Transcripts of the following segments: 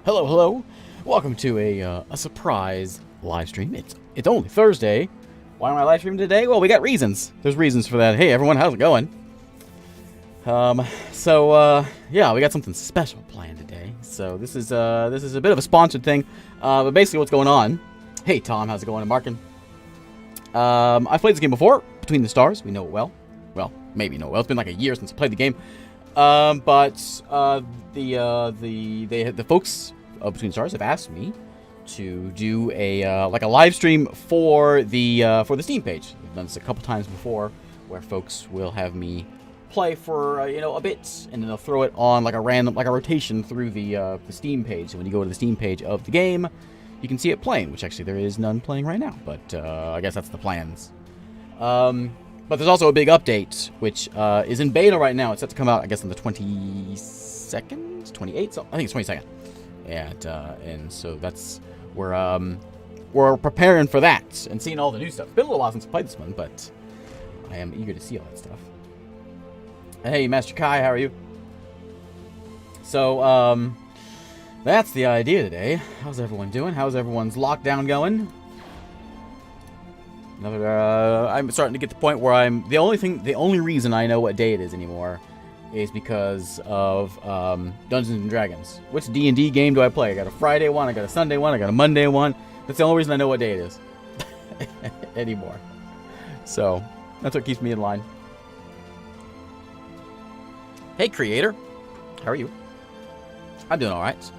Hello, hello. Welcome to a surprise live stream. It's only Thursday. Why am I live streaming today? Well, we got reasons. There's reasons for that. Hey, everyone, how's it going? Yeah, we got something special planned today. So this is a bit of a sponsored thing. But basically, what's going on? Hey, Tom, how's it going? And Markin. I've played this game before, Between the Stars. We know it well. Well, maybe know it well. It's been like a year since I played the game. The folks of Between the Stars have asked me to do a live stream for the Steam page. We've done this a couple times before, where folks will have me play for a bit, and then they'll throw it on like a rotation through the Steam page. So when you go to the Steam page of the game, you can see it playing. Which actually there is none playing right now, but I guess that's the plans. But there's also a big update, which is in beta right now. It's set to come out, I guess, on the 22nd, 28th. So I think it's 22nd. And so that's we're preparing for that and seeing all the new stuff. It's been a little while since I played this one, but I am eager to see all that stuff. Hey, Master Kai, how are you? So that's the idea today. How's everyone doing? How's everyone's lockdown going? I'm starting to get to the point where the only reason I know what day it is anymore is because of Dungeons and Dragons. Which D&D game do I play? I got a Friday one, I got a Sunday one, I got a Monday one. That's the only reason I know what day it is anymore. So that's what keeps me in line. Hey, creator, how are you? I'm doing all right.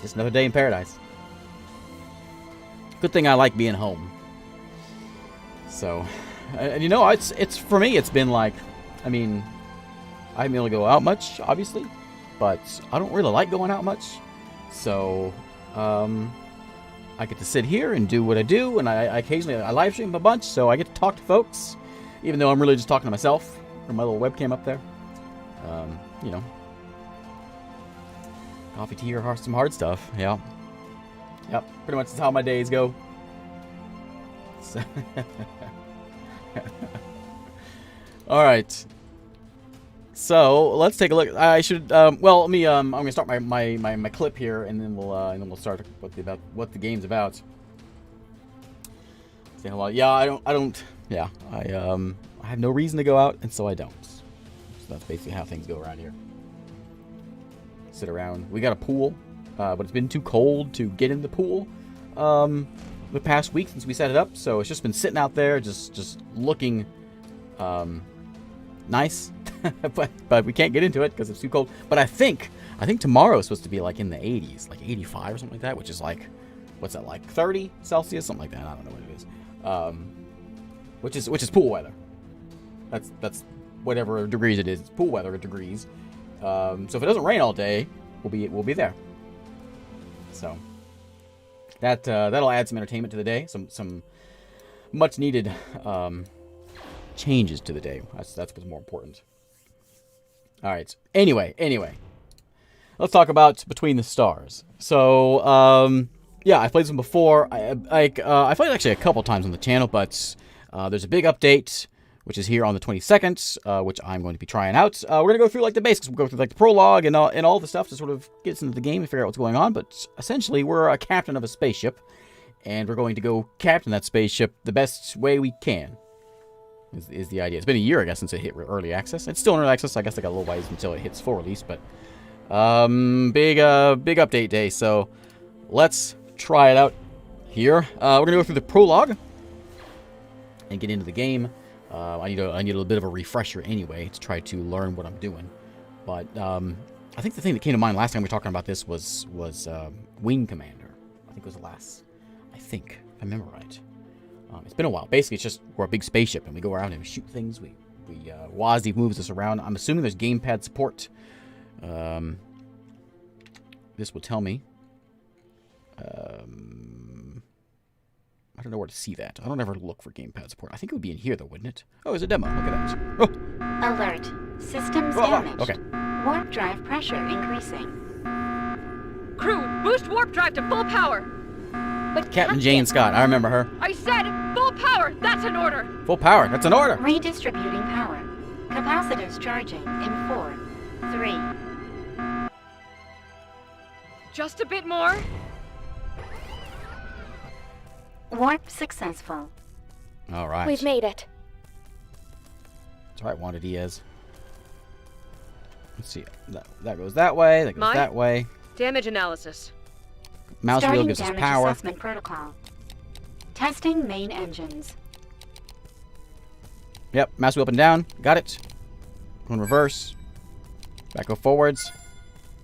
Just another day in paradise. Good thing I like being home. So, and it's for me, it's been like, I mean, I haven't been able to go out much, obviously, but I don't really like going out much. So, I get to sit here and do what I do, and I occasionally live stream a bunch, so I get to talk to folks, even though I'm really just talking to myself from my little webcam up there. Coffee, tea, or some hard stuff. Yeah. Yep, pretty much is how my days go. So all right. So let's take a look. I should. I'm gonna start my clip here, and then we'll start what the game's about. Say hello. Yeah, I don't. Yeah, I have no reason to go out, and so I don't. So that's basically how things go around here. Sit around. We got a pool. But it's been too cold to get in the pool the past week since we set it up. So it's just been sitting out there, just looking nice. but we can't get into it because it's too cold. But I think tomorrow is supposed to be like in the 80s, like 85 or something like that, which is like, what's that, like 30 Celsius, something like that. I don't know what it is. Which is pool weather. That's whatever degrees it is. It's pool weather degrees. So if it doesn't rain all day, we'll be there. So that'll add some entertainment to the day, some much needed changes to the day. That's what's more important. All right. Anyway, let's talk about Between the Stars. So yeah, I've played this one before. I played it actually a couple times on the channel, but there's a big update, which is here on the 22nd, which I'm going to be trying out. We're going to go through like the basics. We'll go through like the prologue and all the stuff to sort of get us into the game and figure out what's going on. But essentially, we're a captain of a spaceship, and we're going to go captain that spaceship the best way we can, is the idea. It's been a year, I guess, since it hit early access. It's still in early access. I guess I got a little ways until it hits full release, but big update day. So let's try it out here. We're going to go through the prologue and get into the game. I need a little bit of a refresher anyway to try to learn what I'm doing. But I think the thing that came to mind last time we were talking about this was Wing Commander. I think it was the last. I think, if I remember right. It's been a while. Basically, it's just we're a big spaceship and we go around and we shoot things. Wazzy moves us around. I'm assuming there's gamepad support. This will tell me. I don't know where to see that. I don't ever look for gamepad support. I think it would be in here, though, wouldn't it? Oh, it's a demo. Look at that. Oh. Alert. Systems damaged. Okay. Warp drive pressure increasing. Crew, boost warp drive to full power. But Captain Jane Scott. I remember her. I said full power. That's an order. Full power. That's an order. Redistributing power. Capacitors charging in 4, 3. Just a bit more. Warp successful. All right. We've made it. That's right, Wanda Diaz. Let's see. That goes that way. That goes Mike? that way. Damage analysis. Mouse wheel Starting gives us damage power. assessment protocol. Testing main engines. Yep, mouse wheel up and down. Got it. Go in reverse. Back go forwards.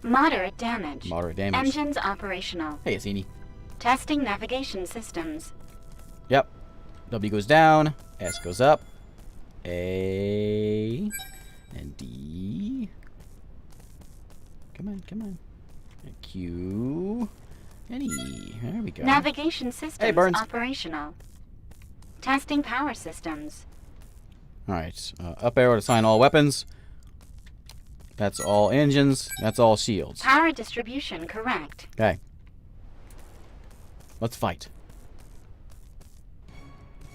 Moderate damage. Moderate damage. Engines operational. Hey, Asini. Testing navigation systems. Yep. W goes down. S goes up. A. And D. Come on, come on. And Q. And E. There we go. Navigation systems Hey, Burns. operational. Testing power systems. Alright. Up arrow to assign all weapons. That's all engines. That's all shields. Power distribution correct. Okay. Let's fight.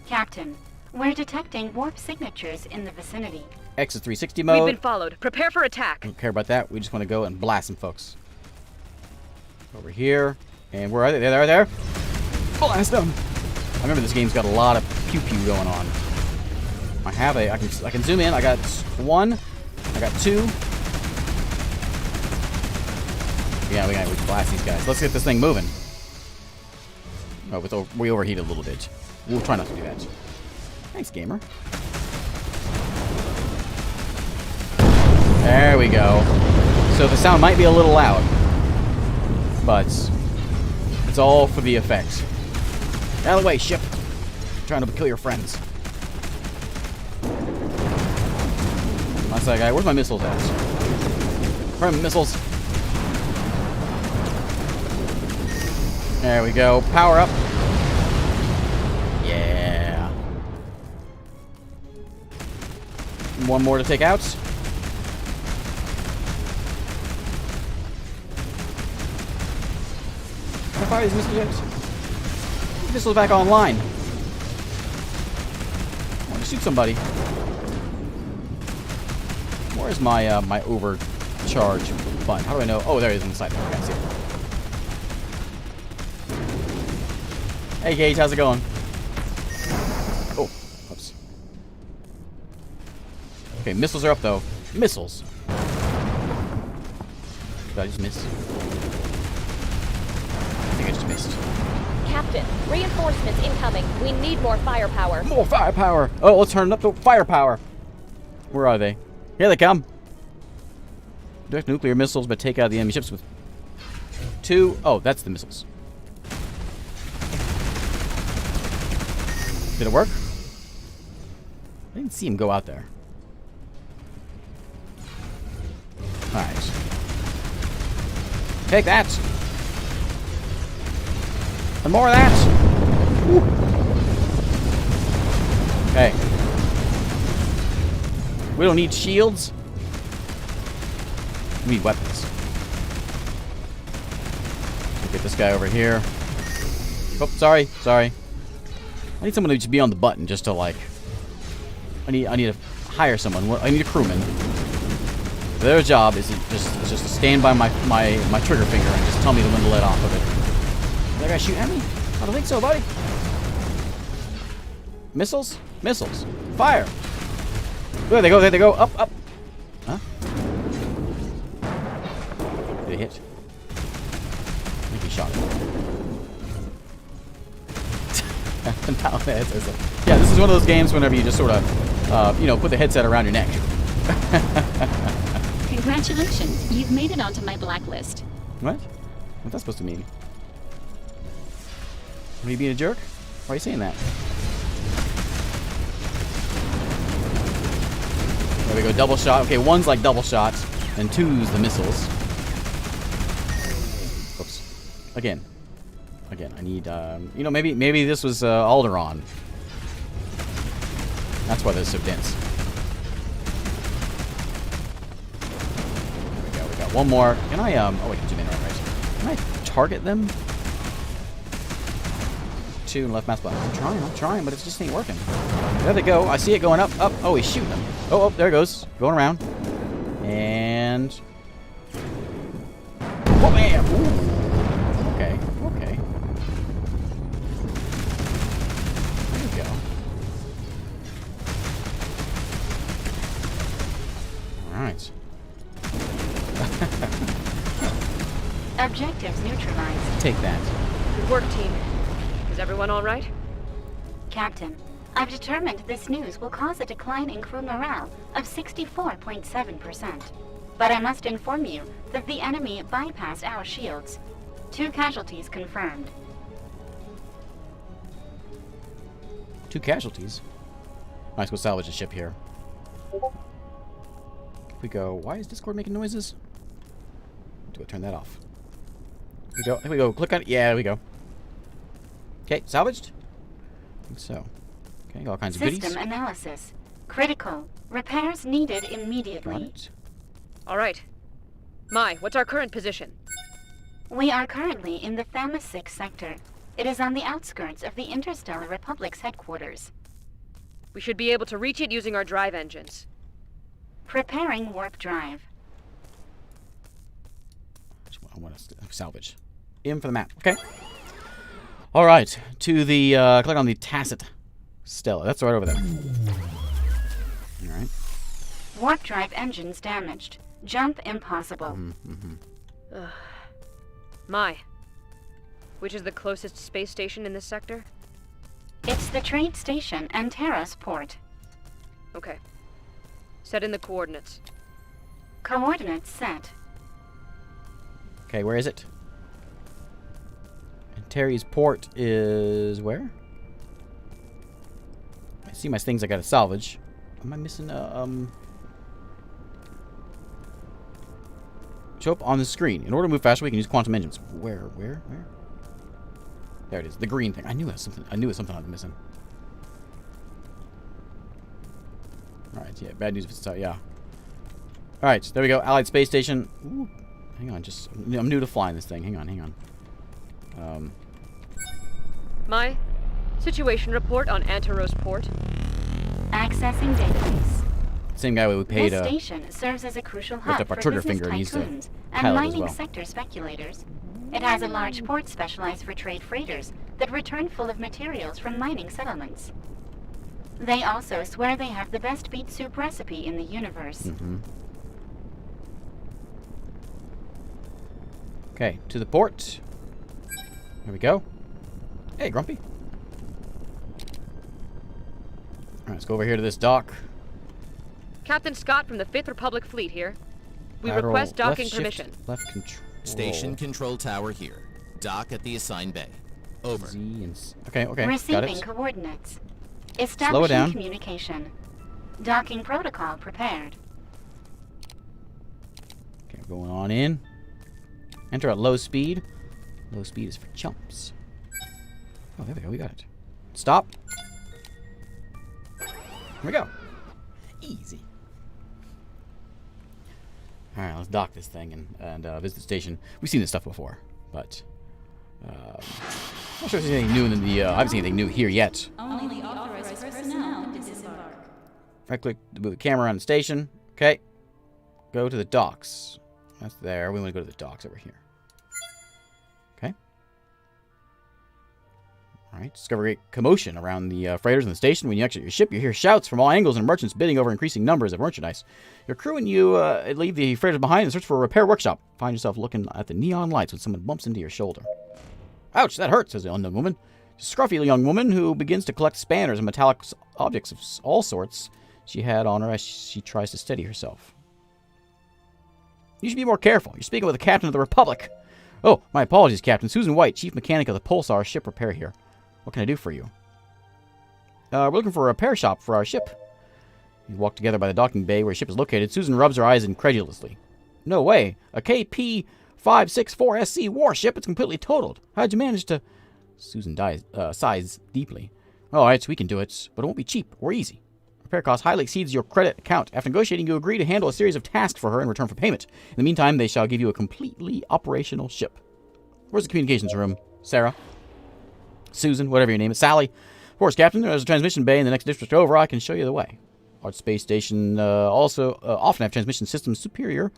Captain, we're detecting warp signatures in the vicinity. X is 360 We've mode. been followed. Prepare for attack. Don't care about that. We just want to go and blast some folks. Over here. And where are they? There. Blast them! I remember this game's got a lot of pew-pew going on. I can zoom in. I got 1. I got 2. Yeah, we can blast these guys. Let's get this thing moving. Oh, we overheated a little bit. We'll try not to do that. Thanks, gamer. There we go. So the sound might be a little loud, but it's all for the effect. Out of the way, ship. I'm trying to kill your friends. That's that guy. Where's my missiles at? Where are my missiles? There we go. Power up. Yeah. One more to take out. Can I fire these missiles yet? These missiles back online. I want to shoot somebody. Where's my my overcharge button? How do I know? Oh, there it is on the side. Okay, I see it. Hey Gage, how's it going? Oh, oops. Okay, missiles are up though. Missiles. Did I just miss? I think I just missed. Captain, reinforcements incoming. We need more firepower. More firepower! Oh, let's turn up the firepower. Where are they? Here they come. Direct nuclear missiles, but take out the enemy ships with 2. Oh, that's the missiles. Did it work? I didn't see him go out there. Alright. Take that! And more of that! Woo. Okay. We don't need shields. We need weapons. Let's get this guy over here. Oh, sorry. I need someone to just be on the button just to like. I need to hire someone. I need a crewman. Their job is just to stand by my trigger finger and just tell me when to let off of it. Is that guy shoot at me? I don't think so, buddy. Missiles? Missiles. Fire. There they go. Up. Huh? Did he hit? I think he shot it. Yeah, this is one of those games whenever you just sort of, put the headset around your neck. Congratulations, you've made it onto my blacklist. What? What's that supposed to mean? Are you being a jerk? Why are you saying that? There we go, double shot. Okay, 1's like double shot, and 2's the missiles. Oops. Again, I need, maybe this was Alderaan. That's why they're so dense. There we go. One more. Can I, oh, we can zoom in, right? Can I target them? 2 and left mouse button. I'm trying, but it just ain't working. There they go. I see it going up. Oh, he's shooting them. Oh, there it goes. Going around. And... oh, bam! Ooh. Objectives neutralized. Take that. Good work, team. Is everyone all right? Captain, I've determined this news will cause a decline in crew morale of 64.7%. But I must inform you that the enemy bypassed our shields. 2 casualties confirmed. 2 casualties. Let's go salvage the ship here. We go. Why is Discord making noises? Do I turn that off? Here we go. Here we go. Click on it. Yeah, there we go. Okay, salvaged. I think so. Okay, all kinds of goodies. System analysis. Critical. Repairs needed Got immediately. it. All right. Mai, what's our current position? We are currently in the Thamus 6 sector. It is on the outskirts of the Interstellar Republic's headquarters. We should be able to reach it using our drive engines. Preparing warp drive. I want to salvage. In for the map. Okay. All right. To the click on the Tacit Stella. That's right over there. All right. Warp drive engines damaged. Jump impossible. Mai, which is the closest space station in this sector? It's the trade station and Terra's port. Okay. Set in the coordinates. Coordinates set. Okay, where is it? And Terry's port is where? I see my things I gotta salvage. Am I missing show up on the screen. In order to move faster, we can use quantum engines. Where? There it is. The green thing. I knew it was something. I knew it was something I was missing. All right. Yeah. Bad news if it's yeah. All right. There we go. Allied space station. Ooh. Hang on. I'm new to flying this thing. Hang on. Mai, situation report on Antaros port. Accessing database. Same guy we paid. This station serves as a crucial hub up our for trigger business finger and used to tycoons and pilot as mining well. sector speculators. It has a large port specialized for trade freighters that return full of materials from mining settlements. They also swear they have the best beet soup recipe in the universe. Okay, to the port. There we go. Hey, Grumpy. Alright, let's go over here to this dock. Captain Scott from the 5th Republic Fleet here. We Lateral request docking left permission. shift, left control. Station control tower here. Dock at the assigned bay. Over. Z and okay, got Receiving it. coordinates. Slow it Establishing down. communication. Docking protocol prepared. Okay, going on in. Enter at low speed. Low speed is for chumps. Oh, there we go. We got it. Stop. Here we go. Easy. All right, let's dock this thing and visit the station. We've seen this stuff before, but I'm not sure if there's anything new in the. I haven't seen anything new here yet. Only authorized personnel disembark. Right click to move the camera on the station. Okay. Go to the docks. That's there. We want to go to the docks over here. Okay. Alright. Discover great commotion around the freighters in the station. When you exit your ship, you hear shouts from all angles and merchants bidding over increasing numbers of merchandise. Your crew and you leave the freighters behind and search for a repair workshop. Find yourself looking at the neon lights when someone bumps into your shoulder. Ouch, that hurts, says the unknown woman. A scruffy young woman who begins to collect spanners and metallic objects of all sorts she had on her as she tries to steady herself. You should be more careful. You're speaking with the captain of the Republic. Oh, my apologies, Captain. Susan White, chief mechanic of the Pulsar ship repair here. What can I do for you? We're looking for a repair shop for our ship. You walk together by the docking bay where your ship is located. Susan rubs her eyes incredulously. No way. A KP-564SC warship. It's completely totaled. How'd you manage to... Susan sighs deeply. All right, so we can do it, but it won't be cheap or easy. Repair cost highly exceeds your credit account. After negotiating, you agree to handle a series of tasks for her in return for payment. In the meantime, they shall give you a completely operational ship. Where's the communications room? Sarah? Susan, whatever your name is. Sally? Of course, Captain. There's a transmission bay in the next district over. I can show you the way. Large space station also often have transmission systems superior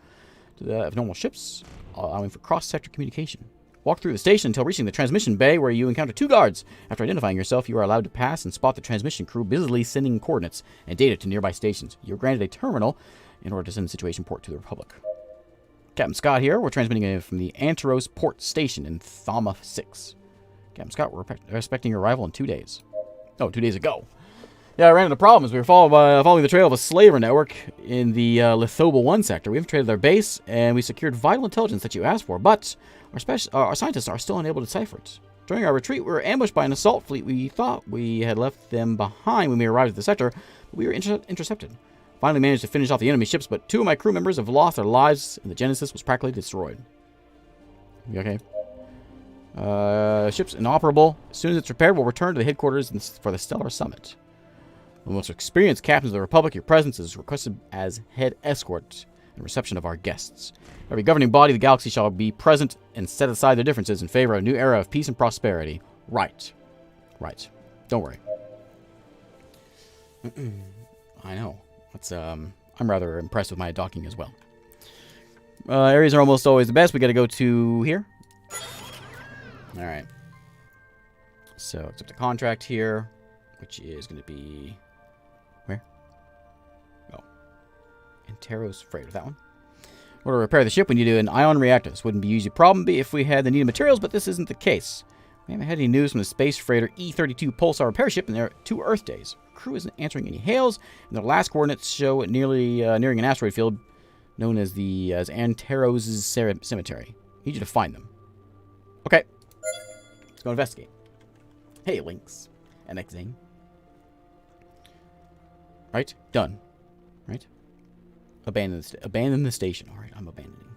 to that of normal ships, allowing for cross-sector communication. Walk through the station until reaching the transmission bay, where you encounter 2 guards. After identifying yourself, you are allowed to pass and spot the transmission crew busily sending coordinates and data to nearby stations. You're granted a terminal in order to send the situation port to the Republic. Captain Scott here. We're transmitting in from the Anteros Port Station in Thama 6. Captain Scott, we're expecting your arrival in 2 days. Oh, 2 days ago. Yeah, I ran into problems. We were following the trail of a slaver network in the Lithoba 1 sector. We infiltrated their base, and we secured vital intelligence that you asked for, but our scientists are still unable to decipher it. During our retreat, we were ambushed by an assault fleet. We thought we had left them behind when we arrived at the sector, but we were intercepted. Finally managed to finish off the enemy ships, but 2 of my crew members have lost their lives, and the Genesis was practically destroyed. You okay? Ship's inoperable. As soon as it's repaired, we'll return to the headquarters for the Stellar Summit. The most experienced captains of the Republic, your presence is requested as head escort and reception of our guests. Every governing body of the galaxy shall be present and set aside their differences in favor of a new era of peace and prosperity. Right. Right. Don't worry. I know. I'm rather impressed with my docking as well. Areas are almost always the best. We got to go to here. All right. So accept a contract here, which is going to be where? Oh, Anteros Freighter. That one. In order to repair the ship, we need an ion reactor. This wouldn't be an easy problem if we had the needed materials, but this isn't the case. We haven't had any news from the space freighter E-32 Pulsar repair ship in their 2 Earth days. Our crew isn't answering any hails, and their last coordinates show it nearing an asteroid field known as Anteros' Cemetery. I need you to find them. Okay. Let's go investigate. Hey, Lynx. And X-Zane. Right? Done. Right? Abandon the station. Alright, I'm abandoning.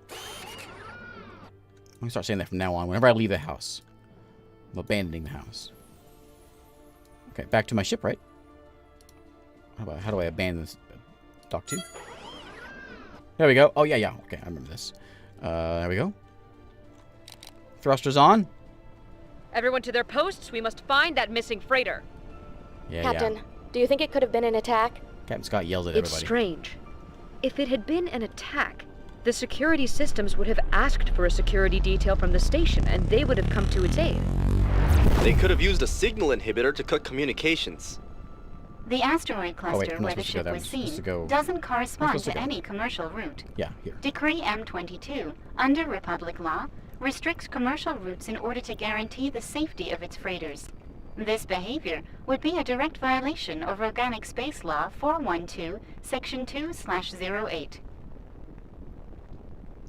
I'm going to start saying that from now on. Whenever I leave the house, I'm abandoning the house. Okay, back to my ship, right? How do I abandon this? Dock 2? There we go. Oh, yeah. Okay, I remember this. There we go. Thrusters on. Everyone to their posts. We must find that missing freighter. Yeah, Captain, do you think it could have been an attack? Captain Scott yells at It's everybody. strange. If it had been an attack, the security systems would have asked for a security detail from the station, and they would have come to its aid. They could have used a signal inhibitor to cut communications. The asteroid cluster I'm not where the supposed to go ship there. was I'm supposed seen to go- doesn't I'm correspond supposed to to go. any commercial route. Yeah, here. Decree M22, under Republic law, restricts commercial routes in order to guarantee the safety of its freighters. This behavior would be a direct violation of Organic Space Law 412, Section 2/08.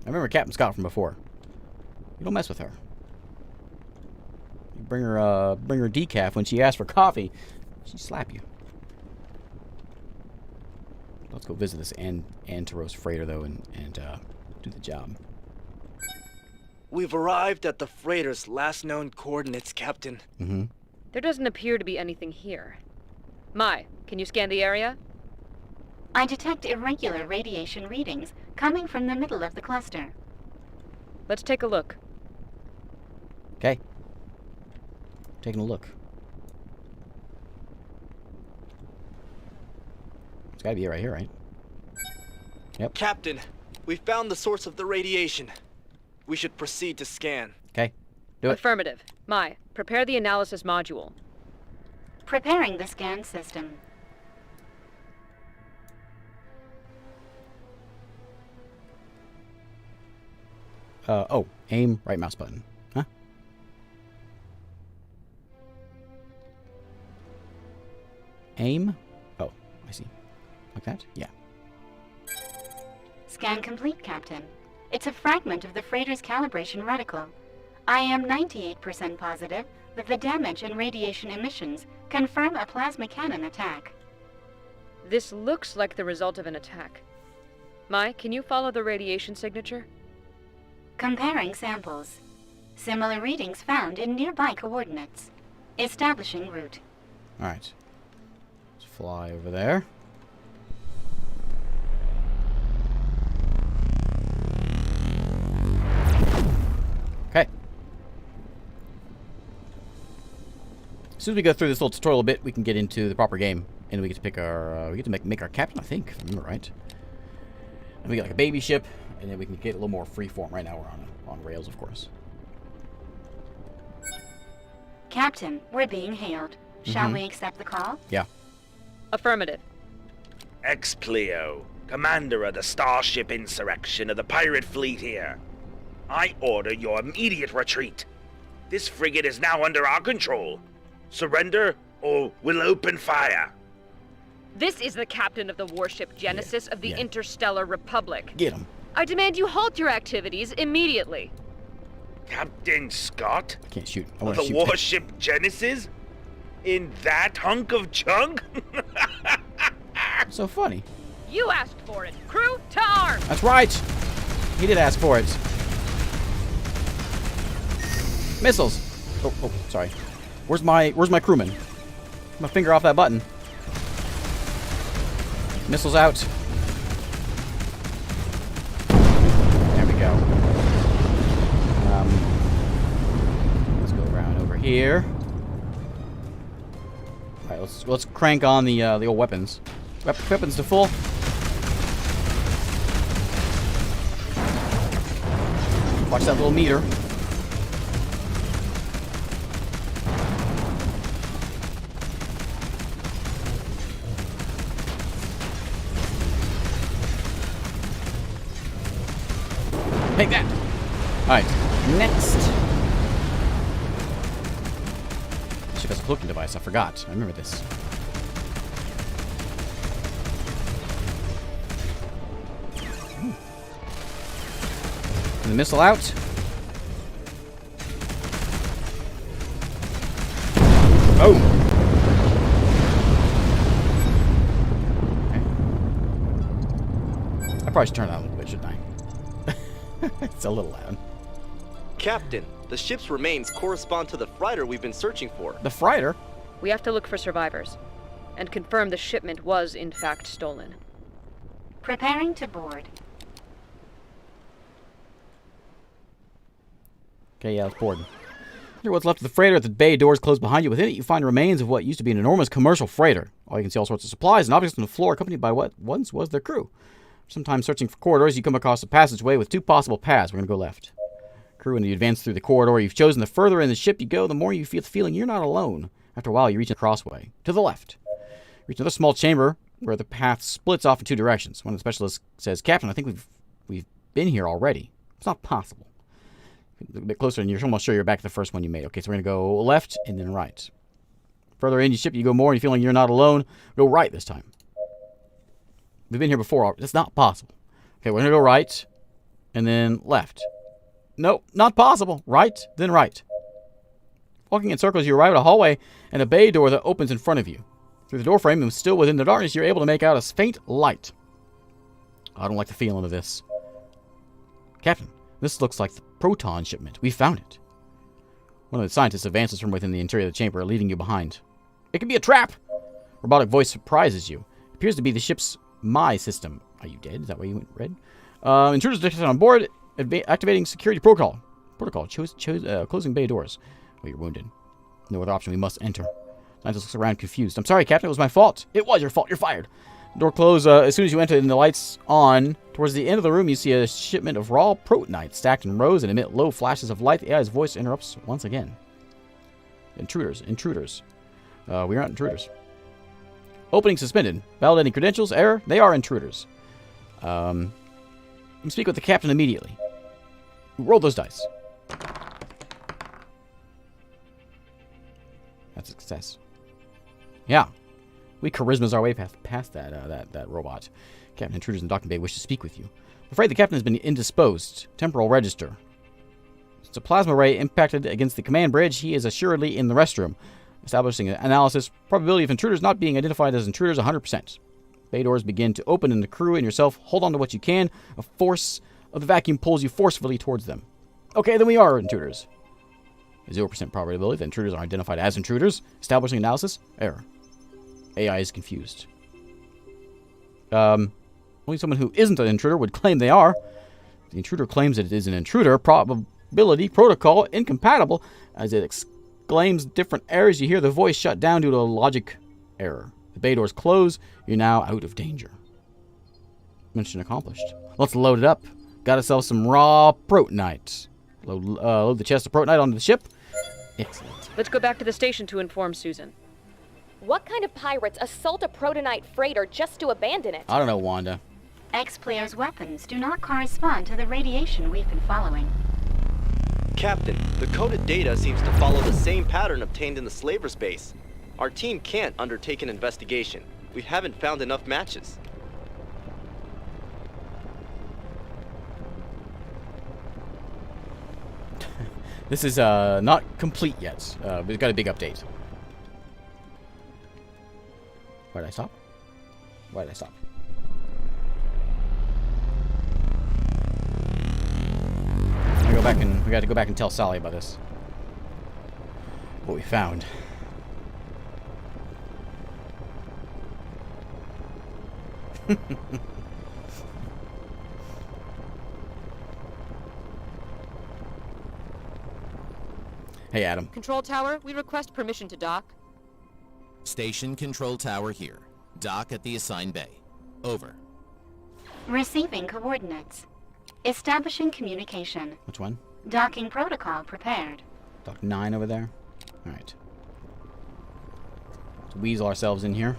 I remember Captain Scott from before. You don't mess with her. You bring her decaf when she asks for coffee. She slap you. Let's go visit this Anteros freighter though and do the job. We've arrived at the freighter's last known coordinates, Captain. Mm-hmm. There doesn't appear to be anything here. Mai, can you scan the area? I detect irregular radiation readings coming from the middle of the cluster. Let's take a look. Okay. Taking a look. It's gotta be right here, right? Yep. Captain, we found the source of the radiation. We should proceed to scan. Okay. Do it. Affirmative. Mai, prepare the analysis module. Preparing the scan system. Oh, aim, right mouse button. Huh? Aim? Oh, I see. Like that? Yeah. Scan complete, Captain. It's a fragment of the freighter's calibration reticle. I am 98% positive that the damage and radiation emissions confirm a plasma cannon attack. This looks like the result of an attack. Mai, can you follow the radiation signature? Comparing samples. Similar readings found in nearby coordinates. Establishing route. Alright. Let's fly over there. Okay. As soon as we go through this little tutorial a bit, we can get into the proper game. And we get to pick our, we get to make our captain, I think, if I remember right. And we get like a baby ship, and then we can get a little more freeform. Right now we're on rails, of course. Captain, we're being hailed. Shall we accept the call? Yeah. Affirmative. Explio. commander of the Starship Insurrection of the pirate fleet here. I order your immediate retreat. This frigate is now under our control. Surrender, or we'll open fire. This is the captain of the warship Genesis of the Interstellar Republic. Get him. I demand you halt your activities immediately. Captain Scott? I can't shoot. I Of want to the shoot. warship Genesis? In that hunk of junk? So funny. You asked for it. Crew to arms! That's right. He did ask for it. Missiles. Oh, sorry. Where's my crewman? My finger off that button. Missiles out. There we go. Let's go around over here. All right, let's crank on the old weapons. Weapons to full. Watch that little meter. Take that. All right, next. Ship has a cloaking device. I forgot. I remember this. And the missile out. Boom. Okay. I probably should turn that a little bit, shouldn't I? It's a little loud. Captain, the ship's remains correspond to the freighter we've been searching for. The freighter? We have to look for survivors and confirm the shipment was in fact stolen. Preparing to board. Okay, yeah, let's board. Here's what's left of the freighter at the bay doors closed behind you. Within it, you find remains of what used to be an enormous commercial freighter. You can see all sorts of supplies and objects on the floor accompanied by what once was their crew. Sometimes searching for corridors, you come across a passageway with two possible paths. We're going to go left. Crew, when you advance through the corridor you've chosen, the further in the ship you go, the more you feel the feeling you're not alone. After a while, you reach a crossway. To the left. You reach another small chamber where the path splits off in two directions. One of the specialists says, "Captain, I think we've been here already." It's not possible. A bit closer, and you're almost sure you're back to the first one you made. Okay, so we're going to go left and then right. Further in your ship, you go more, and you're feeling you're not alone. Go right this time. We've been here before. It's not possible. Okay, we're going to go right and then left. Nope, not possible. Right, then right. Walking in circles, you arrive at a hallway and a bay door that opens in front of you. Through the doorframe, and still within the darkness, you're able to make out a faint light. I don't like the feeling of this. Captain, this looks like the proton shipment. We found it. One of the scientists advances from within the interior of the chamber, leaving you behind. It could be a trap! Robotic voice surprises you. It appears to be the ship's My system. Are you dead? Is that why you went red? Intruders detected on board. Activating security protocol. Closing bay doors. Oh, you're wounded. No other option. We must enter. Scientist looks around confused. I'm sorry, Captain. It was my fault. It was your fault. You're fired. Door closed as soon as you enter and the lights on. Towards the end of the room, you see a shipment of raw protonite stacked in rows and emit low flashes of light. The AI's voice interrupts once again. Intruders. We are not intruders. Opening suspended. Validating credentials. Error. They are intruders. You speak with the captain immediately. Roll those dice. That's a success. Yeah. We charismas our way past that robot. Captain, intruders in docking bay wish to speak with you. I'm afraid the captain has been indisposed. Temporal register. It's a plasma ray impacted against the command bridge. He is assuredly in the restroom. Establishing an analysis. Probability of intruders not being identified as intruders 100%. Bay doors begin to open and the crew and yourself hold on to what you can. A force of the vacuum pulls you forcefully towards them. Okay, then we are intruders. A 0% probability that intruders are identified as intruders. Establishing analysis. Error. AI is confused. Only someone who isn't an intruder would claim they are. The intruder claims that it is an intruder. Probability protocol incompatible. As it exclaims different errors, you hear the voice shut down due to a logic error. The bay doors close. You're now out of danger. Mission accomplished. Let's load it up. Got ourselves some raw protonite. Load the chest of protonite onto the ship. Excellent. Let's go back to the station to inform Susan. What kind of pirates assault a protonite freighter just to abandon it? I don't know, Wanda. X-Player's weapons do not correspond to the radiation we've been following. Captain, the coded data seems to follow the same pattern obtained in the slaver's base. Our team can't undertake an investigation. We haven't found enough matches. This is not complete yet. We've got a big update. Why did I stop? Why did I stop? We got to go back and tell Sally about this. What we found. Hey, Adam. Control tower, we request permission to dock. Station control tower here. Dock at the assigned bay. Over. Receiving coordinates. Establishing communication. Which one? Docking protocol prepared. Dock 9 over there. Alright. Let's weasel ourselves in here.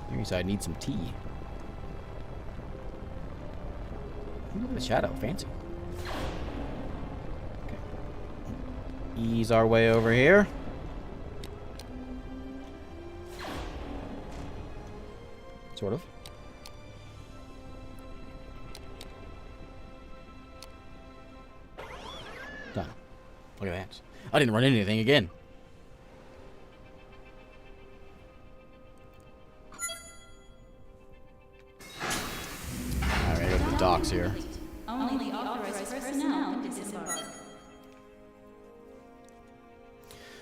Maybe so I need some tea. Look at the shadow. Fancy. Okay. Ease our way over here. Sort of. Done. Look at that. I didn't run into anything again. Alright, go to the docks here. Only the authorized personnel can disembark.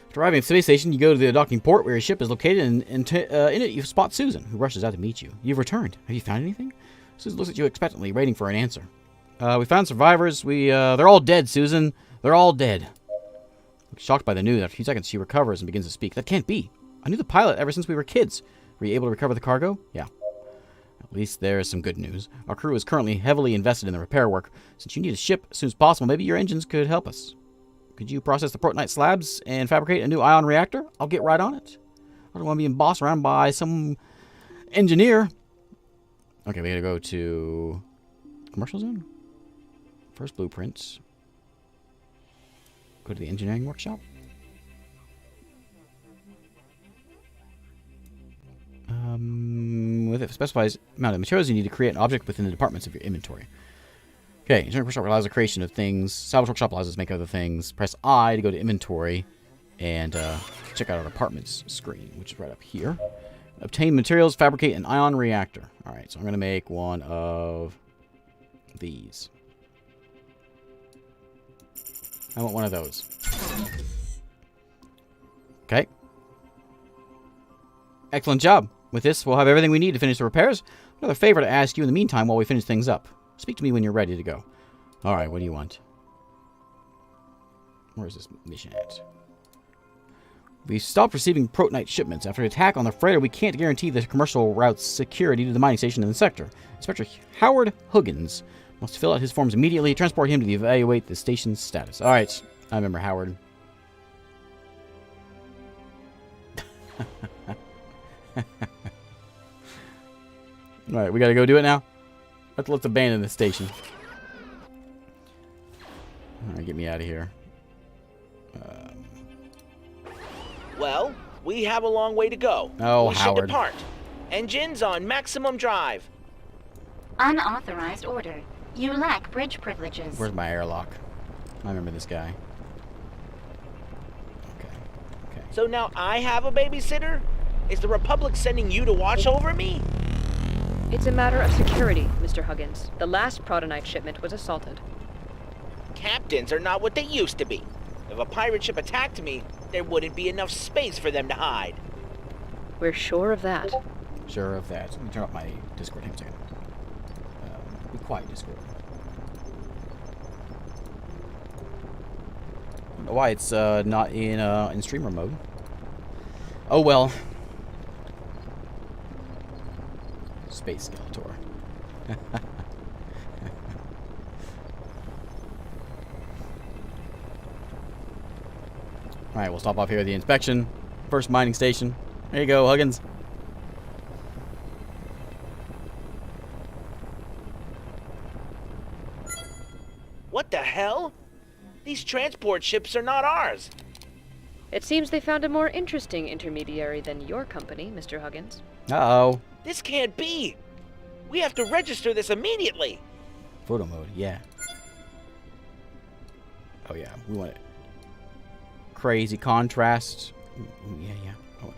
After arriving at the space station, you go to the docking port where your ship is located, and in it you spot Susan, who rushes out to meet you. You've returned. Have you found anything? Susan looks at you expectantly, waiting for an answer. We found survivors. They're all dead, Susan. They're all dead. Shocked by the news, after a few seconds, she recovers and begins to speak. That can't be. I knew the pilot ever since we were kids. Were you able to recover the cargo? Yeah. At least there's some good news. Our crew is currently heavily invested in the repair work. Since you need a ship as soon as possible, maybe your engines could help us. Could you process the protonite slabs and fabricate a new ion reactor? I'll get right on it. I don't want to be bossed around by some engineer. Okay, we gotta go to commercial zone. First blueprints. Go to the engineering workshop. With it specifies amount of materials you need to create an object within the departments of your inventory. Okay, engineering workshop allows the creation of things. Salvage workshop allows us to make other things. Press I to go to inventory and check out our departments screen, which is right up here. Obtain materials, fabricate an ion reactor. All right, so I'm going to make one of these. I want one of those. Okay. Excellent job. With this, we'll have everything we need to finish the repairs. Another favor to ask you in the meantime while we finish things up. Speak to me when you're ready to go. Alright, what do you want? Where's this mission at? We stopped receiving protonite shipments. After an attack on the freighter, we can't guarantee the commercial route's security to the mining station in the sector. Inspector Howard Huggins must fill out his forms immediately. Transport him to evaluate the station's status. Alright, I remember Howard. Alright, we gotta go do it now? Let's abandon the station. Alright, get me out of here. Well, we have a long way to go. Oh, we Howard. should depart. Engines on maximum drive. Unauthorized order. You lack bridge privileges. Where's my airlock? I remember this guy. Okay. So now I have a babysitter? Is the Republic sending you to watch over me? It's a matter of security, Mr. Huggins. The last protonite shipment was assaulted. Captains are not what they used to be. If a pirate ship attacked me, there wouldn't be enough space for them to hide. We're sure of that. Sure of that. Let me turn off my Discord here a second. Be quiet, Discord. I don't know why it's not in streamer mode. Oh well. Space Skeletor. Alright, we'll stop off here at the inspection. First mining station. There you go, Huggins. What the hell? These transport ships are not ours. It seems they found a more interesting intermediary than your company, Mr. Huggins. Uh-oh. This can't be. We have to register this immediately. Photo mode, yeah. Oh, yeah. We want it. Crazy contrast. Ooh, yeah, yeah. Oh. There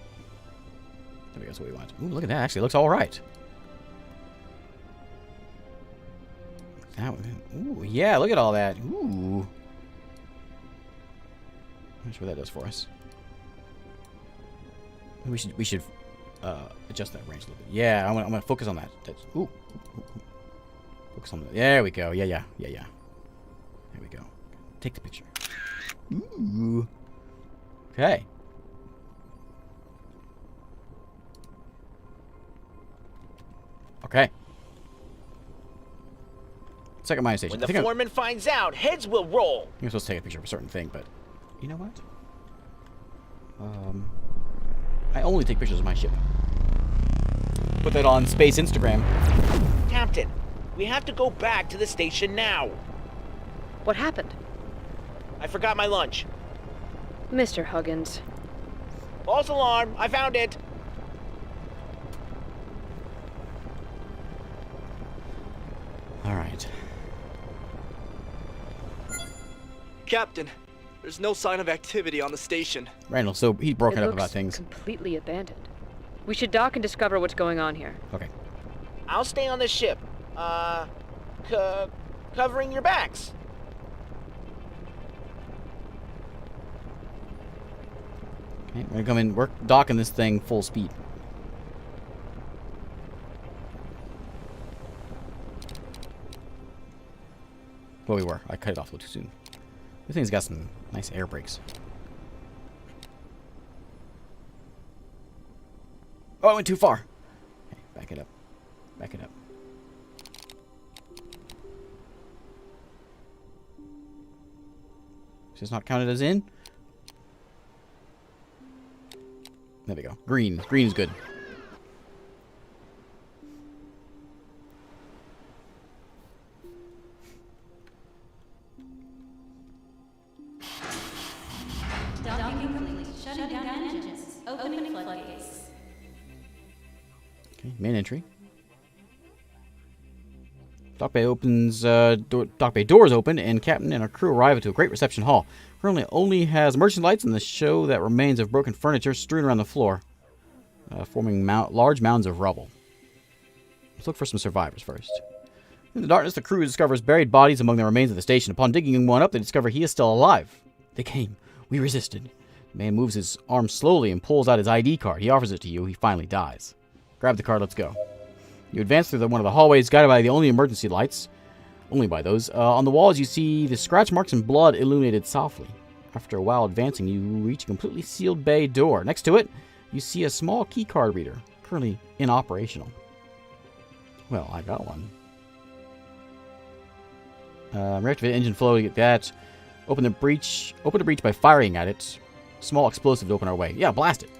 we go. That's what we want. Ooh, look at that. Actually, it looks all right. That one. Ooh, yeah. Look at all that. Ooh. I'm not sure what that does for us. We should adjust that range a little bit. Yeah, I'm gonna focus on that. That's, ooh. Focus on that. There we go. Yeah. There we go. Take the picture. Ooh. Okay. Okay. Second mining station. When the foreman finds out, heads will roll. You're supposed to take a picture of a certain thing, but you know what? I only take pictures of my ship. Put that on Space Instagram. Captain, we have to go back to the station now. What happened? I forgot my lunch. Mr. Huggins. False alarm. I found it. All right. Captain, there's no sign of activity on the station. Randall, so he's broken It up about looks things. completely abandoned. We should dock and discover what's going on here. Okay. I'll stay on the ship. Covering your backs. Okay, we're gonna come in. We're docking this thing full speed. Well, we were. I cut it off a little too soon. This thing's got some nice air brakes. Oh, I went too far. Okay, back it up. Back it up. Is this not counted as in? There we go. Green. Green is good. Docking complete. Shutting down engines. Opening floodgates. Okay, main entry. Dock bay opens. Dock bay doors open, and captain and our crew arrive into a great reception hall. Currently, only has emergency lights and the show that remains of broken furniture strewn around the floor, forming large mounds of rubble. Let's look for some survivors first. In the darkness, the crew discovers buried bodies among the remains of the station. Upon digging one up, they discover he is still alive. They came. We resisted. The man moves his arm slowly and pulls out his ID card. He offers it to you. He finally dies. Grab the card. Let's go. You advance through one of the hallways, guided by the only emergency lights. Only by those. On the walls, you see the scratch marks and blood illuminated softly. After a while advancing, you reach a completely sealed bay door. Next to it, you see a small key card reader, currently inoperational. Well, I got one. Reactivate engine flow to get that. Open the breach by firing at it. Small explosive to open our way. Yeah, blast it.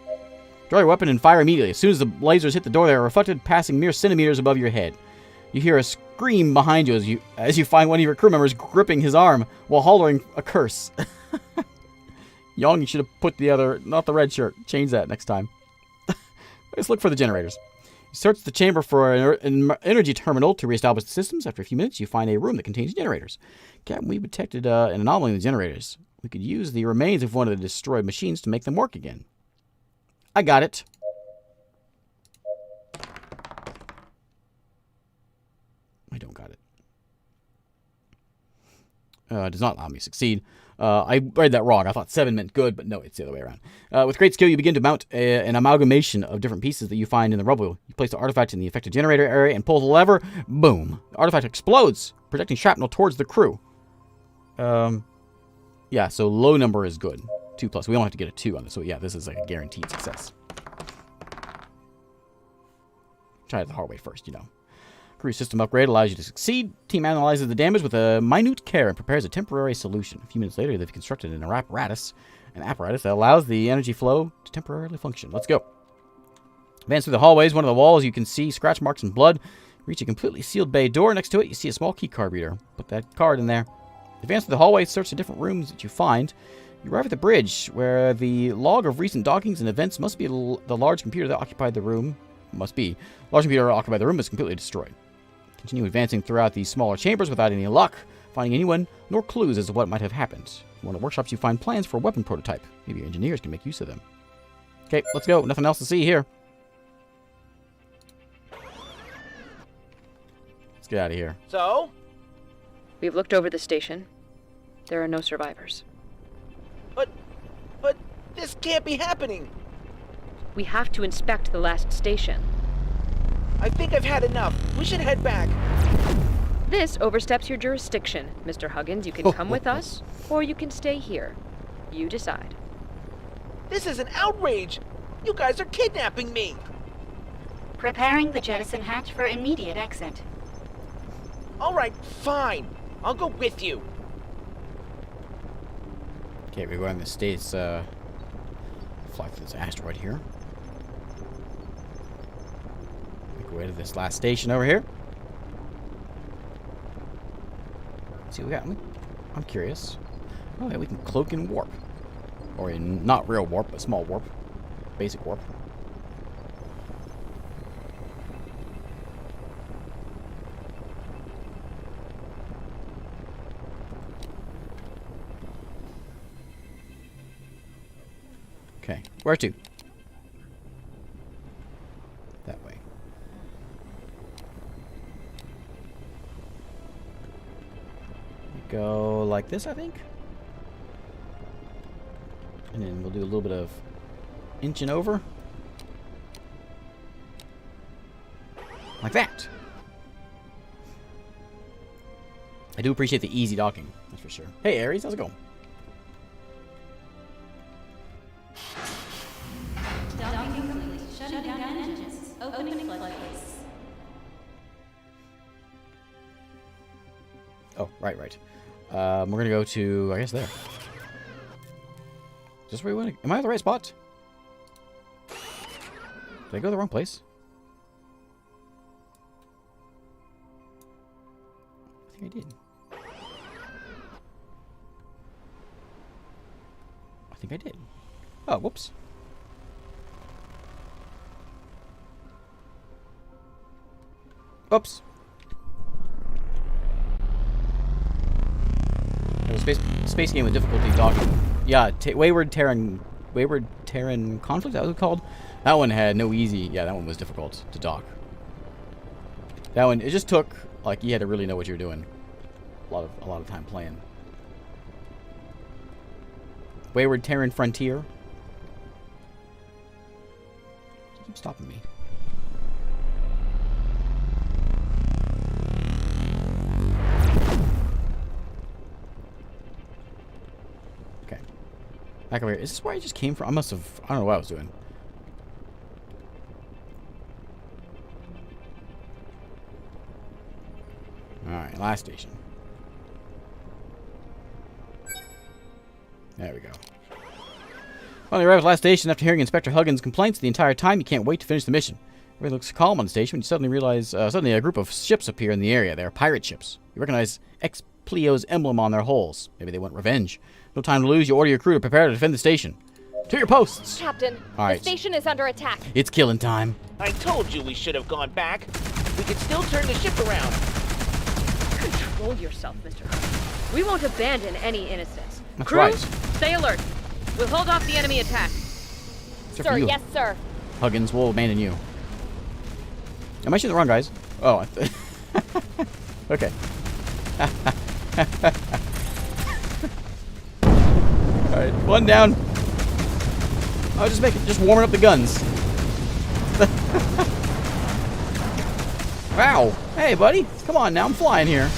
Draw your weapon and fire immediately. As soon as the lasers hit the door, they are reflected, passing mere centimeters above your head. You hear a scream behind you as you find one of your crew members gripping his arm while hollering a curse. Young, you should have put the other, not the red shirt. Change that next time. Let's look for the generators. You search the chamber for an energy terminal to reestablish the systems. After a few minutes, you find a room that contains generators. Captain, we detected an anomaly in the generators. We could use the remains of one of the destroyed machines to make them work again. I got it. I don't got it. It does not allow me to succeed. I read that wrong. I thought 7 meant good, but no, it's the other way around. With great skill, you begin to mount an amalgamation of different pieces that you find in the rubble. You place the artifact in the affected generator area and pull the lever. Boom. The artifact explodes, projecting shrapnel towards the crew. Yeah, so low number is good. 2+. We only have to get a 2 on this, so yeah, this is like a guaranteed success. Try it the hard way first, you know. crew system upgrade allows you to succeed. Team analyzes the damage with a minute care and prepares a temporary solution. A few minutes later, they've constructed an apparatus that allows the energy flow to temporarily function. Let's go. Advance through the hallways. One of the walls, you can see scratch marks and blood. Reach a completely sealed bay door. Next to it, you see a small key card reader. Put that card in there. Advance through the hallways. Search the different rooms that you find. You arrive at the bridge, where the log of recent dockings and events must be the large computer that occupied the room. Large computer occupied the room is completely destroyed. Continue advancing throughout these smaller chambers without any luck, finding anyone nor clues as to what might have happened. In one of the workshops, you find plans for a weapon prototype. Maybe your engineers can make use of them. Okay, let's go. Nothing else to see here. Let's get out of here. So? We've looked over the station. There are no survivors. But this can't be happening. We have to inspect the last station. I think I've had enough. We should head back. This oversteps your jurisdiction, Mr. Huggins. You can come with us, or you can stay here. You decide. This is an outrage. You guys are kidnapping me. Preparing the jettison hatch for immediate exit. All right, fine. I'll go with you. Okay, we're going to the States, fly through this asteroid here. Make our way to this last station over here. Let's see what we got. I'm curious. Oh, yeah, we can cloak and warp. Or in not real warp, but small warp. Basic warp. Okay, where to? That way. Go like this, I think. And then we'll do a little bit of inching over. Like that. I do appreciate the easy docking, that's for sure. Hey Ares, how's it going? Docking complete. Shutting down engines. Opening floodgates. Oh, right. We're gonna go to, I guess, there. Is this where we want to? Am I at the right spot? Did I go to the wrong place? I think I did. Oh, whoops. Oops. Space game with difficulty docking. Yeah, Wayward Terran Conflict, that was it called? That one had no easy. Yeah, that one was difficult to dock. That one, it just took, like, you had to really know what you were doing. A lot of time playing. Wayward Terran Frontier. Keep stopping me. Okay. Back over here. Is this where I just came from? I don't know what I was doing. Alright, last station. There we go. Finally arrived at the last station after hearing Inspector Huggins' complaints the entire time. You can't wait to finish the mission. Everything looks calm on the station when you suddenly realize, suddenly a group of ships appear in the area. They are pirate ships. You recognize X-Plio's emblem on their hulls. Maybe they want revenge. No time to lose. You order your crew to prepare to defend the station. To your posts! Captain, All right. the station is under attack. It's killing time. I told you we should have gone back. We could still turn the ship around. Control yourself, Mr. Huggins. We won't abandon any innocents. That's Crew, right. stay alert. We'll hold off the enemy attack. Except for you, yes, sir. Huggins, we'll abandon you. Am I shooting the wrong guys? Oh, okay. Alright, one down. Oh, just warming up the guns. Wow. Hey, buddy. Come on now, I'm flying here.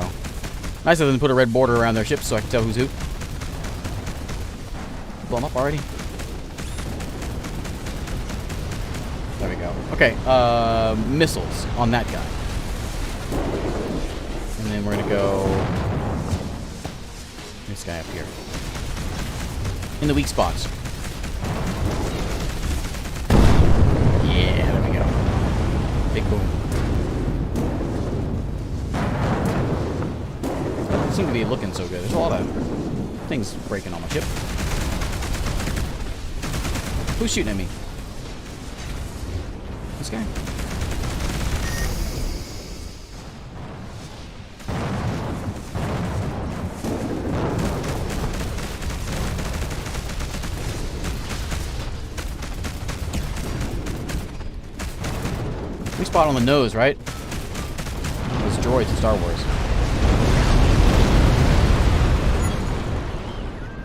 go. Nice of them to put a red border around their ships so I can tell who's who. Blow them up already. There we go. Okay, missiles on that guy. And then we're gonna go this guy up here. In the weak spots. Yeah, there we go. Big boom. Doesn't seem to be looking so good. There's a lot of things breaking on my ship. Who's shooting at me? This guy? We spot on the nose, right? Those droids in Star Wars.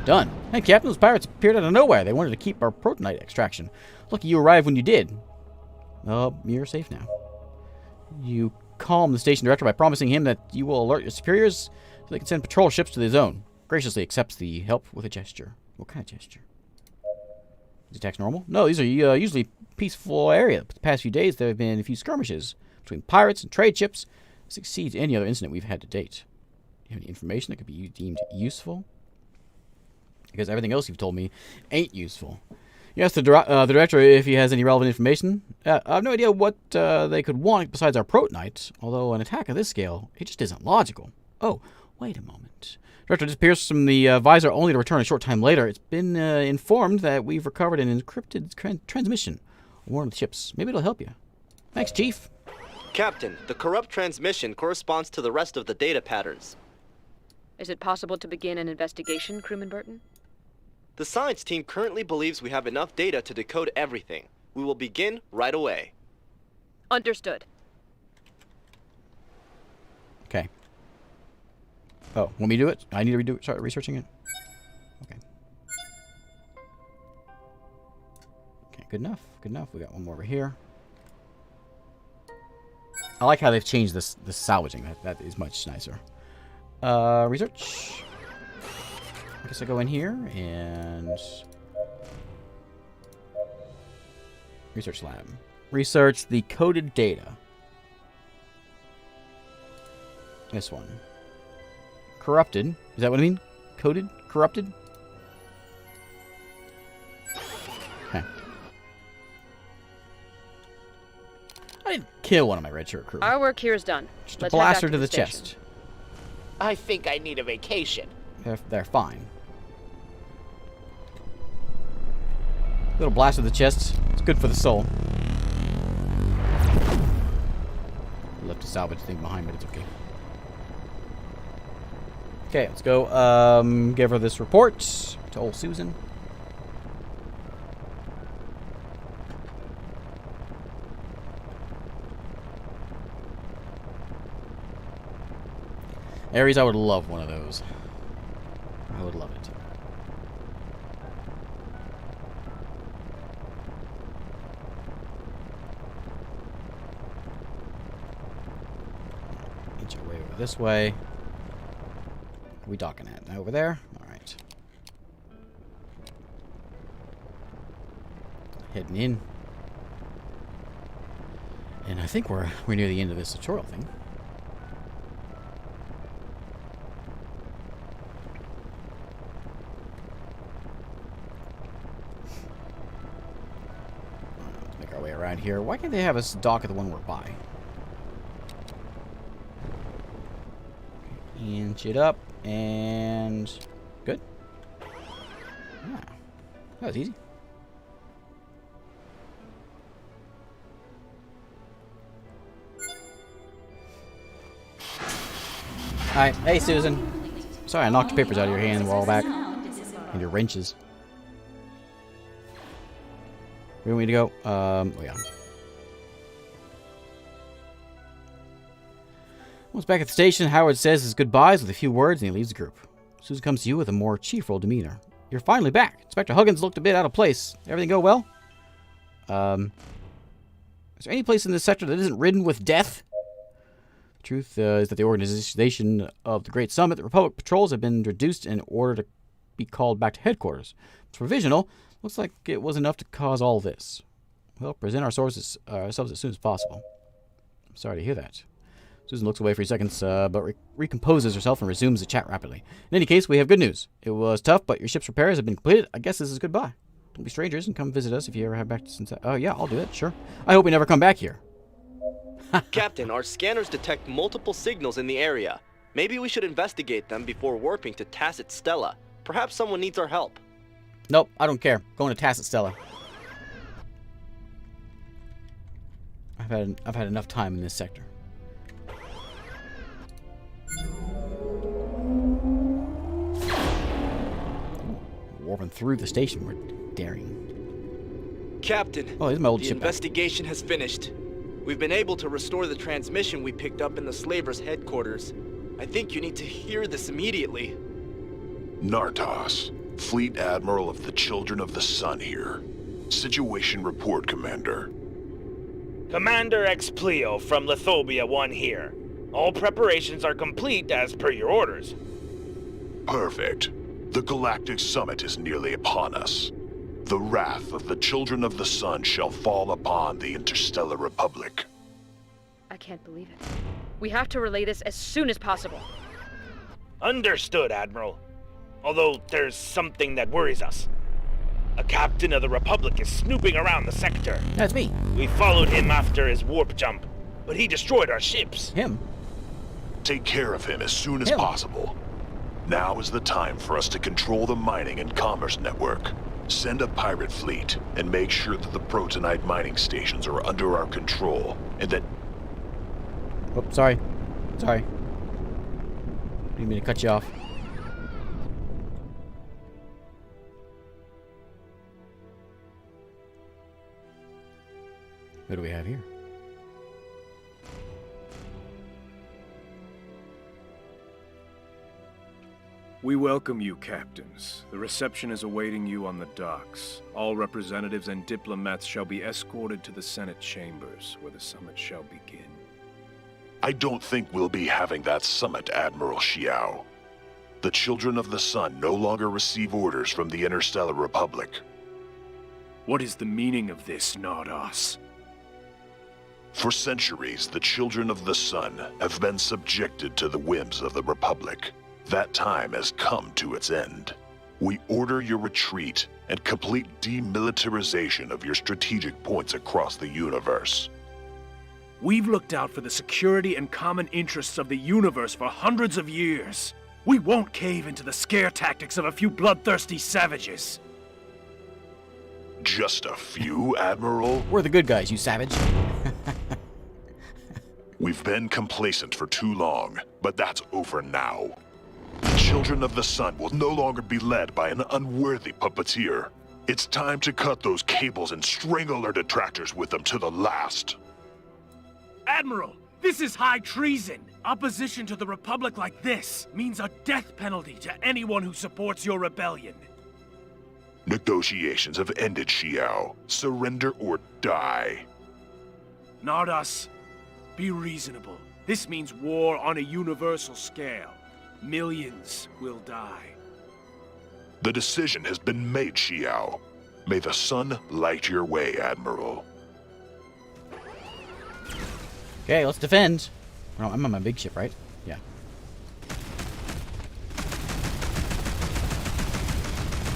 Done. Hey, Captain, those pirates appeared out of nowhere. They wanted to keep our protonite extraction. Lucky you arrived when you did. Oh, you're safe now. You calm the station director by promising him that you will alert your superiors so they can send patrol ships to the zone. Graciously accepts the help with a gesture. What kind of gesture? Is attacks normal? No, these are usually peaceful area. But the past few days, there have been a few skirmishes between pirates and trade ships. This exceeds any other incident we've had to date. Do you have any information that could be deemed useful? Because everything else you've told me ain't useful. You asked the director if he has any relevant information. I have no idea what they could want besides our protonite, although an attack of this scale, it just isn't logical. Oh, wait a moment. Director disappears from the visor only to return a short time later. It's been informed that we've recovered an encrypted transmission on one of the ships. Maybe it'll help you. Thanks, Chief. Captain, the corrupt transmission corresponds to the rest of the data patterns. Is it possible to begin an investigation, Crewman Burton? The science team currently believes we have enough data to decode everything. We will begin right away. Understood. Okay. Oh, want me to do it? I need to start researching it? Okay. Okay, good enough. Good enough. We got one more over here. I like how they've changed this salvaging. That is much nicer. Research. I guess I go in here and research lab. Research the coded data. This one. Corrupted. Is that what I mean? Coded? Corrupted? Okay. I didn't kill one of my red shirt crew. Our work here is done. Just a Let's head back blaster to the station. chest. I think I need a vacation. They're fine. Little blast to the chest. It's good for the soul. Left a salvage thing behind, but it's okay. Okay, let's go. Give her this report to old Susan. Ares, I would love one of those. I would love it. Inch our way over this way. What are we docking at? Over there? Alright. Heading in. And I think we're near the end of this tutorial thing. Around here. Why can't they have us dock at the one we're by? Inch it up and good. Ah, that was easy. Alright, hey Susan. Sorry I knocked your papers out of your hand a while back. And your wrenches. Where do we need to go? Oh yeah. Once back at the station, Howard says his goodbyes with a few words and he leaves the group. Susan comes to you with a more cheerful demeanor. You're finally back. Inspector Huggins looked a bit out of place. Everything go well? Is there any place in this sector that isn't ridden with death? Truth is that the organization of the Great Summit, the Republic patrols, have been reduced in order to be called back to headquarters. It's provisional. Looks like it was enough to cause all this. We'll present ourselves as soon as possible. I'm sorry to hear that. Susan looks away for a few seconds, but recomposes herself and resumes the chat rapidly. In any case, we have good news. It was tough, but your ship's repairs have been completed. I guess this is goodbye. Don't be strangers and come visit us if you ever head back to Sunset. Oh, yeah, I'll do it, sure. I hope we never come back here. Captain, our scanners detect multiple signals in the area. Maybe we should investigate them before warping to Tacit Stella. Perhaps someone needs our help. Nope, I don't care. Going to Tacit Stella. I've had enough time in this sector. Warping through the station. We're daring. Captain, Oh, here's my old the ship back. investigation has finished. We've been able to restore the transmission we picked up in the slavers' headquarters. I think you need to hear this immediately. Nartos, Fleet Admiral of the Children of the Sun here. Situation report, Commander. Commander Explio from Lithobia 1 here. All preparations are complete as per your orders. Perfect. The Galactic Summit is nearly upon us. The wrath of the Children of the Sun shall fall upon the Interstellar Republic. I can't believe it. We have to relay this as soon as possible. Understood, Admiral. Although there's something that worries us. A captain of the Republic is snooping around the sector. That's me. We followed him after his warp jump, but he destroyed our ships. Him. Take care of him as soon as Him. possible. Now is the time for us to control the mining and commerce network. Send a pirate fleet and make sure that the protonite mining stations are under our control and that... Oh, sorry. Sorry. Didn't mean to cut you off. What do we have here? We welcome you, captains. The reception is awaiting you on the docks. All representatives and diplomats shall be escorted to the Senate chambers, where the summit shall begin. I don't think we'll be having that summit, Admiral Xiao. The Children of the Sun no longer receive orders from the Interstellar Republic. What is the meaning of this, Nardos? For centuries, the Children of the Sun have been subjected to the whims of the Republic. That time has come to its end. We order your retreat and complete demilitarization of your strategic points across the universe. We've looked out for the security and common interests of the universe for hundreds of years. We won't cave into the scare tactics of a few bloodthirsty savages. Just a few, Admiral? We're the good guys, you savage. We've been complacent for too long, but that's over now. The Children of the Sun will no longer be led by an unworthy puppeteer. It's time to cut those cables and strangle our detractors with them to the last. Admiral, this is high treason. Opposition to the Republic like this means a death penalty to anyone who supports your rebellion. Negotiations have ended, Xiao. Surrender or die. Nardos, be reasonable. This means war on a universal scale. Millions will die. The decision has been made, Xiao. May the sun light your way, Admiral. Okay, let's defend. Oh, I'm on my big ship, right? Yeah.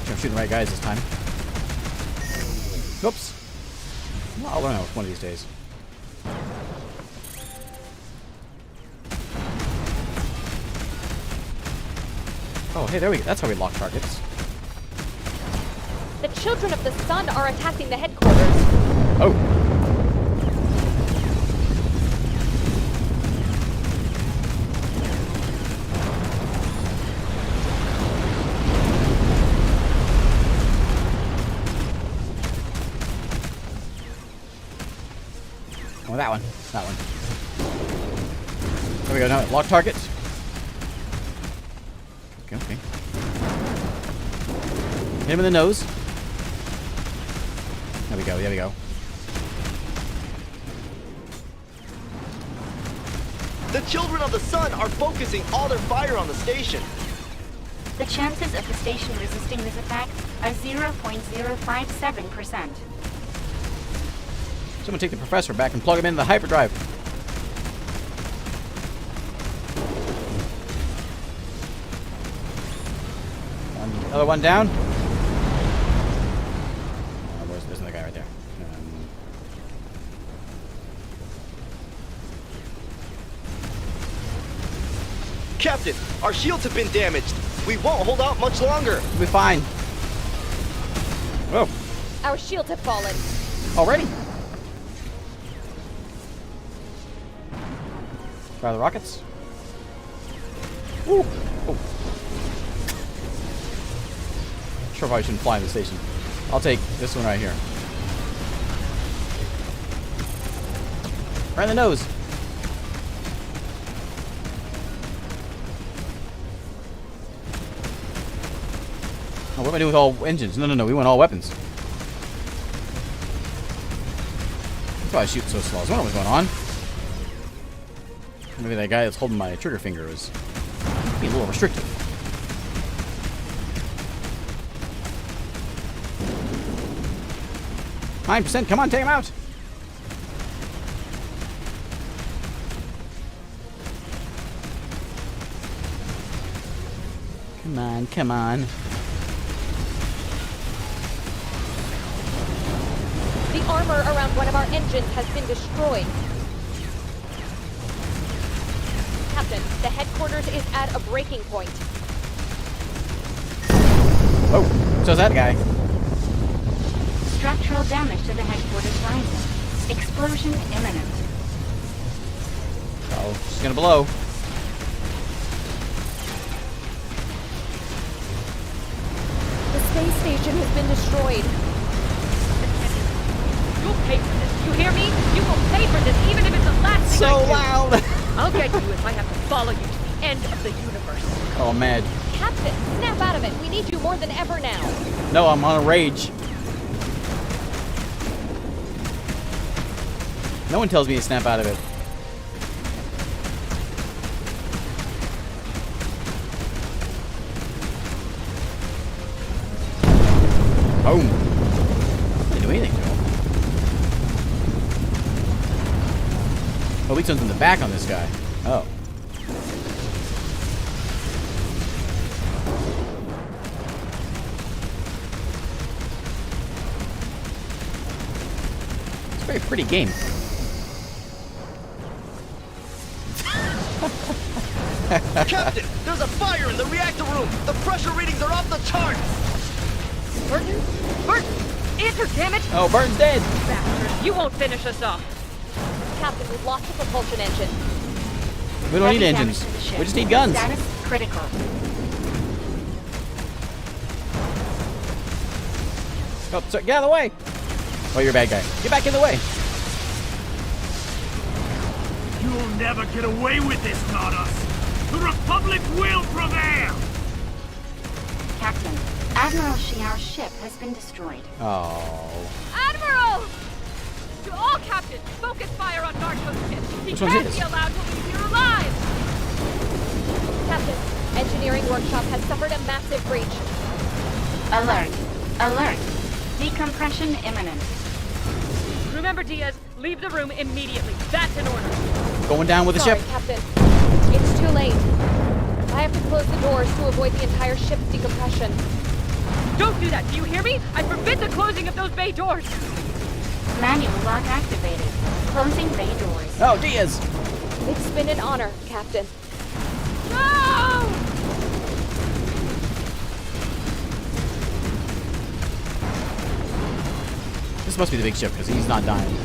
I'm shooting the right guys this time. Oops. Well, I'll learn one of these days. Oh, hey, there we go. That's how we lock targets. The Children of the Sun are attacking the headquarters. Oh. Oh, that one. That one. There we go. Now, lock target. Okay, okay. Hit him in the nose. There we go, there we go. The children of the sun are focusing all their fire on the station. The chances of the station resisting this attack are 0.057%. Someone take the professor back and plug him into the hyperdrive. Another one down. Oh, there's another guy right there. Captain, our shields have been damaged. We won't hold out much longer. We'll be fine. Whoa. Our shields have fallen. Already? Fire the rockets. Woo. Oh. Sure, if I shouldn't fly in the station. I'll take this one right here. Right in the nose. Oh, what am I doing with all engines? No, we want all weapons. That's why I shoot so slow. I was wondering what's going on. Maybe that guy that's holding my trigger finger is being a little restricted. %. Come on, take him out. Come on, come on. The armor around one of our engines has been destroyed. Captain, the headquarters is at a breaking point. Oh, so's that guy. Structural damage to the headquarters rising. Explosion imminent. Oh, she's gonna blow. The space station has been destroyed. You'll pay for this. You hear me? You will pay for this, even if it's the last thing I do. So loud. I'll get you if I have to follow you to the end of the universe. Oh, man. Captain, snap out of it. We need you more than ever now. No, I'm on a rage. No one tells me to snap out of it. Boom. Didn't do anything to him. Oh, we something in the back on this guy. Oh. It's a very pretty game. Captain, there's a fire in the reactor room. The pressure readings are off the charts. Burton? Burton! Answer, damn it! Oh, Burton's dead. Bastard, you won't finish us off. Captain, we've lost the propulsion engine. We don't need Heavy engines. damage to the ship. We just need guns. Status critical. Oh, sorry, get out of the way. Oh, you're a bad guy. Get back in the way. You'll never get away with this, Nardos. The Republic will prevail! Captain, Admiral Shiar's ship has been destroyed. Oh. Admiral! To all captains, focus fire on Narco's ship. He Which one's can't his? be allowed to leave here alive! Captain, engineering workshop has suffered a massive breach. Alert. Alert. Decompression imminent. Remember, Diaz, leave the room immediately. That's an order. Going down with the Sorry, ship. Captain. It's too late. I have to close the doors to avoid the entire ship's decompression. Don't do that, do you hear me? I forbid the closing of those bay doors! Manual lock activated. Closing bay doors. Oh, Diaz. It's been an honor, Captain. No! This must be the big ship because he's not dying.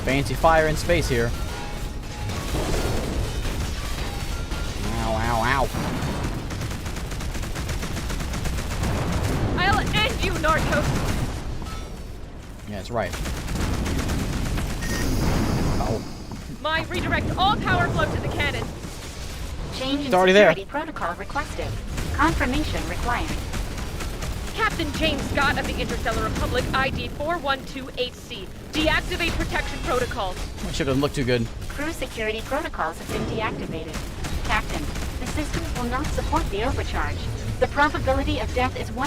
Fancy fire in space here. Ow, ow, ow. I'll end you, Narcos! Yeah, that's right. Oh. Mine, redirect all power flow to the cannon. Change in It's already there. security protocol requested. Confirmation required. Captain James Scott of the Interstellar Republic, ID 412HC. Deactivate protection protocols. My ship doesn't look too good. Crew security protocols have been deactivated. Captain, the systems will not support the overcharge. The probability of death is 100%.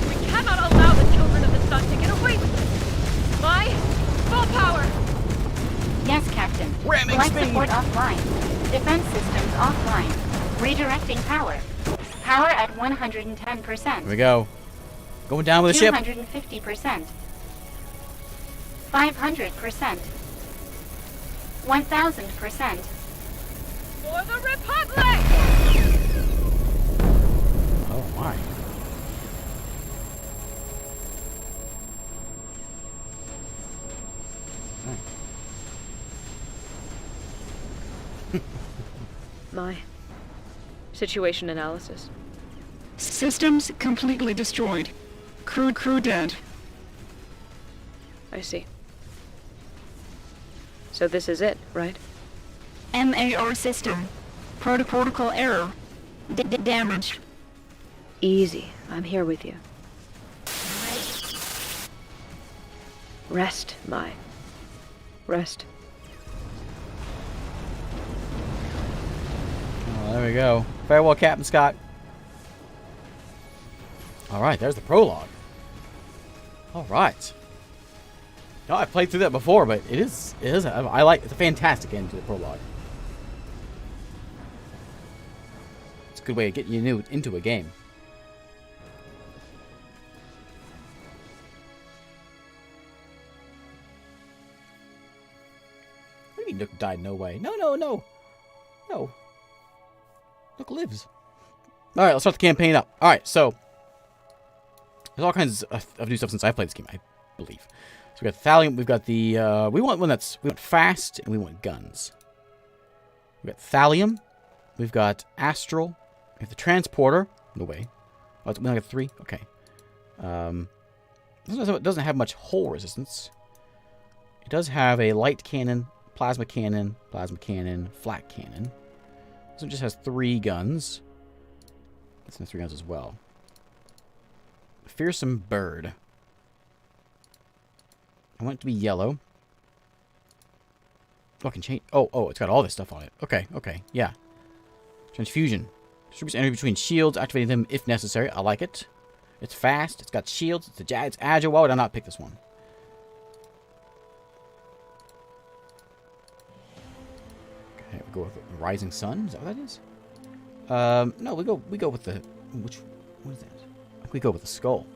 We cannot allow the children of the sun to get away with this. My full power. Yes, Captain. Ramming Life speed. support offline. Defense systems offline. Redirecting power. Power at 110%. Here we go. Going down with the ship. 250%. 500%. 1000%. For the Republic! Oh my. My situation analysis. Systems completely destroyed. Crew dead. I see. So this is it, right? MAR system. Protocol error. Damage. Easy. I'm here with you. Rest, Mai. Rest. Oh, there we go. Farewell, Captain Scott. All right, there's the prologue. All right. No, I've played through that before, but it's a fantastic end to the prologue. It's a good way of getting you into a game. What do you mean Nook died? No way. No. No. Nook lives. All right, let's start the campaign up. All right, so there's all kinds of new stuff since I played this game, I believe. So we got thallium. We've got the we want fast and we want guns. We got thallium. We've got astral. We have the transporter. No way. Oh, we only got 3. Okay. It doesn't have much hull resistance. It does have a light cannon, plasma cannon, flat cannon. So it just has 3 guns. That's 3 guns as well. Fearsome bird. I want it to be yellow. Oh, I can change. Oh, it's got all this stuff on it. Okay, yeah. Transfusion. Distributes energy between shields, activating them if necessary. I like it. It's fast. It's got shields. It's agile. Why would I not pick this one? Okay, we go with the Rising Sun. Is that what that is? No, we go with the what is that? We go with the skull.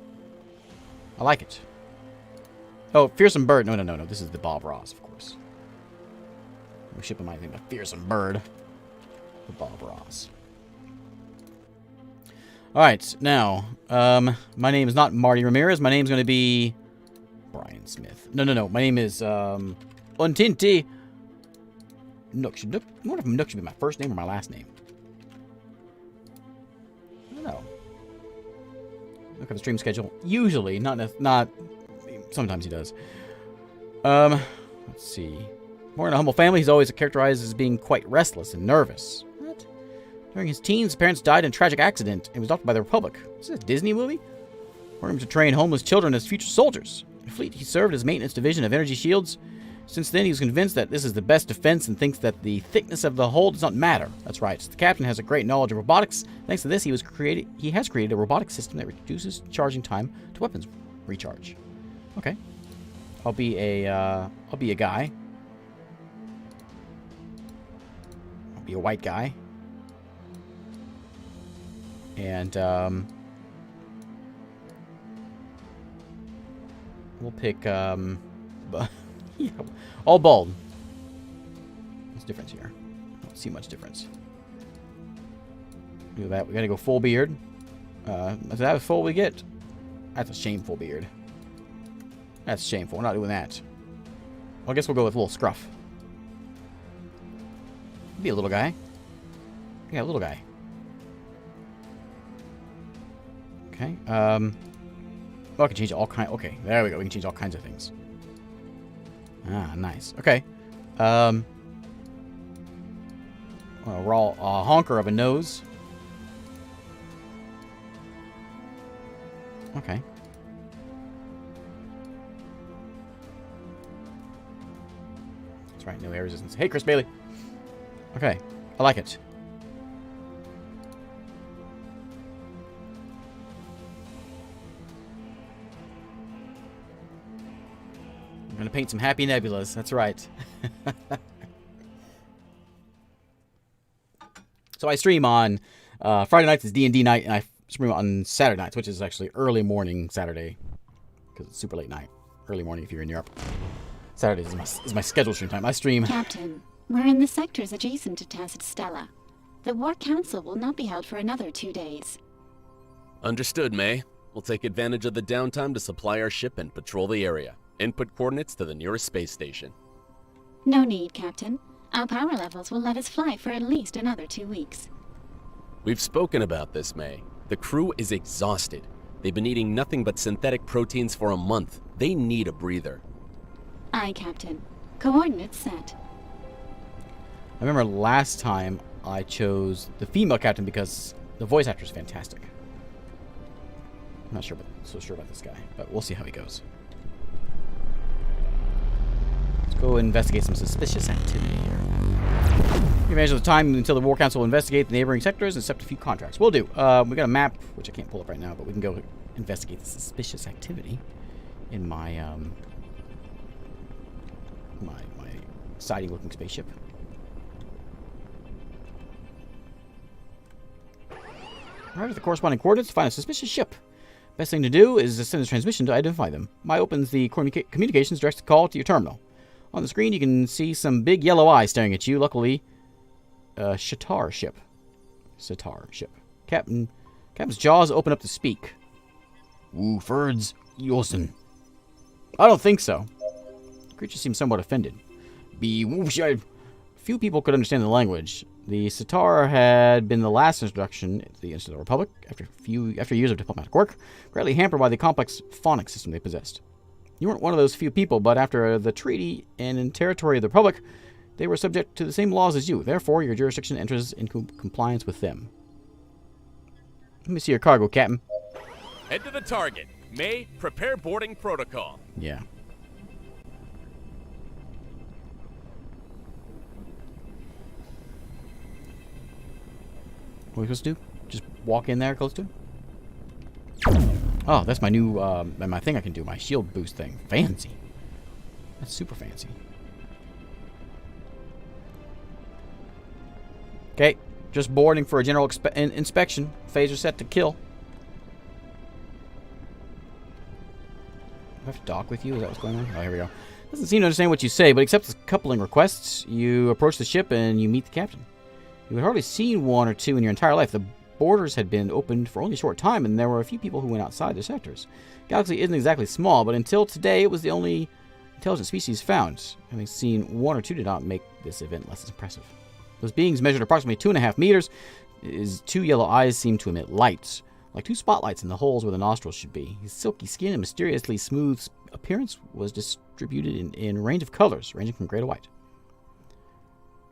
I like it. Oh, Fearsome Bird. No. This is the Bob Ross, of course. We're shipping my thing, the Fearsome Bird. The Bob Ross. Alright, now, my name is not Marty Ramirez. My name's going to be Brian Smith. No. My name is, Untinty. Nook. I wonder if Nook should be my first name or my last name. I don't know. Look at the stream schedule. Usually, not. Sometimes he does. Let's see. Born in a humble family, he's always characterized as being quite restless and nervous. What? During his teens, his parents died in a tragic accident and was adopted by the Republic. Is this a Disney movie? Ordered him to train homeless children as future soldiers. In the fleet, he served as maintenance division of energy shields. Since then, he was convinced that this is the best defense and thinks that the thickness of the hull does not matter. That's right. The captain has a great knowledge of robotics. Thanks to this, he has created a robotic system that reduces charging time to weapons recharge. Okay. I'll be a guy. I'll be a white guy. And we'll pick yeah, all bald. What's the difference here? I don't see much difference. Do that. We gotta go full beard. Is that a full we get? That's a shameful beard. That's shameful. We're not doing that. Well, I guess we'll go with a little scruff. Be a little guy. Yeah, a little guy. Okay. Oh, I can change all kinds. Okay, there we go. We can change all kinds of things. Ah, nice. Okay. A honker of a nose. Okay. That's right, no air resistance. Hey, Chris Bailey. Okay, I like it. I'm gonna paint some happy nebulas. That's right. So I stream on Friday nights is D&D night, and I stream on Saturday nights, which is actually early morning Saturday, because it's super late night. Early morning if you're in Europe. Saturdays is my scheduled stream time. I stream... Captain, we're in the sectors adjacent to Tacit Stella. The War Council will not be held for another 2 days. Understood, May. We'll take advantage of the downtime to supply our ship and patrol the area. Input coordinates to the nearest space station. No need, Captain. Our power levels will let us fly for at least another 2 weeks. We've spoken about this, May. The crew is exhausted. They've been eating nothing but synthetic proteins for a month. They need a breather. Aye, Captain. Coordinates set. I remember last time I chose the female captain because the voice actor is fantastic. I'm not so sure about this guy, but we'll see how he goes. Let's go investigate some suspicious activity here. We manage the time until the War Council will investigate the neighboring sectors and accept a few contracts. We'll do. We got a map, which I can't pull up right now, but we can go investigate the suspicious activity in my my exciting-looking spaceship. Arrive at the corresponding coordinates to find a suspicious ship. Best thing to do is to send a transmission to identify them. My opens the communications directs the call to your terminal. On the screen, you can see some big yellow eyes staring at you. Luckily, a Sitar ship. Captain's jaws open up to speak. Woo, Ferds, Yolson. I don't think so. The creature seems somewhat offended. Few people could understand the language. The Sitar had been the last introduction to the Interstellar Republic after years of diplomatic work, greatly hampered by the complex phonics system they possessed. You weren't one of those few people, but after the treaty and in territory of the Republic, they were subject to the same laws as you. Therefore, your jurisdiction enters into compliance with them. Let me see your cargo, Captain. Head to the target. May, prepare boarding protocol. Yeah. What are we supposed to do? Just walk in there close to him? Oh, that's my new, my thing I can do. My shield boost thing. Fancy. That's super fancy. Okay. Just boarding for a general inspection. Phaser set to kill. Do I have to dock with you? Is that what's going on? Oh, here we go. Doesn't seem to understand what you say, but accepts the coupling requests. You approach the ship and you meet the captain. You had hardly seen one or two in your entire life. The borders had been opened for only a short time, and there were a few people who went outside their sectors. Galaxy isn't exactly small, but until today, it was the only intelligent species found. Having seen one or two did not make this event less impressive. Those beings measured approximately 2.5 meters. His two yellow eyes seemed to emit light, like two spotlights in the holes where the nostrils should be. His silky skin and mysteriously smooth appearance was distributed in a range of colors, ranging from gray to white.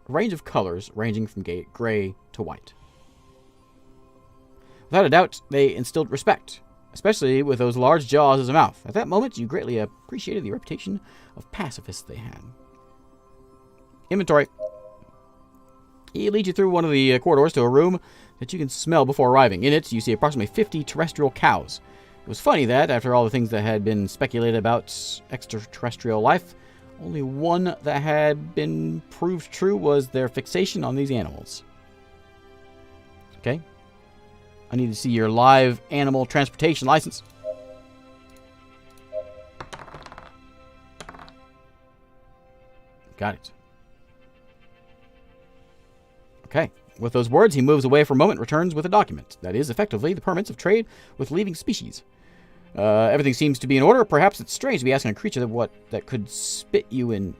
A range of colors ranging from gray to white. Without a doubt, they instilled respect, especially with those large jaws as a mouth. At that moment, you greatly appreciated the reputation of pacifists they had. Inventory. He leads you through one of the corridors to a room that you can smell before arriving. In it, you see approximately 50 terrestrial cows. It was funny that, after all the things that had been speculated about extraterrestrial life, only one that had been proved true was their fixation on these animals. Okay. I need to see your live animal transportation license. Got it. Okay. With those words, he moves away for a moment, returns with a document. That is, effectively, the permits of trade with leaving species. Everything seems to be in order. Perhaps it's strange to be asking a creature that could split you in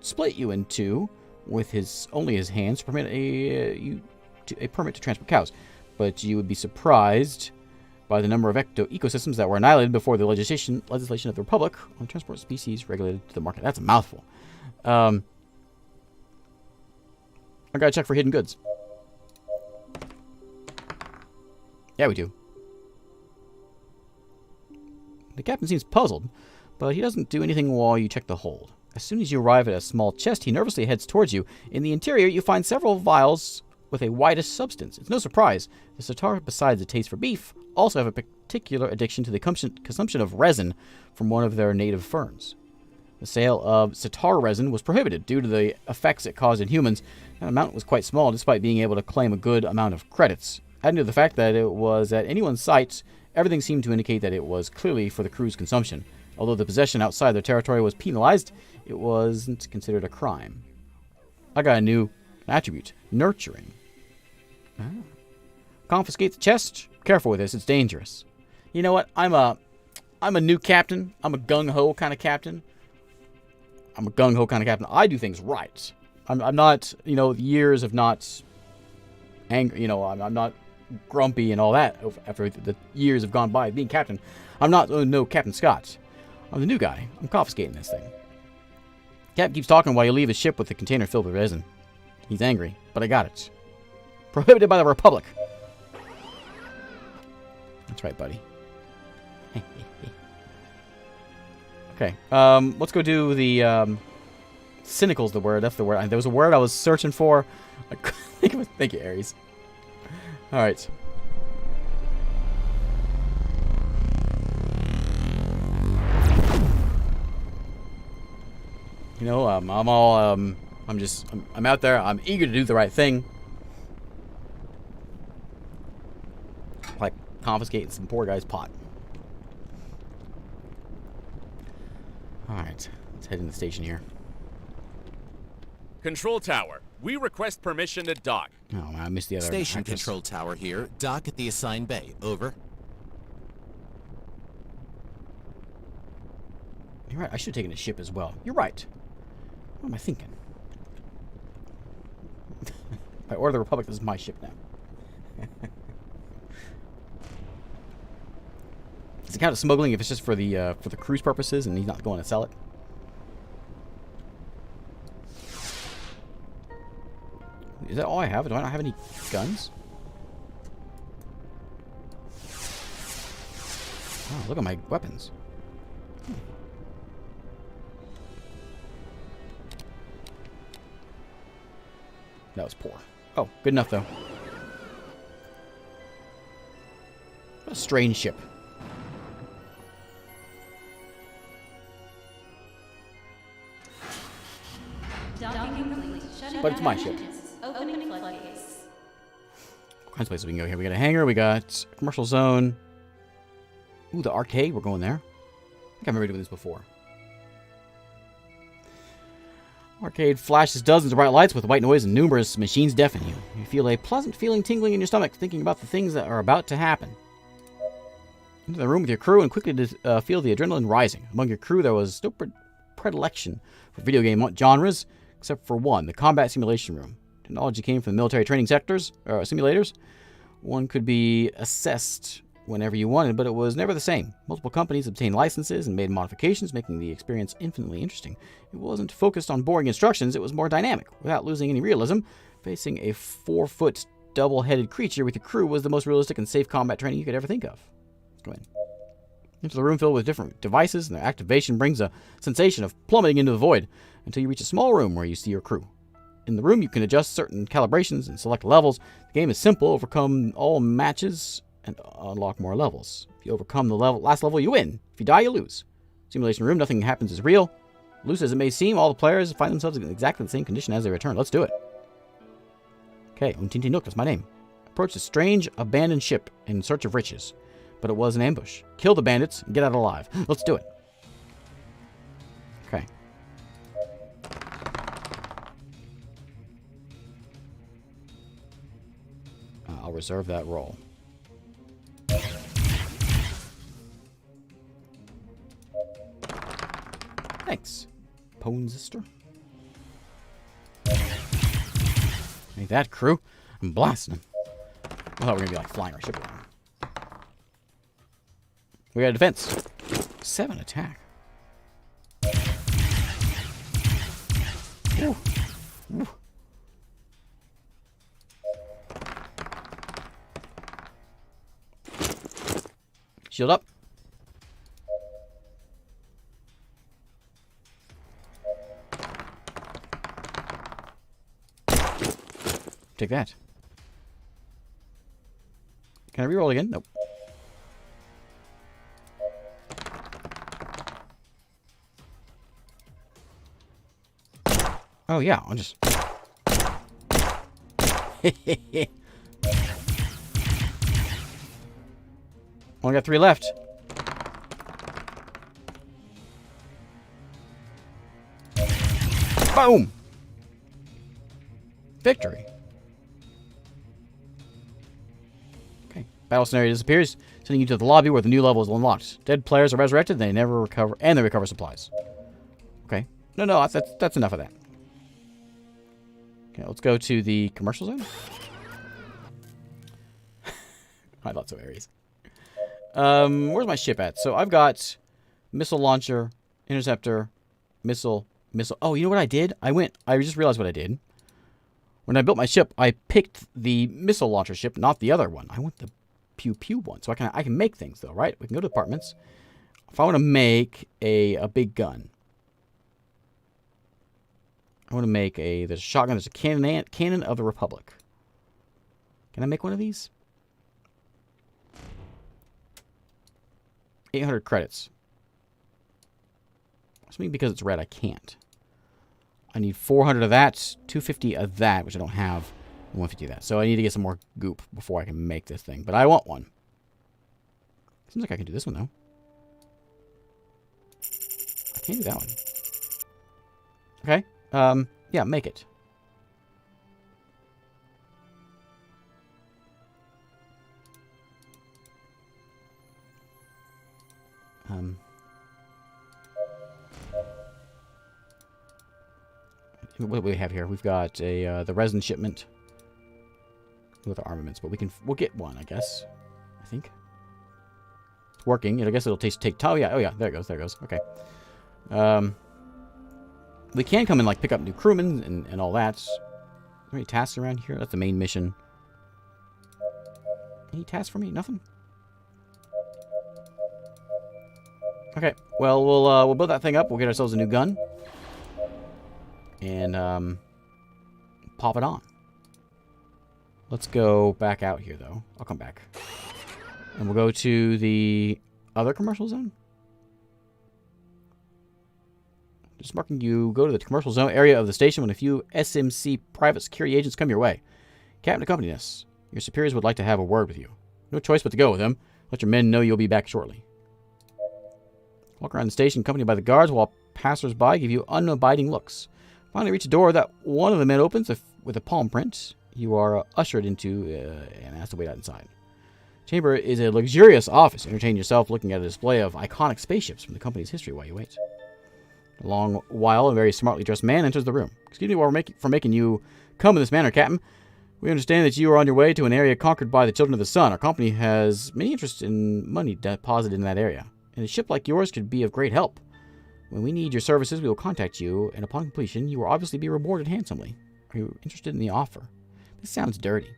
two with only his hands to permit a permit to transport cows. But you would be surprised by the number of ecosystems that were annihilated before the legislation of the Republic on transport species regulated to the market. That's a mouthful. I gotta check for hidden goods. Yeah, we do. The captain seems puzzled, but he doesn't do anything while you check the hold. As soon as you arrive at a small chest, he nervously heads towards you. In the interior, you find several vials with a whitish substance. It's no surprise. The Satar, besides a taste for beef, also have a particular addiction to the consumption of resin from one of their native ferns. The sale of Satar resin was prohibited due to the effects it caused in humans, and the amount was quite small despite being able to claim a good amount of credits. Adding to the fact that it was at anyone's sight, everything seemed to indicate that it was clearly for the crew's consumption. Although the possession outside their territory was penalized, it wasn't considered a crime. I got a new attribute, nurturing. Confiscate the chest. Careful with this, it's dangerous. You know what? I'm a new captain. I'm a gung-ho kind of captain. I do things right. I'm not, years of not angry, I'm not grumpy and all that after the years have gone by being captain. I'm not no Captain Scott. I'm the new guy. I'm confiscating this thing. Captain keeps talking while you leave his ship with the container filled with resin. He's angry, but I got it. Prohibited by the Republic. That's right, buddy. Okay, let's go do the, cynical's the word. That's the word. There was a word I was searching for. I couldn't think of it. Thank you, Ares. Alright. I'm out there. I'm eager to do the right thing. Like confiscating some poor guy's pot. Alright, let's head in the station here. Control tower, we request permission to dock. Oh, I missed the other Station actress. control tower here. Dock at the assigned bay. Over. You're right. I should have taken a ship as well. You're right. What am I thinking? By order of the Republic, this is my ship now. Does it count as smuggling if it's just for the cruise purposes and he's not going to sell it? Is that all I have? Do I not have any guns? Oh, look at my weapons. That was poor. Oh, good enough, though. What a strange ship. But it's my ship. Opening floodgates. All kinds of places we can go here. We got a hangar. We got a commercial zone. Ooh, the arcade. We're going there. I think I remember doing this before. Arcade flashes dozens of bright lights with white noise and numerous machines deafen you. You feel a pleasant feeling tingling in your stomach, thinking about the things that are about to happen. Into the room with your crew and quickly feel the adrenaline rising. Among your crew, there was no predilection for video game genres, except for one, the combat simulation room. Technology came from the military training sectors, or simulators. One could be assessed whenever you wanted, but it was never the same. Multiple companies obtained licenses and made modifications, making the experience infinitely interesting. It wasn't focused on boring instructions, it was more dynamic, without losing any realism. Facing a 4-foot double-headed creature with your crew was the most realistic and safe combat training you could ever think of. Let's go in. Into the room filled with different devices, and their activation brings a sensation of plummeting into the void until you reach a small room where you see your crew. In the room, you can adjust certain calibrations and select levels. The game is simple, overcome all matches and unlock more levels. If you overcome the last level, you win. If you die, you lose. Simulation room, nothing happens is real. Loose as it may seem, all the players find themselves in exactly the same condition as they return. Let's do it. Okay, Untitled Nook, that's my name. Approach a strange, abandoned ship in search of riches. But it was an ambush. Kill the bandits and get out alive. Let's do it. Okay. I'll reserve that role. Thanks, Ponesister. Ain't that crew? I'm blasting them. I thought we were gonna be like flying our ship around. We got a defense. 7 attack. Ooh. Ooh. Shield up. Take that. Can I reroll again? Nope. Oh, yeah. I'll just... Only got 3 left. Boom! Victory. Okay. Battle scenario disappears, sending you to the lobby where the new level is unlocked. Dead players are resurrected, they never recover, and they recover supplies. Okay. No, that's enough of that. Okay, let's go to the commercial zone. I thought so, Ares. Where's my ship at? So I've got missile launcher, interceptor, missile. Oh, you know what I did? I just realized what I did. When I built my ship, I picked the missile launcher ship, not the other one. I want the pew-pew one. So I can make things, though, right? We can go to departments. If I want to make a big gun. I want to make there's a shotgun, there's a cannon of the Republic. Can I make one of these? 800 credits. Assuming because it's red, I can't. I need 400 of that, 250 of that, which I don't have, and 150 of that. So I need to get some more goop before I can make this thing. But I want one. Seems like I can do this one, though. I can't do that one. Okay. Yeah, make it. What do we have here? We've got the resin shipment with the armaments, but we'll get one, I guess. I think it's working. I guess it'll take time. Oh yeah, there it goes. Okay. We can come and like pick up new crewmen and all that. Are there any tasks around here? That's the main mission. Any tasks for me? Nothing. Okay. Well, we'll build that thing up. We'll get ourselves a new gun. And pop it on. Let's go back out here, though. I'll come back. And we'll go to the other commercial zone. Just marking you go to the commercial zone area of the station when a few SMC private security agents come your way. Captain, accompany us. Your superiors would like to have a word with you. No choice but to go with them. Let your men know you'll be back shortly. Walk around the station accompanied by the guards while passers-by give you unabiding looks. Finally reach a door that one of the men opens with a palm print. You are ushered into and asked to wait out inside. Chamber is a luxurious office. Entertain yourself looking at a display of iconic spaceships from the company's history while you wait. A long while, a very smartly dressed man enters the room. Excuse me for making you come in this manner, Captain. We understand that you are on your way to an area conquered by the Children of the Sun. Our company has many interests in money deposited in that area, and a ship like yours could be of great help. When we need your services, we will contact you, and upon completion, you will obviously be rewarded handsomely. Are you interested in the offer? This sounds dirty.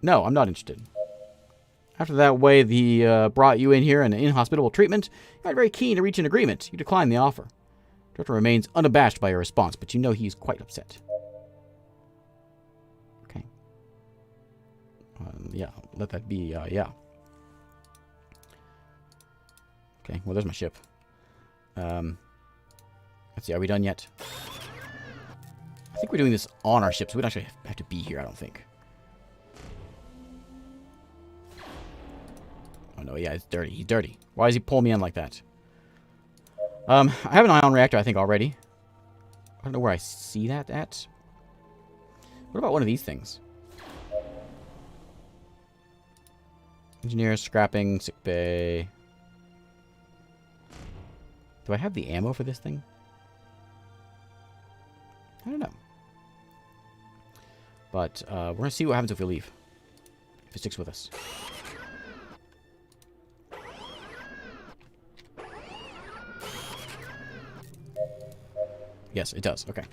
No, I'm not interested. After that way brought you in here in an inhospitable treatment, you are very keen to reach an agreement. You decline the offer. Director remains unabashed by your response, but you know he's quite upset. Okay. Yeah, let that be, yeah. Okay, well, there's my ship. Let's see, are we done yet? I think we're doing this on our ship, so we don't actually have to be here, I don't think. Oh, no, yeah, it's dirty. He's dirty. Why does he pull me in like that? I have an ion reactor, I think, already. I don't know where I see that at. What about one of these things? Engineer, scrapping, sickbay. Do I have the ammo for this thing? I don't know. But we're going to see what happens if we leave. If it sticks with us. Yes, it does. Okay.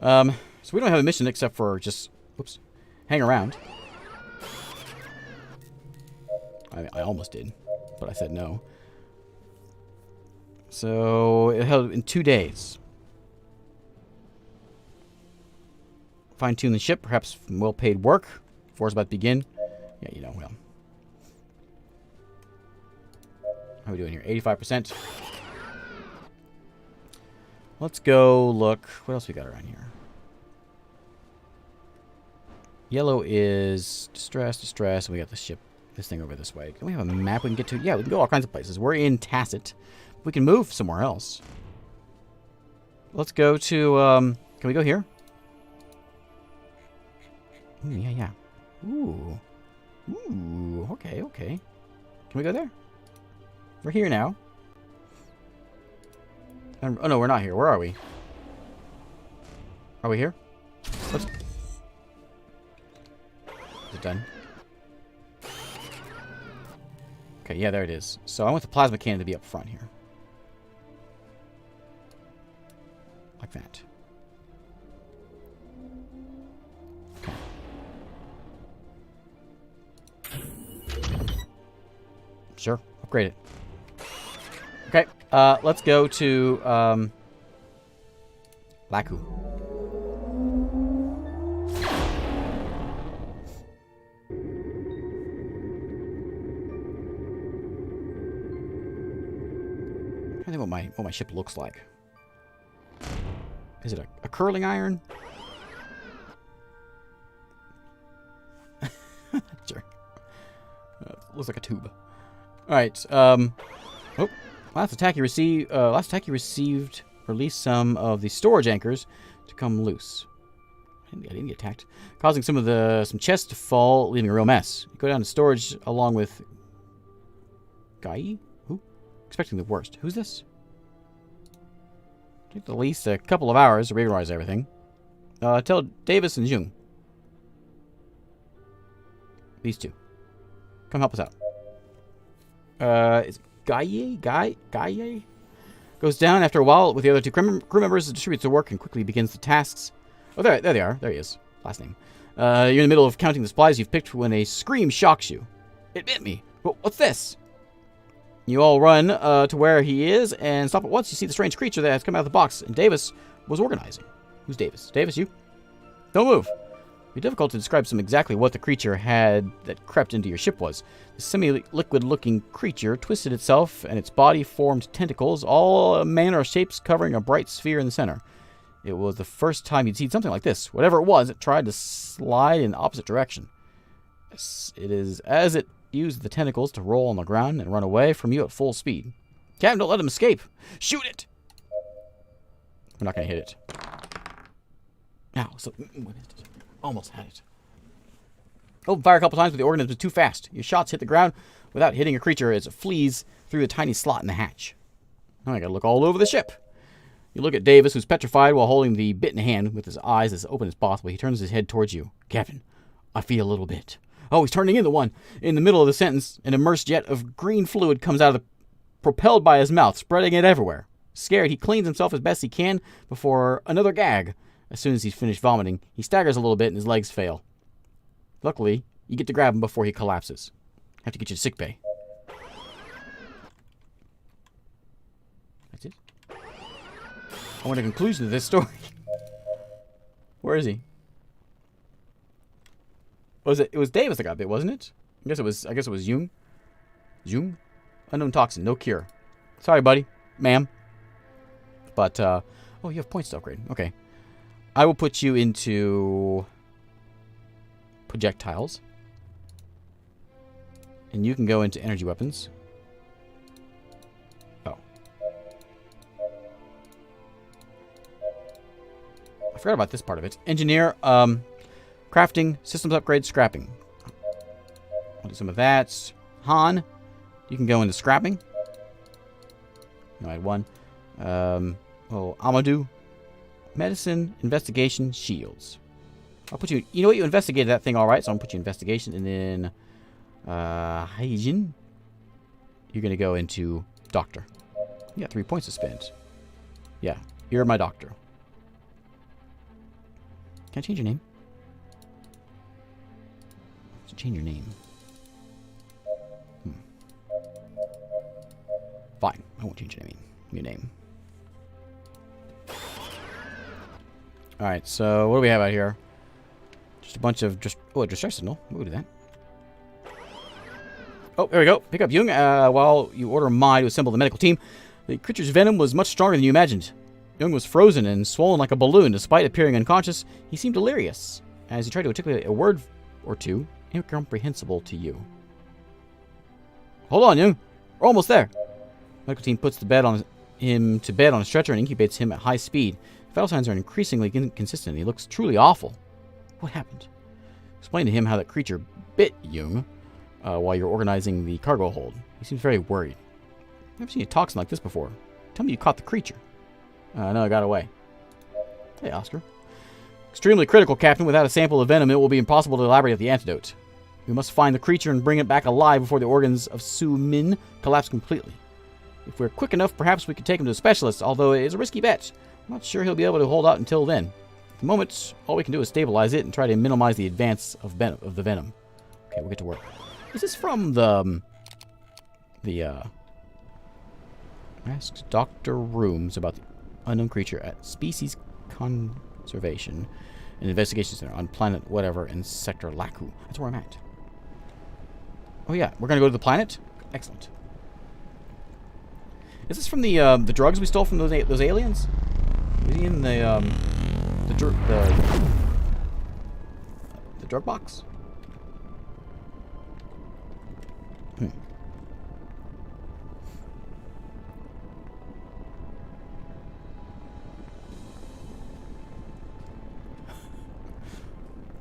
So we don't have a mission except for just, whoops, hang around. I almost did, but I said no. So it held in 2 days. Fine-tune the ship, perhaps well-paid work. War's about to begin. Yeah, you know, well. How are we doing here? 85%. Let's go look. What else we got around here? Yellow is distress. And we got the ship, this thing over this way. Can we have a map we can get to? Yeah, we can go all kinds of places. We're in Tacit. We can move somewhere else. Let's go to, can we go here? Ooh, yeah. Ooh. Okay. Can we go there? We're here now. Oh, no, we're not here. Where are we? Are we here? Let's... Is it done? Okay, yeah, there it is. So I want the plasma cannon to be up front here. Like that. Okay. Sure, upgrade it. Okay, let's go to, Laku. I think what my ship looks like. Is it a curling iron? Sure. Looks like a tube. All right. Oh, last attack you received released some of the storage anchors to come loose. I didn't get attacked, causing some chests to fall, leaving a real mess. You go down to storage along with Gai. Who? Expecting the worst. Who's this? Take at least a couple of hours to reorganize everything. Tell Davis and Jung. These two. Come help us out. Is Gaye? Goes down after a while with the other two crew members, distributes the work and quickly begins the tasks. Oh, there they are. There he is. Last name. You're in the middle of counting the supplies you've picked when a scream shocks you. It bit me. What's this? You all run to where he is and stop at once. You see the strange creature that has come out of the box, and Davis was organizing. Who's Davis? Davis, you? Don't move. It'd be difficult to describe exactly what the creature had that crept into your ship was. The semi-liquid-looking creature twisted itself, and its body formed tentacles, all manner of shapes covering a bright sphere in the center. It was the first time you'd seen something like this. Whatever it was, it tried to slide in the opposite direction. It is as it used the tentacles to roll on the ground and run away from you at full speed. Captain, don't let him escape. Shoot it! We're not going to hit it. Ow, so... Almost had it. Open fire a couple times, but the organism is too fast. Your shots hit the ground without hitting a creature as it flees through a tiny slot in the hatch. Now I gotta look all over the ship. You look at Davis, who's petrified while holding the bit in hand with his eyes as open as possible. He turns his head towards you. Captain, I feel a little bit. Oh, he's turning into one. In the middle of the sentence, an immersed jet of green fluid comes out of propelled by his mouth, spreading it everywhere. Scared, he cleans himself as best he can before another gag. As soon as he's finished vomiting, he staggers a little bit and his legs fail. Luckily, you get to grab him before he collapses. Have to get you to sickbay. That's it. I want a conclusion to this story. Where is he? It was Davis that got bit, wasn't it? I guess it was Jung. Jung? Unknown toxin, no cure. Sorry, buddy. Ma'am. But, oh, you have points to upgrade. Okay. I will put you into projectiles. And you can go into energy weapons. Oh. I forgot about this part of it. Engineer, crafting, systems upgrade, scrapping. I'll do some of that. Han, you can go into scrapping. No, I had one. Amadou. Medicine, investigation, shields. I'll put you... You know what? You investigated that thing all right, so I'm going to put you in investigation. And then... hygiene. You're going to go into doctor. You got 3 points to spend. Yeah, you're my doctor. Can I change your name? Let's change your name. Fine, I won't change your name. New name. Alright, so what do we have out here? Just a bunch of a distress signal. We'll do that. Oh, there we go. Pick up Jung. While you order Mai to assemble the medical team, the creature's venom was much stronger than you imagined. Jung was frozen and swollen like a balloon. Despite appearing unconscious, he seemed delirious as he tried to articulate a word or two incomprehensible to you. Hold on, Jung. We're almost there. The medical team puts him to bed on a stretcher and incubates him at high speed. Vital signs are increasingly inconsistent. He looks truly awful. What happened? Explain to him how that creature bit Jung while you're organizing the cargo hold. He seems very worried. I've never seen a toxin like this before. Tell me you caught the creature. No, I got away. Hey, Oscar. Extremely critical, Captain. Without a sample of venom, it will be impossible to elaborate the antidote. We must find the creature and bring it back alive before the organs of Su Min collapse completely. If we're quick enough, perhaps we could take him to a specialist, although it is a risky bet. I'm not sure he'll be able to hold out until then. At the moment, all we can do is stabilize it and try to minimize the advance of the venom. Okay, we'll get to work. Is this from the Ask Dr. Rooms about the unknown creature at Species Conservation and Investigation Center on planet whatever in Sector Laku. That's where I'm at. Oh yeah, we're gonna go to the planet? Excellent. Is this from the drugs we stole from those aliens? Is he in the drug box?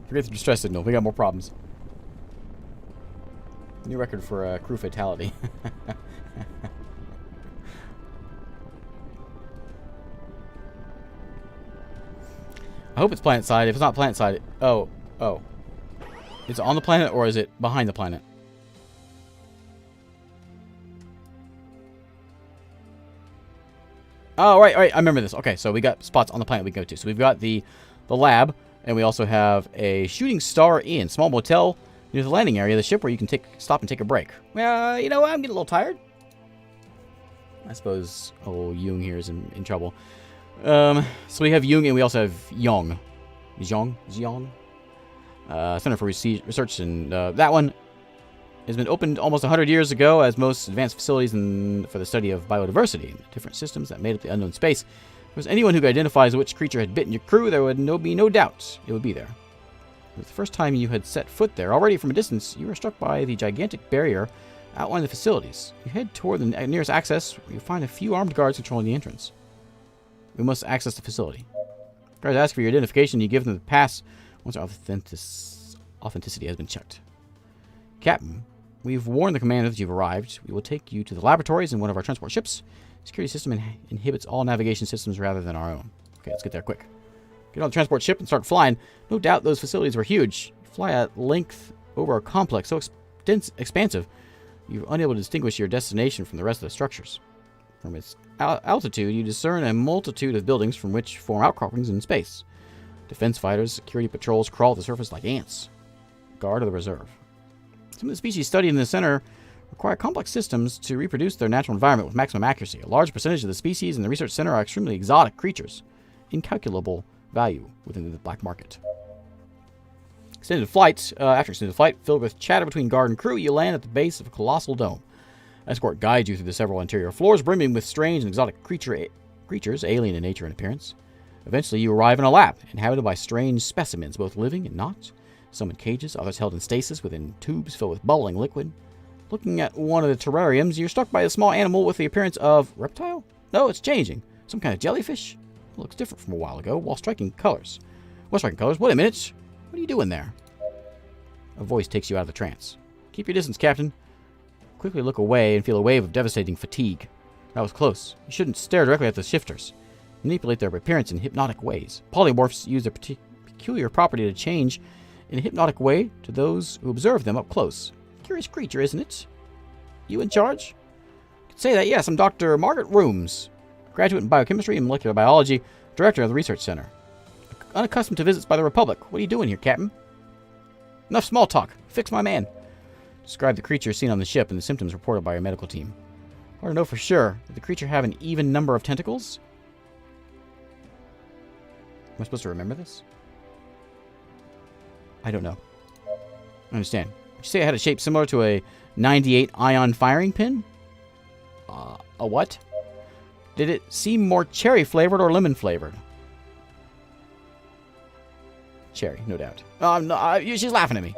Forget the distress signal. We got more problems. New record for crew fatality. I hope it's planet side. If it's not planet side, oh. Is it on the planet or is it behind the planet? Oh, right. I remember this. Okay, so we got spots on the planet we can go to. So we've got the lab, and we also have a shooting star inn, small motel near the landing area of the ship where you can stop and take a break. Well, you know what? I'm getting a little tired. I suppose Jung here is in trouble. So we have Jung and we also have Yong. Zhong? Center for Research, and that one has been opened almost 100 years ago as most advanced facilities for the study of biodiversity and the different systems that made up the unknown space. If there was anyone who could identify which creature had bitten your crew, there would be no doubt it would be there. It was the first time you had set foot there. Already from a distance, you were struck by the gigantic barrier outlining the facilities. You head toward the nearest access, where you find a few armed guards controlling the entrance. We must access the facility. Guards ask for your identification, you give them the pass once our authenticity has been checked. Captain, we've warned the commander that you've arrived. We will take you to the laboratories in one of our transport ships. The security system inhibits all navigation systems rather than our own. Okay, let's get there quick. Get on the transport ship and start flying. No doubt those facilities were huge. You fly at length over a complex so expansive, you're unable to distinguish your destination from the rest of the structures. From its altitude, you discern a multitude of buildings from which form outcroppings in space. Defense fighters, security patrols crawl at the surface like ants. Guard of the reserve. Some of the species studied in the center require complex systems to reproduce their natural environment with maximum accuracy. A large percentage of the species in the research center are extremely exotic creatures. Incalculable value within the black market. After extended flight, filled with chatter between guard and crew, you land at the base of a colossal dome. Escort guides you through the several interior floors, brimming with strange and exotic creatures, alien in nature and appearance. Eventually, you arrive in a lab, inhabited by strange specimens, both living and not. Some in cages, others held in stasis within tubes filled with bubbling liquid. Looking at one of the terrariums, you're struck by a small animal with the appearance of reptile? No, it's changing. Some kind of jellyfish? It looks different from a while ago, while striking colors. Wait a minute. What are you doing there? A voice takes you out of the trance. Keep your distance, Captain. Quickly look away and feel a wave of devastating fatigue. That was close. You shouldn't stare directly at the shifters. Manipulate their appearance in hypnotic ways. Polymorphs use their peculiar property to change in a hypnotic way to those who observe them up close. Curious creature, isn't it? You in charge? You could say that, yes. I'm Dr. Margaret Rooms, graduate in biochemistry and molecular biology, director of the research center. Unaccustomed to visits by the Republic. What are you doing here, Captain? Enough small talk. Fix my man. Describe the creature seen on the ship and the symptoms reported by your medical team. Hard to know for sure. Did the creature have an even number of tentacles? Am I supposed to remember this? I don't know. I understand. Did you say it had a shape similar to a 98 ion firing pin? A what? Did it seem more cherry flavored or lemon flavored? Cherry, no doubt. She's laughing at me.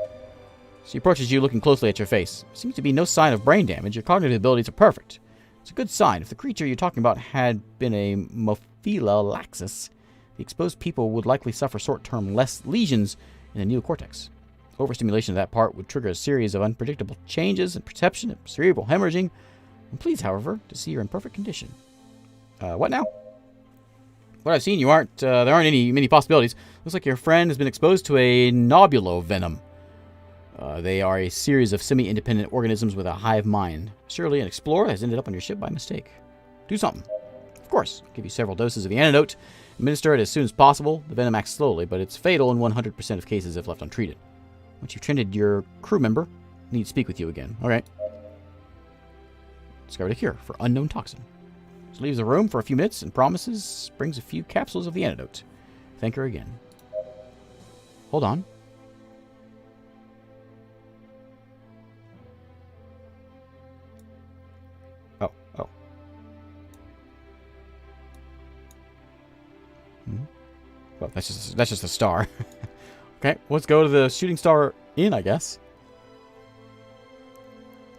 She approaches you, looking closely at your face. Seems to be no sign of brain damage. Your cognitive abilities are perfect. It's a good sign. If the creature you're talking about had been a Mophila laxus, the exposed people would likely suffer short-term lesions in the neocortex. Overstimulation of that part would trigger a series of unpredictable changes in perception and cerebral hemorrhaging. I'm pleased, however, to see you're in perfect condition. What now? What I've seen, there aren't many possibilities. Looks like your friend has been exposed to a nobulo venom. They are a series of semi-independent organisms with a hive mind. Surely an explorer has ended up on your ship by mistake. Do something. Of course, I'll give you several doses of the antidote. Administer it as soon as possible. The venom acts slowly, but it's fatal in 100% of cases if left untreated. Once you've treated your crew member, I need to speak with you again. Alright. Discovered a cure for unknown toxin. She leaves the room for a few minutes and brings a few capsules of the antidote. Thank her again. Hold on. Oh. Well, that's just a star. Okay, let's go to the Shooting Star Inn, I guess.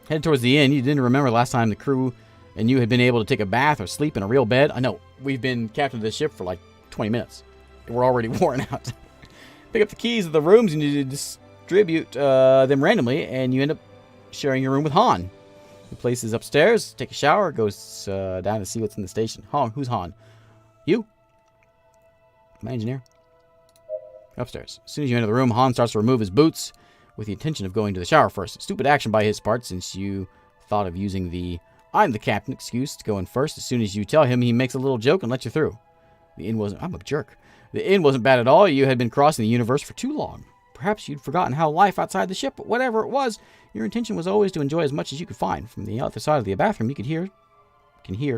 Headed towards the inn. You didn't remember last time the crew and you had been able to take a bath or sleep in a real bed. I know, we've been captain of this ship for like 20 minutes. And we're already worn out. Pick up the keys of the rooms and you distribute them randomly, and you end up sharing your room with Han. The place is upstairs. Take a shower. Goes down to see what's in the station. Han, who's Han? You? My engineer. Upstairs. As soon as you enter the room, Han starts to remove his boots with the intention of going to the shower first. Stupid action by his part, since you thought of using the "I'm the captain" excuse to go in first. As soon as you tell him, he makes a little joke and lets you through. I'm a jerk. The inn wasn't bad at all. You had been crossing the universe for too long. Perhaps you'd forgotten how life outside the ship, but whatever it was, your intention was always to enjoy as much as you could find. From the other side of the bathroom, you can hear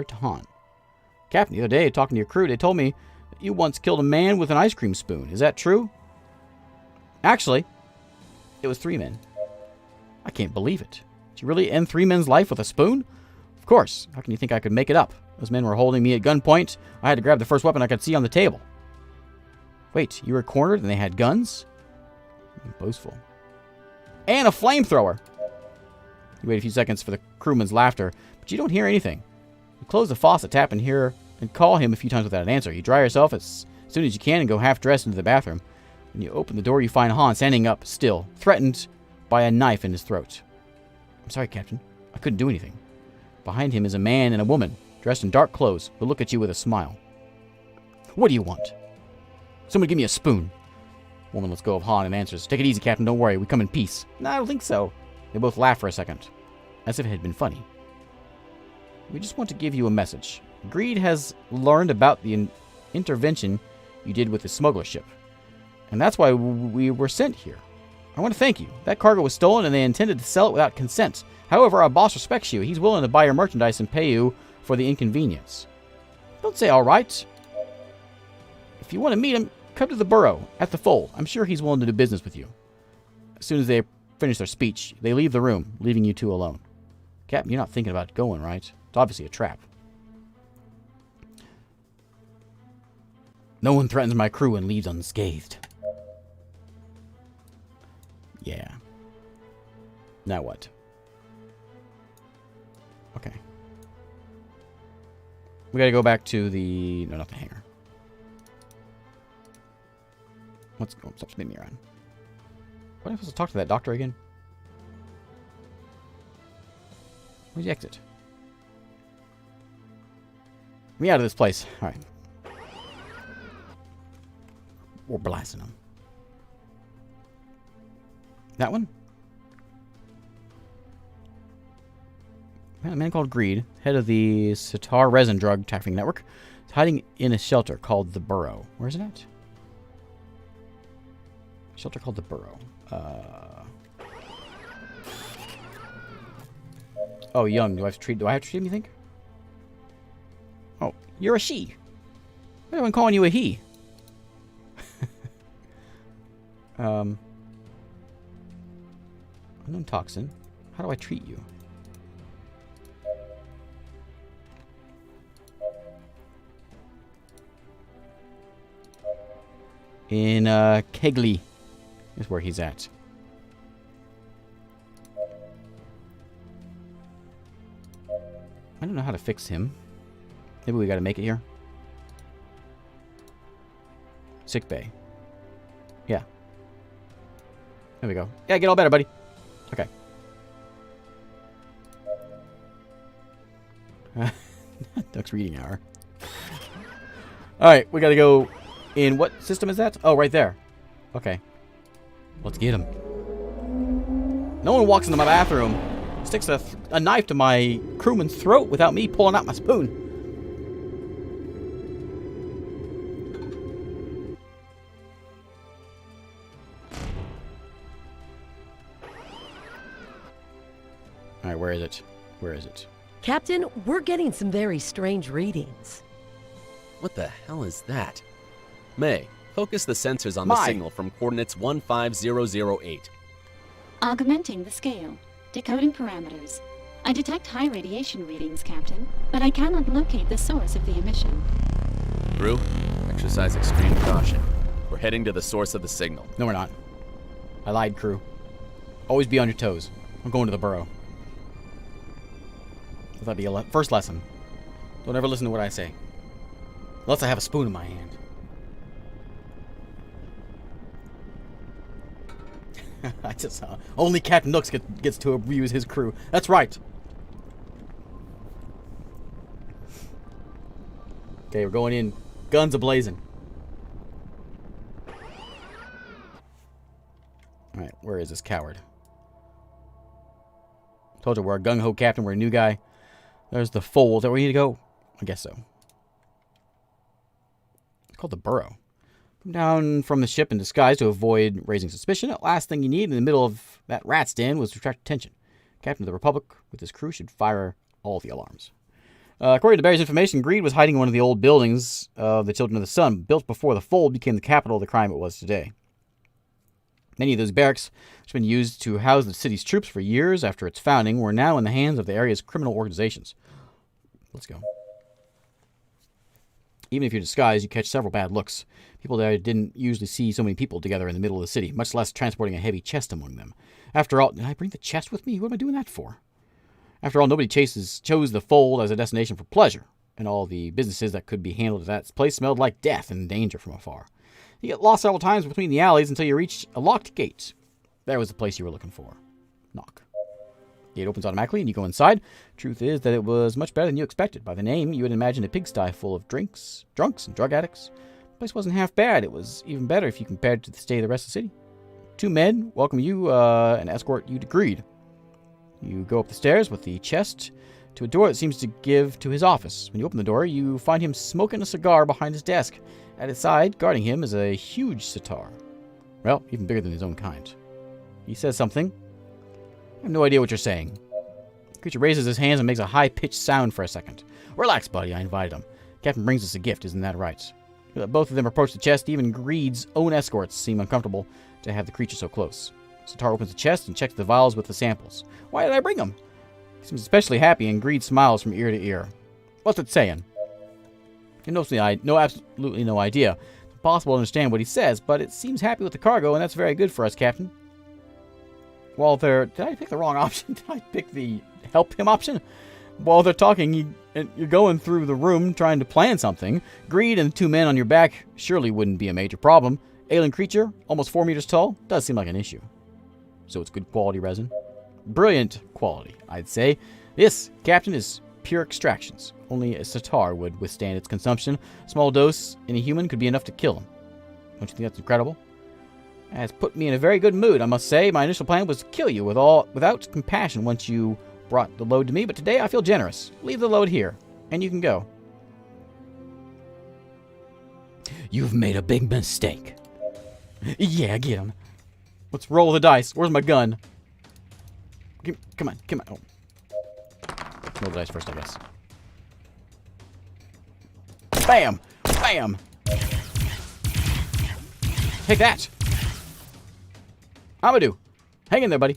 to Han. Captain, the other day, talking to your crew, they told me that you once killed a man with an ice cream spoon. Is that true? Actually, it was 3 men. I can't believe it. Did you really end 3 men's life with a spoon? Of course. How can you think I could make it up? Those men were holding me at gunpoint. I had to grab the first weapon I could see on the table. Wait, you were cornered and they had guns? Boastful. And a flamethrower. You wait a few seconds for the crewman's laughter, but you don't hear anything. You close the faucet tap and call him a few times without an answer. You dry yourself as soon as you can and go half-dressed into the bathroom. When you open the door, you find Han standing up, still, threatened by a knife in his throat. I'm sorry, Captain. I couldn't do anything. Behind him is a man and a woman, dressed in dark clothes, who look at you with a smile. What do you want? Someone give me a spoon. Woman lets go of Han and answers, Take it easy, Captain. Don't worry. We come in peace. No, I don't think so. They both laugh for a second, as if it had been funny. We just want to give you a message. Greed has learned about the intervention you did with the smuggler ship. And that's why we were sent here. I want to thank you. That cargo was stolen and they intended to sell it without consent. However, our boss respects you. He's willing to buy your merchandise and pay you for the inconvenience. Don't say all right. If you want to meet him, come to the burrow at the Fold. I'm sure he's willing to do business with you. As soon as they finish their speech, they leave the room, leaving you two alone. Captain, you're not thinking about going, right? It's obviously a trap. No one threatens my crew and leaves unscathed. Yeah. Now what? Okay. We gotta go back to the... No, not the hangar. Let's go. Stop spinning me around. What am I supposed to talk to that doctor again? Where's the exit? Get me out of this place. Alright. We're blasting them. That one? A man called Greed, head of the Sitar Resin Drug Trafficking Network, is hiding in a shelter called the Burrow. Where's it at? Shelter called the Burrow. Oh, young. Do I have to treat him, you think? Oh, you're a she. Why am I calling you a he? Unknown toxin. How do I treat you? In Kegley is where he's at. I don't know how to fix him. Maybe we gotta make it here. Sick bay. Yeah. There we go. Yeah, get all better, buddy. Okay. Duck's reading hour. Alright, we gotta go in what system is that? Oh, right there. Okay. Let's get him. No one walks into my bathroom, sticks a knife to my crewman's throat without me pulling out my spoon. Alright, where is it? Where is it? Captain, we're getting some very strange readings. What the hell is that? May, focus the sensors on the signal from coordinates 15008. Augmenting the scale. Decoding parameters. I detect high radiation readings, Captain, but I cannot locate the source of the emission. Crew, exercise extreme caution. We're heading to the source of the signal. No, we're not. I lied, crew. Always be on your toes. I'm going to the burrow. That'd be a first lesson. Don't ever listen to what I say. Unless I have a spoon in my hand. I just only Captain Nooks gets to abuse his crew. That's right. Okay, we're going in. Guns a-blazing. Alright, where is this coward? Told you we're a gung-ho captain. We're a new guy. There's the fold. Is that where we need to go? I guess so. It's called the burrow. Come down from the ship in disguise to avoid raising suspicion. The last thing you need in the middle of that rat's den was to attract attention. Captain of the Republic with his crew should fire all the alarms. According to Barry's information, Greed was hiding in one of the old buildings of the Children of the Sun, built before the Fold became the capital of the crime it was today. Many of those barracks, which have been used to house the city's troops for years after its founding, were now in the hands of the area's criminal organizations. Let's go. Even if you're disguised, you catch several bad looks. People there didn't usually see so many people together in the middle of the city, much less transporting a heavy chest among them. After all, did I bring the chest with me? What am I doing that for? After all, nobody chose the Fold as a destination for pleasure, and all the businesses that could be handled at that place smelled like death and danger from afar. You get lost several times between the alleys until you reach a locked gate. There was the place you were looking for. Knock. Gate opens automatically and you go inside. Truth is that it was much better than you expected. By the name, you would imagine a pigsty full of drunks, and drug addicts. The place wasn't half bad. It was even better if you compared it to the state of the rest of the city. 2 men welcome you and escort you to Greed. You go up the stairs with the chest to a door that seems to give to his office. When you open the door, you find him smoking a cigar behind his desk. At his side, guarding him, is a huge sitar. Well, even bigger than his own kind. He says something. I have no idea what you're saying. The creature raises his hands and makes a high-pitched sound for a second. Relax, buddy, I invited him. Captain brings us a gift, isn't that right? Both of them approach the chest. Even Greed's own escorts seem uncomfortable to have the creature so close. Sitar opens the chest and checks the vials with the samples. Why did I bring them? He seems especially happy, and Greed smiles from ear to ear. What's it saying? He knows absolutely no idea. It's impossible to understand what he says, but it seems happy with the cargo, and that's very good for us, Captain. While they're... Did I pick the wrong option? Did I pick the help him option? While they're talking, you're going through the room trying to plan something. Greed and the 2 men on your back surely wouldn't be a major problem. Alien creature, almost 4 meters tall, does seem like an issue. So it's good quality resin. Brilliant quality, I'd say. This, Captain, is pure extractions. Only a sitar would withstand its consumption. A small dose in a human could be enough to kill him. Don't you think that's incredible? It has put me in a very good mood, I must say. My initial plan was to kill you without compassion once you brought the load to me, but today I feel generous. Leave the load here, and you can go. You've made a big mistake. Yeah, get him. Let's roll the dice. Where's my gun? Come on. Oh. Roll the dice first, I guess. Bam! Bam! Take that! Amadou! Hang in there, buddy.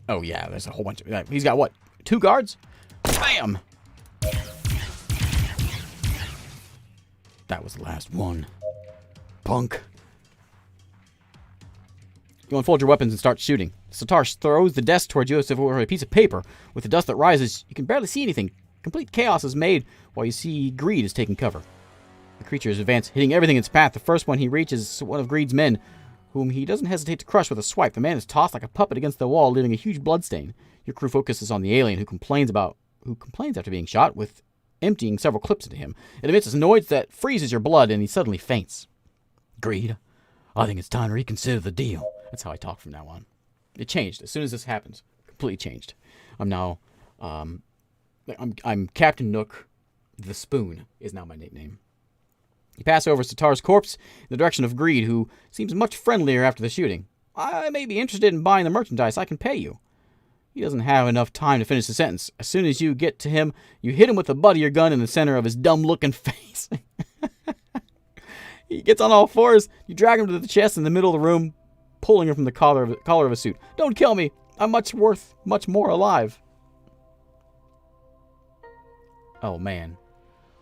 Oh, yeah, there's a whole bunch of... He's got, what, 2 guards? Bam! That was the last one. Punk. You unfold your weapons and start shooting. Satar throws the desk towards you as if it were a piece of paper. With the dust that rises, you can barely see anything. Complete chaos is made while you see Greed is taking cover. The creature is advanced, hitting everything in its path. The first one he reaches is one of Greed's men, whom he doesn't hesitate to crush with a swipe. The man is tossed like a puppet against the wall, leaving a huge bloodstain. Your crew focuses on the alien, who complains after being shot, with emptying several clips into him. It emits a noise that freezes your blood, and he suddenly faints. Greed, I think it's time to reconsider the deal. That's how I talk from now on. It changed as soon as this happens. Completely changed. I'm now, I'm Captain Nook. The Spoon is now my nickname. You pass over Satar's corpse in the direction of Greed, who seems much friendlier after the shooting. I may be interested in buying the merchandise. I can pay you. He doesn't have enough time to finish the sentence. As soon as you get to him, you hit him with the butt of your gun in the center of his dumb-looking face. He gets on all fours. You drag him to the chest in the middle of the room, pulling him from the collar of his suit. Don't kill me. I'm much more alive. Oh, man.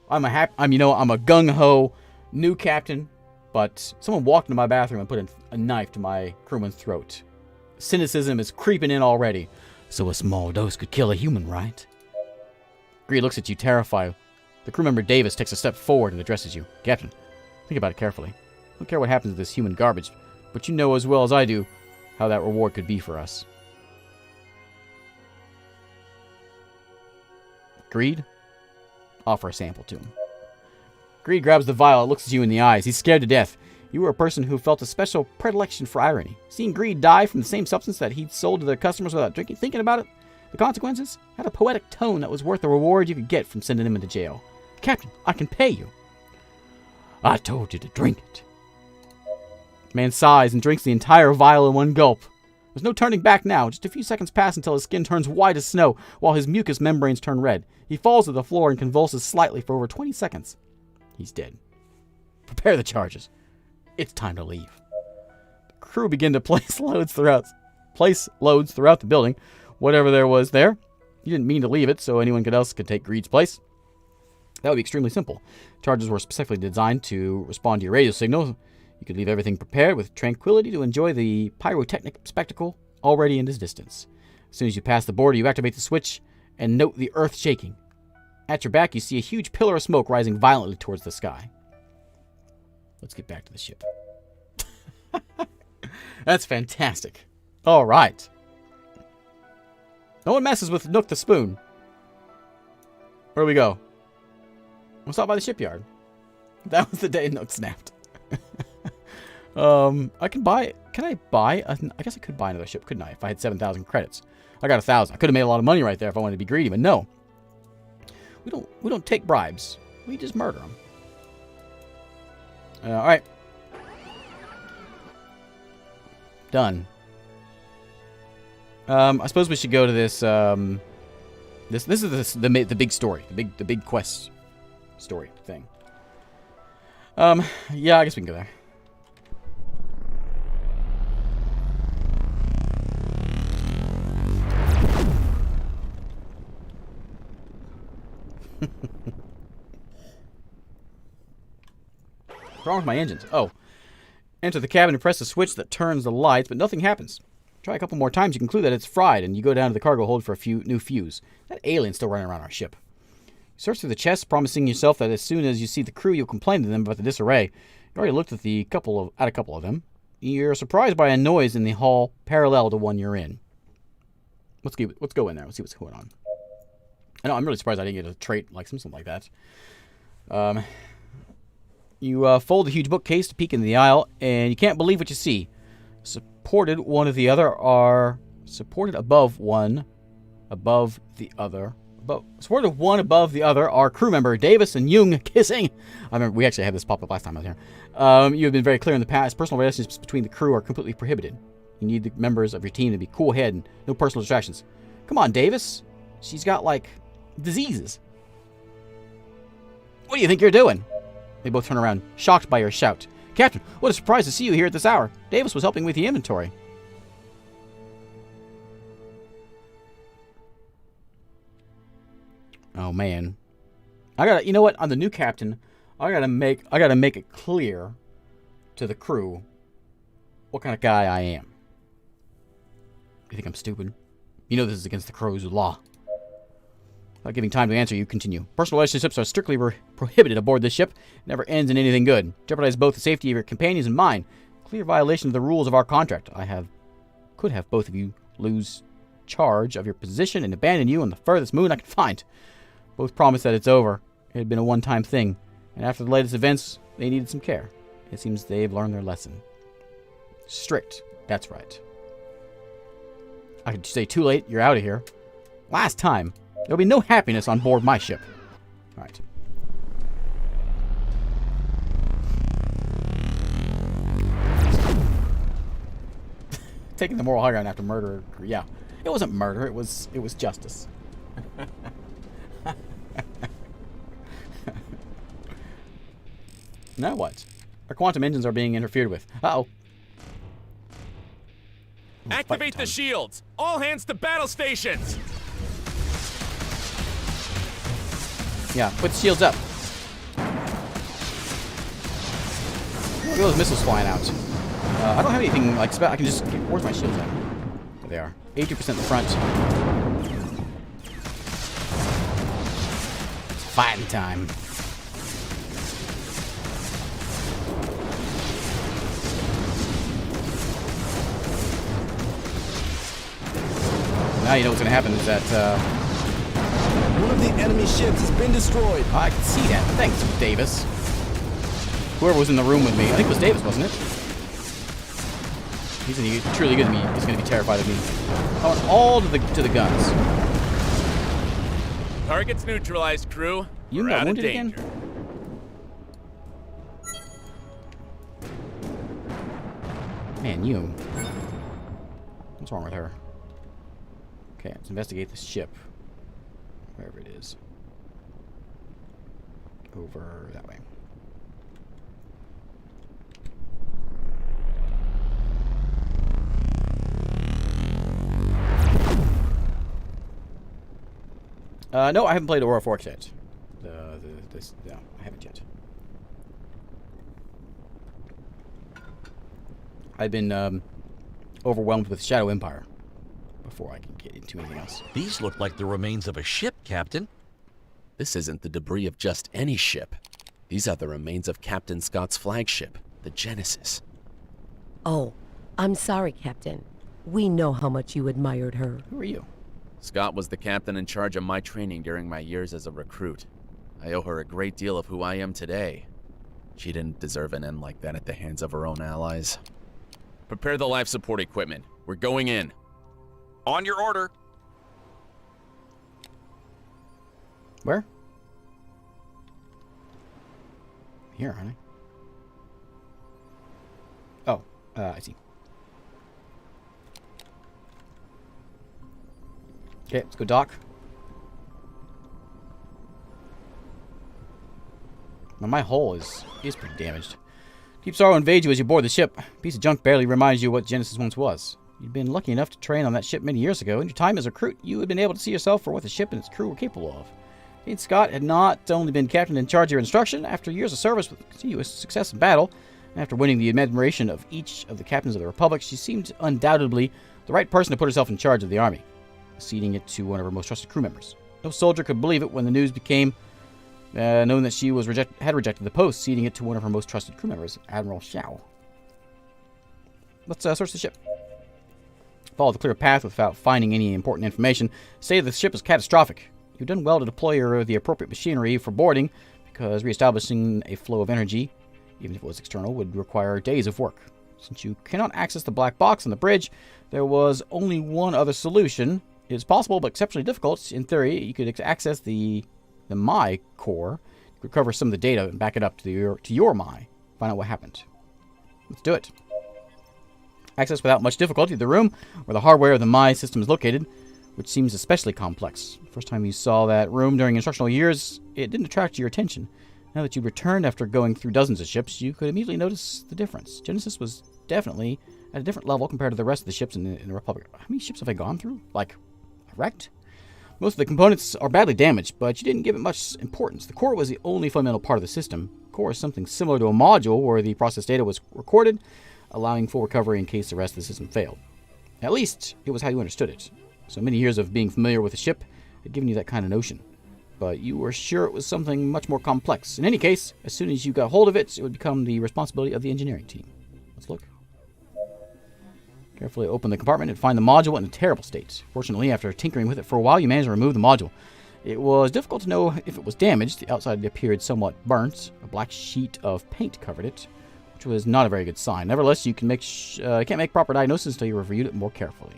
I'm a gung-ho new captain, but someone walked into my bathroom and put a knife to my crewman's throat. Cynicism is creeping in already. So a small dose could kill a human, right? Greed looks at you, terrified. The crew member Davis takes a step forward and addresses you. Captain, think about it carefully. I don't care what happens to this human garbage, but you know as well as I do how that reward could be for us. Greed? Offer a sample to him. Greed grabs the vial, looks at you in the eyes. He's scared to death. You were a person who felt a special predilection for irony. Seeing Greed die from the same substance that he'd sold to their customers without thinking about it, the consequences, had a poetic tone that was worth the reward you could get from sending him into jail. Captain, I can pay you. I told you to drink it. The man sighs and drinks the entire vial in one gulp. There's no turning back now. Just a few seconds pass until his skin turns white as snow, while his mucous membranes turn red. He falls to the floor and convulses slightly for over 20 seconds. He's dead. Prepare the charges. It's time to leave. The crew begin to place loads throughout the building. Whatever there was there. You didn't mean to leave it so anyone else could take Greed's place. That would be extremely simple. Charges were specifically designed to respond to your radio signal. You could leave everything prepared with tranquility to enjoy the pyrotechnic spectacle already in his distance. As soon as you pass the border, you activate the switch and note the earth shaking. At your back, you see a huge pillar of smoke rising violently towards the sky. Let's get back to the ship. That's fantastic. All right. No one messes with Nook the Spoon. Where do we go? We'll stop by the shipyard. That was the day Nook snapped. I can buy... Can I buy... I guess I could buy another ship, couldn't I? If I had 7,000 credits. I got 1,000. I could have made a lot of money right there if I wanted to be greedy, but no. We don't take bribes. We just murder them. Alright. Done. I suppose we should go to this, this is the big story. The big quest story thing. Yeah, I guess we can go there. What's wrong with my engines? Oh. Enter the cabin and press the switch that turns the lights, but nothing happens. Try a couple more times, you conclude that it's fried, and you go down to the cargo hold for a new fuse. That alien's still running around our ship. You search through the chest, promising yourself that as soon as you see the crew, you'll complain to them about the disarray. You already looked at a couple of them. You're surprised by a noise in the hall parallel to one you're in. Let's go in there. Let's see what's going on. I know, I'm really surprised I didn't get a trait like something like that. You fold a huge bookcase to peek into the aisle, and you can't believe what you see. Supported one of the other are... Supported one above the other are crew member Davis and Jung kissing. I remember we actually had this pop up last time I was here. You have been very clear in the past. Personal relationships between the crew are completely prohibited. You need the members of your team to be cool-headed and no personal distractions. Come on, Davis. She's got, like, diseases. What do you think you're doing? They both turn around, shocked by your shout. Captain, what a surprise to see you here at this hour. Davis was helping with the inventory. Oh man. You know what? I'm the new captain. I gotta make it clear to the crew what kind of guy I am. You think I'm stupid? You know this is against the crew's law. Without giving time to answer, you continue. Personal relationships are strictly prohibited aboard this ship. It never ends in anything good. Jeopardize both the safety of your companions and mine. Clear violation of the rules of our contract. Could have both of you lose charge of your position and abandon you on the furthest moon I can find. Both promised that it's over. It had been a one-time thing. And after the latest events, they needed some care. It seems they've learned their lesson. Strict. That's right. I could say too late, you're out of here. Last time. There'll be no happiness on board my ship. Alright. Taking the moral high ground after murder. Yeah. It wasn't murder, it was justice. Now what? Our quantum engines are being interfered with. Uh-oh. Activate the shields! All hands to battle stations! Yeah, put the shields up. Look at those missiles flying out. I don't have anything like I can just where's my shields at? There they are. 80% in the front. It's fighting time. Now you know what's gonna happen is that one of the enemy ships has been destroyed. I can see that. Thanks, Davis. Whoever was in the room with me. I think it was Davis, wasn't it? He's gonna be truly good to me. He's gonna be terrified of me. I want all to the guns. Target's neutralized, crew. You We're got out of wounded danger. again? Man, you. What's wrong with her? Okay, let's investigate this ship. Wherever it is. Over that way. No, I haven't played Aurora Forks yet. No, I haven't yet. I've been overwhelmed with Shadow Empire before I can get into anything else. These look like the remains of a ship, Captain. This isn't the debris of just any ship. These are the remains of Captain Scott's flagship, the Genesis. Oh, I'm sorry, Captain. We know how much you admired her. Who are you? Scott was the captain in charge of my training during my years as a recruit. I owe her a great deal of who I am today. She didn't deserve an end like that at the hands of her own allies. Prepare the life support equipment. We're going in. On your order. Where? Here, honey. Oh, I see. Okay, let's go dock. Now my hull is pretty damaged. Deep sorrow invades you as you board the ship. A piece of junk barely reminds you what Genesis once was. You'd been lucky enough to train on that ship many years ago. In your time as a recruit, you had been able to see yourself for what the ship and its crew were capable of. Dean Scott had not only been captain in charge of your instruction, after years of service with continuous success in battle, and after winning the admiration of each of the captains of the Republic, she seemed undoubtedly the right person to put herself in charge of the army, ceding it to one of her most trusted crew members. No soldier could believe it when the news became known that she had rejected the post, ceding it to one of her most trusted crew members, Admiral Xiao. Let's search the ship. Follow the clear path without finding any important information. Say the ship is catastrophic. You've done well to deploy the appropriate machinery for boarding, because re-establishing a flow of energy, even if it was external, would require days of work. Since you cannot access the black box on the bridge, there was only one other solution. It is possible, but exceptionally difficult. In theory, you could access the My core, recover some of the data, and back it up to your My. Find out what happened. Let's do it. Access without much difficulty the room where the hardware of the My system is located, which seems especially complex. First time you saw that room during instructional years, it didn't attract your attention. Now that you returned after going through dozens of ships, you could immediately notice the difference. Genesis was definitely at a different level compared to the rest of the ships in the Republic. How many ships have I gone through? Like, wrecked? Most of the components are badly damaged, but you didn't give it much importance. The core was the only fundamental part of the system. Core is something similar to a module where the process data was recorded, allowing full recovery in case the rest of the system failed. At least, it was how you understood it. So many years of being familiar with the ship had given you that kind of notion. But you were sure it was something much more complex. In any case, as soon as you got hold of it, it would become the responsibility of the engineering team. Let's look. Carefully open the compartment and find the module in a terrible state. Fortunately, after tinkering with it for a while, you managed to remove the module. It was difficult to know if it was damaged. The outside appeared somewhat burnt. A black sheet of paint covered it, which was not a very good sign. Nevertheless, you can't make proper diagnosis until you reviewed it more carefully.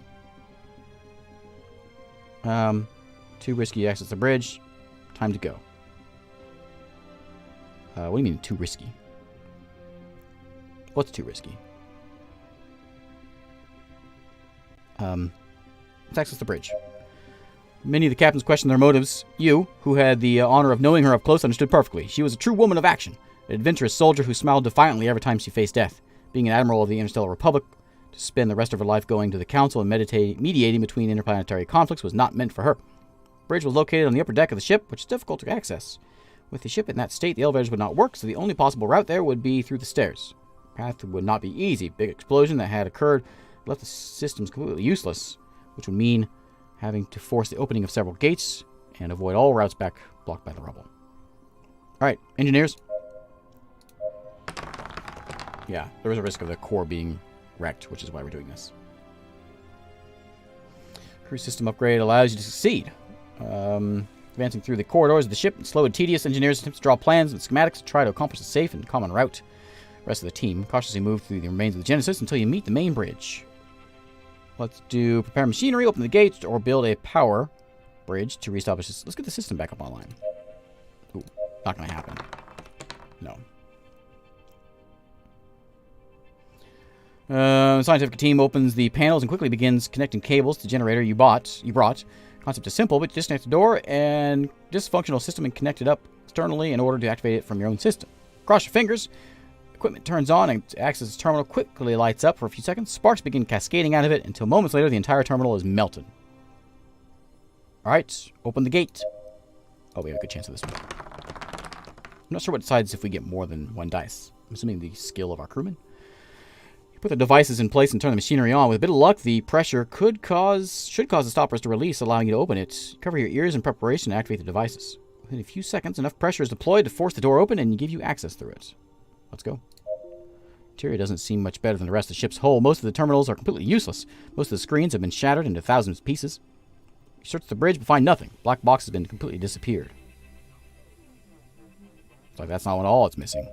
Too risky to access the bridge. Time to go. What do you mean too risky? What's too risky? Let's access the bridge. Many of the captains questioned their motives. You, who had the honor of knowing her up close, understood perfectly. She was a true woman of action, an adventurous soldier who smiled defiantly every time she faced death. Being an admiral of the Interstellar Republic, to spend the rest of her life going to the Council and mediating between interplanetary conflicts was not meant for her. The bridge was located on the upper deck of the ship, which is difficult to access. With the ship in that state, the elevators would not work, so the only possible route there would be through the stairs. The path would not be easy. Big explosion that had occurred left the systems completely useless, which would mean having to force the opening of several gates and avoid all routes back blocked by the rubble. Alright, engineers. Yeah, there is a risk of the core being wrecked, which is why we're doing this. Crew system upgrade allows you to succeed. Advancing through the corridors of the ship, slow and tedious, engineers attempt to draw plans and schematics to try to accomplish a safe and common route. The rest of the team cautiously move through the remains of the Genesis until you meet the main bridge. Let's do prepare machinery, open the gate, or build a power bridge to reestablish this. Let's get the system back up online. Ooh, not gonna happen. No. Scientific team opens the panels and quickly begins connecting cables to the generator you brought. Concept is simple, but you disconnect the door and dysfunctional system and connect it up externally in order to activate it from your own system. Cross your fingers. Equipment turns on and access terminal quickly lights up for a few seconds. Sparks begin cascading out of it until moments later the entire terminal is melted. Alright, open the gate. Oh, we have a good chance of this one. I'm not sure what decides if we get more than one dice. I'm assuming the skill of our crewmen. You put the devices in place and turn the machinery on. With a bit of luck, the pressure should cause the stoppers to release, allowing you to open it. Cover your ears in preparation to activate the devices. Within a few seconds, enough pressure is deployed to force the door open and give you access through it. Let's go. Interior doesn't seem much better than the rest of the ship's hull. Most of the terminals are completely useless. Most of the screens have been shattered into thousands of pieces. You search the bridge but find nothing. Black box has been completely disappeared. It's like that's not all it's missing.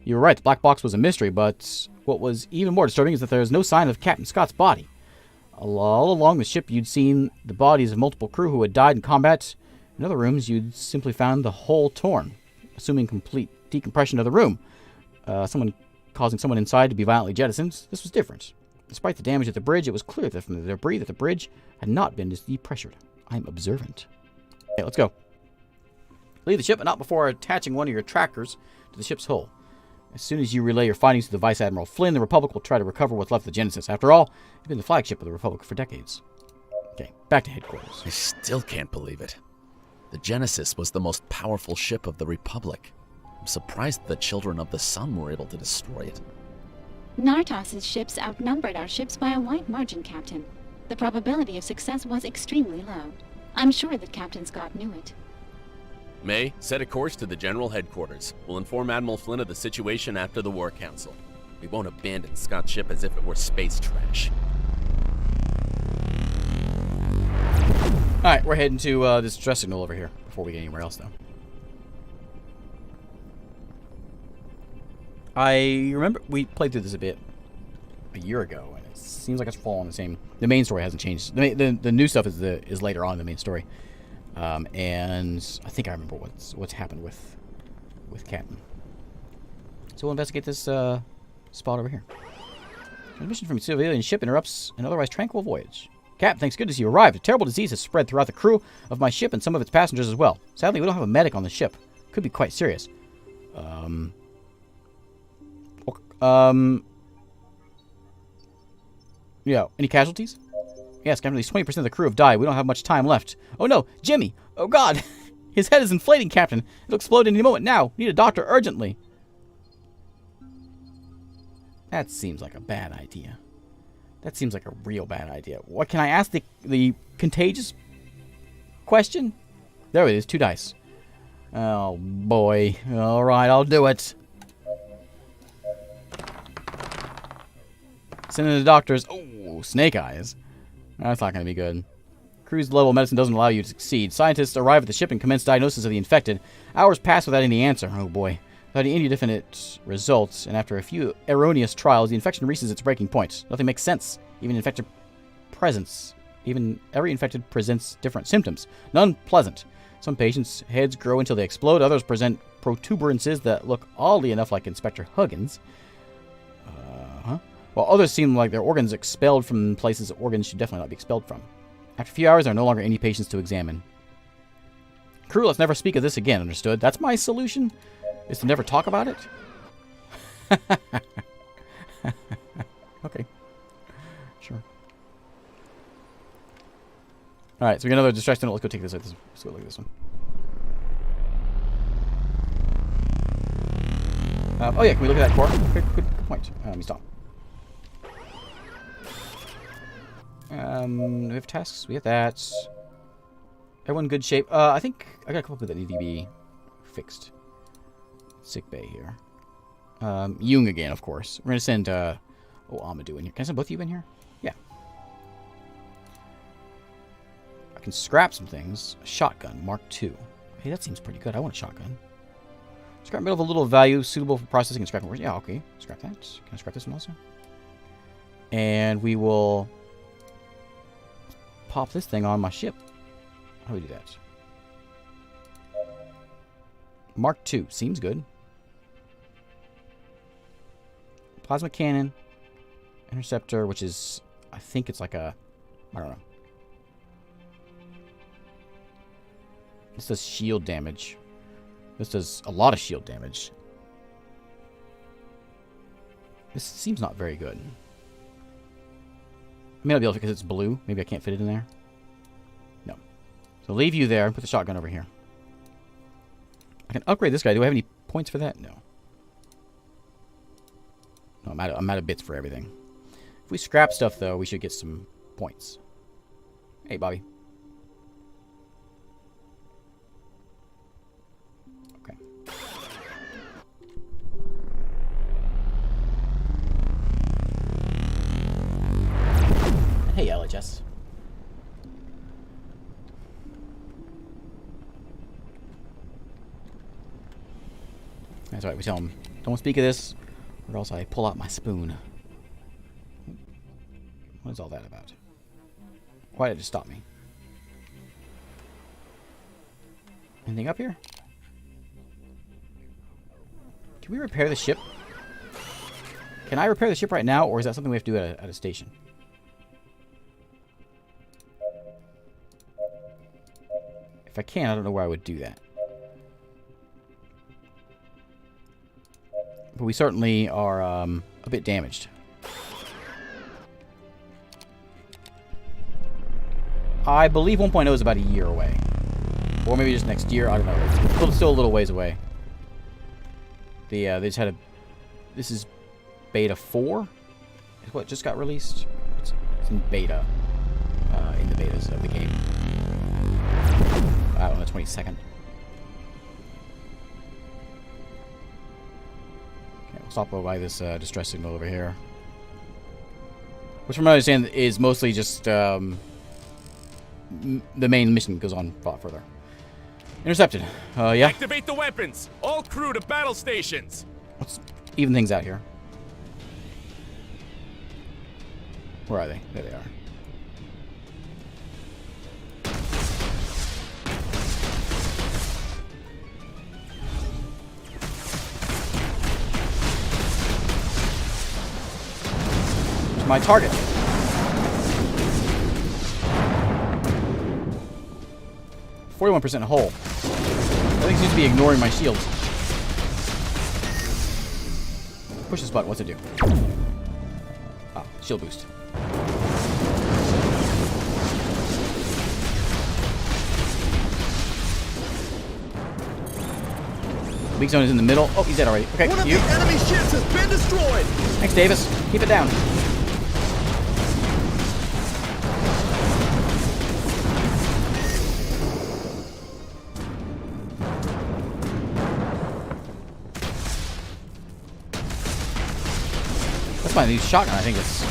You were right, the black box was a mystery, but what was even more disturbing is that there is no sign of Captain Scott's body. All along the ship you'd seen the bodies of multiple crew who had died in combat. In other rooms you'd simply found the hull torn, assuming complete decompression of the room. Causing someone inside to be violently jettisoned. This was different. Despite the damage at the bridge, it was clear that from the debris that the bridge had not been depressured. I'm observant. Okay, let's go. Leave the ship, but not before attaching one of your trackers to the ship's hull. As soon as you relay your findings to the Vice Admiral Flynn, the Republic will try to recover what's left of the Genesis. After all, it's been the flagship of the Republic for decades. Okay, back to headquarters. I still can't believe it. The Genesis was the most powerful ship of the Republic. I'm surprised the Children of the Sun were able to destroy it. Nartas's ships outnumbered our ships by a wide margin, Captain. The probability of success was extremely low. I'm sure that Captain Scott knew it. May, set a course to the General Headquarters. We'll inform Admiral Flynn of the situation after the War Council. We won't abandon Scott's ship as if it were space trash. Alright, we're heading to this stress signal over here before we get anywhere else, though. I remember we played through this a bit a year ago, and it seems like it's following the same. The main story hasn't changed. The new stuff is later on in the main story, and I think I remember what's happened with Captain. So we'll investigate this spot over here. Transmission from a civilian ship interrupts an otherwise tranquil voyage. Cap, thanks goodness you arrived. A terrible disease has spread throughout the crew of my ship and some of its passengers as well. Sadly, we don't have a medic on the ship. Could be quite serious. Yeah, any casualties? Yes, Captain, at least 20% of the crew have died. We don't have much time left. Oh no, Jimmy! Oh god! His head is inflating, Captain. It'll explode any moment now. Need a doctor urgently. That seems like a bad idea. That seems like a real bad idea. What, can I ask the contagious question? There it is, 2 dice. Oh boy. Alright, I'll do it. Send in the doctors. Oh, snake eyes. That's not going to be good. Cruise level medicine doesn't allow you to succeed. Scientists arrive at the ship and commence diagnosis of the infected. Hours pass without any answer. Oh boy. Without any definite results, and after a few erroneous trials, the infection reaches its breaking point. Nothing makes sense. Even every infected presents different symptoms. None pleasant. Some patients' heads grow until they explode. Others present protuberances that look oddly enough like Inspector Huggins. While others seem like their organs expelled from places that organs should definitely not be expelled from. After a few hours, there are no longer any patients to examine. Crew, let's never speak of this again, understood? That's my solution, is to never talk about it? Okay. Sure. Alright, so we got another distraction. Let's go take this. Let's go look at this one. Oh yeah, can we look at that core? Good point. Let me stop. We have tasks. We have that. Everyone in good shape. I think I got a couple that need to be fixed. Sick bay here. Jung again, of course. We're gonna send Amadou in here. Can I send both of you in here? Yeah. I can scrap some things. A shotgun, Mark II. Hey, that seems pretty good. I want a shotgun. Scrap metal of a little value, suitable for processing and scrapping. Yeah, okay. Scrap that. Can I scrap this one also? And we will pop this thing on my ship. How do we do that? Mark II. Seems good. Plasma cannon. Interceptor, which is... I think it's like a... I don't know. This does shield damage. This does a lot of shield damage. This seems not very good. I may not be able to because it's blue. Maybe I can't fit it in there. No. So leave you there and put the shotgun over here. I can upgrade this guy. Do I have any points for that? No. No, I'm out of bits for everything. If we scrap stuff, though, we should get some points. Hey, Bobby. Okay. Hey, LHS. That's right, we tell him, don't speak of this, or else I pull out my spoon. What is all that about? Why did it stop me? Anything up here? Can we repair the ship? Can I repair the ship right now, or is that something we have to do at a station? If I can, I don't know where I would do that. But we certainly are a bit damaged. I believe 1.0 is about a year away. Or maybe just next year, I don't know. It's still a little ways away. They just had a... This is beta 4? Is what just got released? It's in beta. In the betas of the game. On the 22nd. Okay, we'll stop by this distress signal over here. Which from what I understand is mostly just the main mission goes on a lot further. Intercepted. Yeah. Activate the weapons! All crew to battle stations! Let's even things out here. Where are they? There they are. My target. 41% hull. Everything seems to be ignoring my shields. Push this button. What's it do? Oh, shield boost. Weak zone is in the middle. Oh, he's dead already. Okay, One of you. the enemy ships has been destroyed. Thanks, Davis. Keep it down. That's fine. The shotgun, I think, is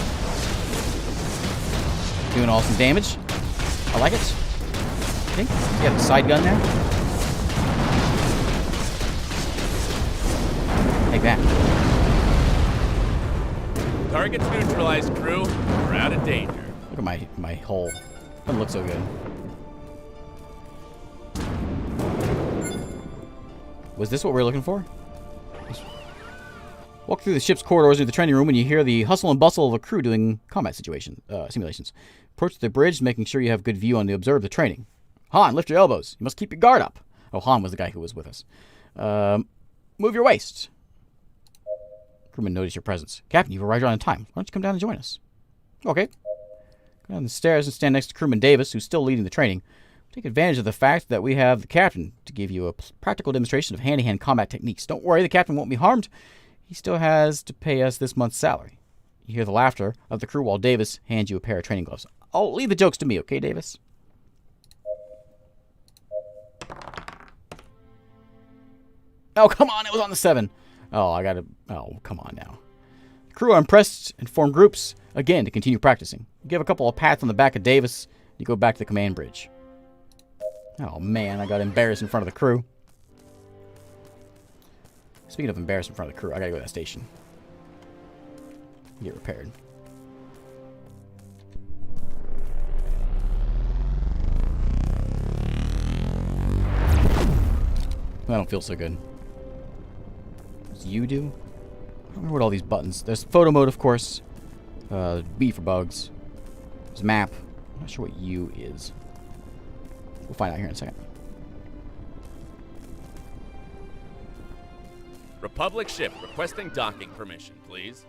doing awesome damage. I like it. I think you have the side gun there. Take that. Target's neutralized, crew. We're out of danger. Look at my hole. Doesn't look so good. Was this what we were looking for? Walk through the ship's corridors into the training room and you hear the hustle and bustle of a crew doing combat simulations. Approach the bridge, making sure you have good view on the observe the training. Han, lift your elbows. You must keep your guard up. Oh, Han was the guy who was with us. Move your waist. Crewmen notice your presence. Captain, you've arrived on time. Why don't you come down and join us? Okay. Go down the stairs and stand next to Crewman Davis, who's still leading the training. Take advantage of the fact that we have the captain to give you a practical demonstration of hand-to-hand combat techniques. Don't worry, the captain won't be harmed. He still has to pay us this month's salary. You hear the laughter of the crew while Davis hands you a pair of training gloves. I'll leave the jokes to me, okay, Davis? Oh, come on, it was on the 7. Oh, I gotta... Oh, come on now. The crew are impressed and form groups, again, to continue practicing. You give a couple of pats on the back of Davis, you go back to the command bridge. Oh, man, I got embarrassed in front of the crew. Speaking of embarrassed in front of the crew, I gotta go to that station. Get repaired. I don't feel so good. Does you do? I don't remember what all these buttons. There's photo mode, of course. B for bugs. There's map. I'm not sure what U is. We'll find out here in a second. Republic ship requesting docking permission, please.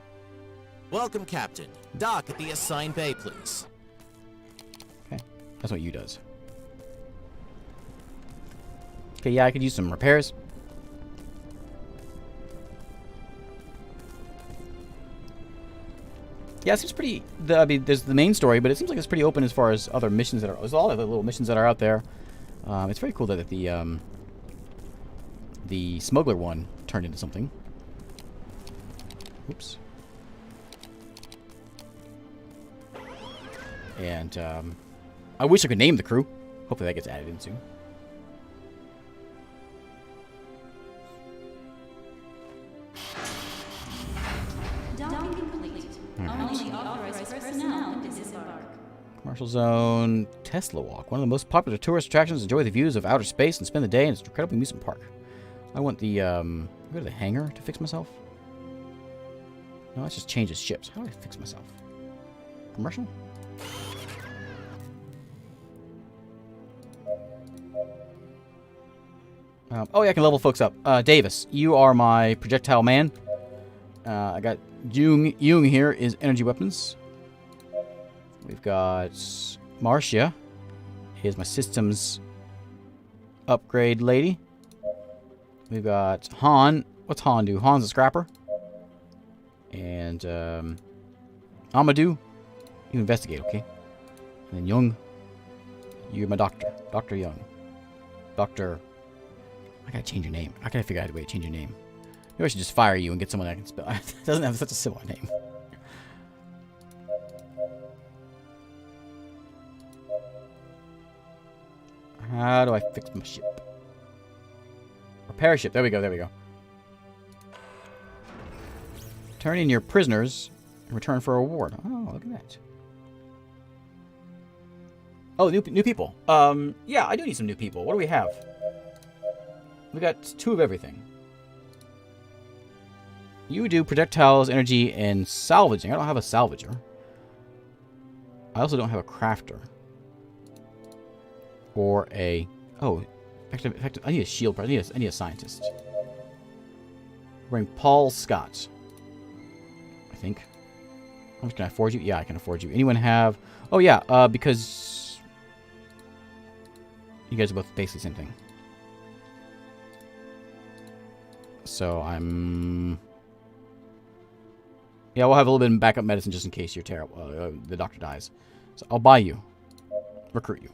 Welcome, Captain. Dock at the assigned bay, please. Okay, that's what U does. Okay, yeah, I could use some repairs. Yeah, it seems pretty... I mean, there's the main story, but it seems like it's pretty open as far as other missions that are... There's all the little missions that are out there. It's very cool that the smuggler one turned into something. Oops. And I wish I could name the crew. Hopefully that gets added in soon. Docking complete. Only the authorized personnel can disembark. Commercial Zone, Tesla Walk. One of the most popular tourist attractions. Enjoy the views of outer space and spend the day in its incredible amusement park. I want the, go to the hangar to fix myself. No, let's just change his ships. How do I fix myself? Commercial? Oh yeah, I can level folks up. Davis, you are my projectile man. I got Jung here is energy weapons. We've got Marcia. Here's my systems upgrade lady. We've got Han. What's Han do? Han's a scrapper. And Amadou, you investigate, okay? And then Young, you're my doctor. Dr. Young. Dr. I gotta change your name. I gotta figure out a way to change your name. Maybe I should just fire you and get someone that can spell. It doesn't have such a similar name. How do I fix my ship? Repair ship. There we go. There we go. Turn in your prisoners in return for a reward. Oh, look at that. Oh, new people. Yeah, I do need some new people. What do we have? We got 2 of everything. You do projectiles, energy, and salvaging. I don't have a salvager. I also don't have a crafter. Or a... Oh, effective, I need a shield. I need a scientist. Bring Paul Scott. think. How much can I afford you? Yeah, I can afford you. Anyone have... Oh, yeah, because... You guys are both basically the same thing. So I'm... Yeah, we'll have a little bit of backup medicine just in case you're terrible. The doctor dies. So I'll buy you. Recruit you.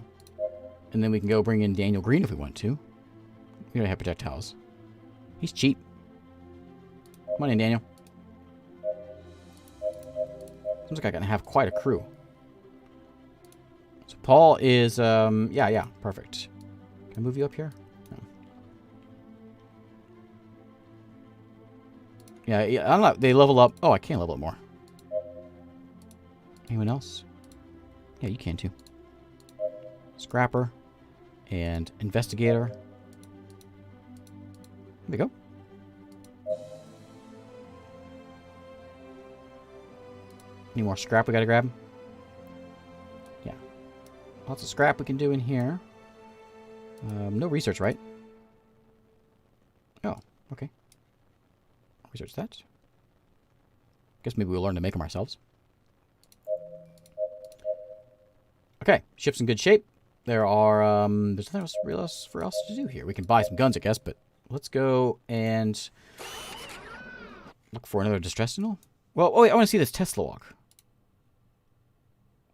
And then we can go bring in Daniel Green if we want to. We don't have projectiles. He's cheap. Come on in, Daniel. Seems like I can have quite a crew. So Paul is, yeah, perfect. Can I move you up here? No. Yeah, I don't know. They level up. Oh, I can level up more. Anyone else? Yeah, you can too. Scrapper and investigator. There we go. Any more scrap we gotta grab? Yeah. Lots of scrap we can do in here. No research, right? Oh, okay. Research that. Guess maybe we'll learn to make them ourselves. Okay, ship's in good shape. There are, there's nothing else for else to do here. We can buy some guns, I guess, but let's go and look for another distress signal. Well, oh wait, I want to see this Tesla walk.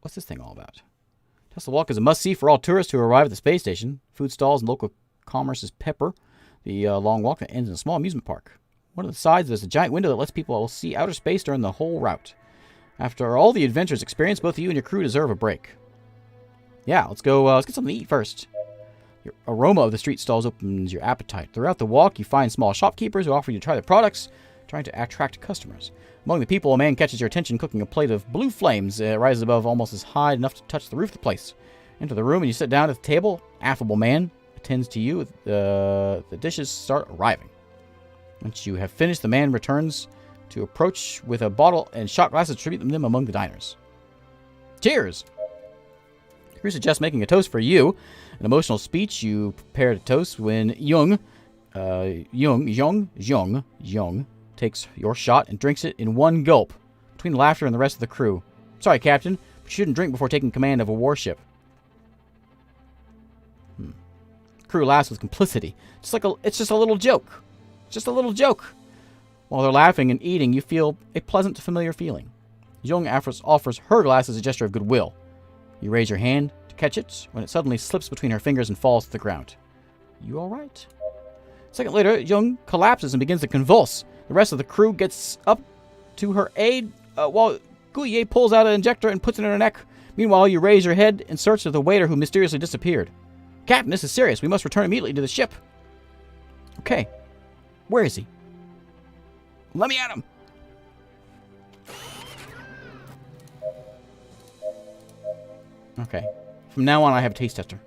What's this thing all about? Tesla Walk is a must-see for all tourists who arrive at the space station. Food stalls and local commerces pepper the long walk that ends in a small amusement park. One of the sides, there's a giant window that lets people see outer space during the whole route. After all the adventures experienced, both you and your crew deserve a break. Yeah, let's go. Let's get something to eat first. Your aroma of the street stalls opens your appetite. Throughout the walk, you find small shopkeepers who offer you to try their products, trying to attract customers. Among the people, a man catches your attention cooking a plate of blue flames. It rises above almost as high enough to touch the roof of the place. Enter the room and you sit down at the table. Affable man attends to you. The dishes start arriving. Once you have finished, the man returns to approach with a bottle and shot glasses to distribute them among the diners. Cheers! Crew suggests making a toast for you. An emotional speech. You prepare to toast when Jung takes your shot and drinks it in one gulp. Between laughter and the rest of the crew. Sorry, Captain, but you shouldn't drink before taking command of a warship. Crew laughs with complicity. It's just a little joke. Just a little joke. While they're laughing and eating, you feel a pleasant, familiar feeling. Jung offers her glass as a gesture of goodwill. You raise your hand to catch it when it suddenly slips between her fingers and falls to the ground. You all right? A second later, Jung collapses and begins to convulse. The rest of the crew gets up to her aid while Guye pulls out an injector and puts it in her neck. Meanwhile, you raise your head in search of the waiter who mysteriously disappeared. Captain, this is serious. We must return immediately to the ship. Okay. Where is he? Let me at him. Okay. From now on, I have a taste tester.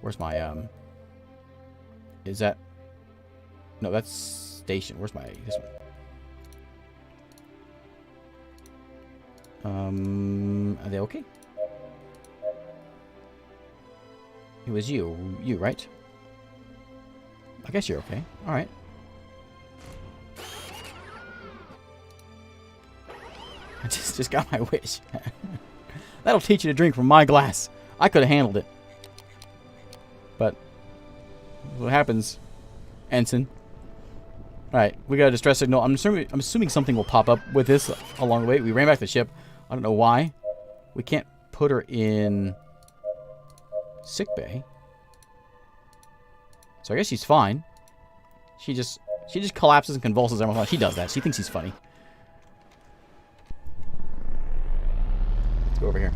Where's my, Is that... No, that's station. Where's my... This one. Are they okay? It was you. You, right? I guess you're okay. Alright. I just got my wish. That'll teach you to drink from my glass. I could have handled it. But what happens, Ensign? Alright, we got a distress signal. I'm assuming something will pop up with this along the way. We ran back to the ship. I don't know why. We can't put her in sickbay. So I guess she's fine. She just collapses and convulses every once in a while. She does that. She thinks he's funny. Let's go over here.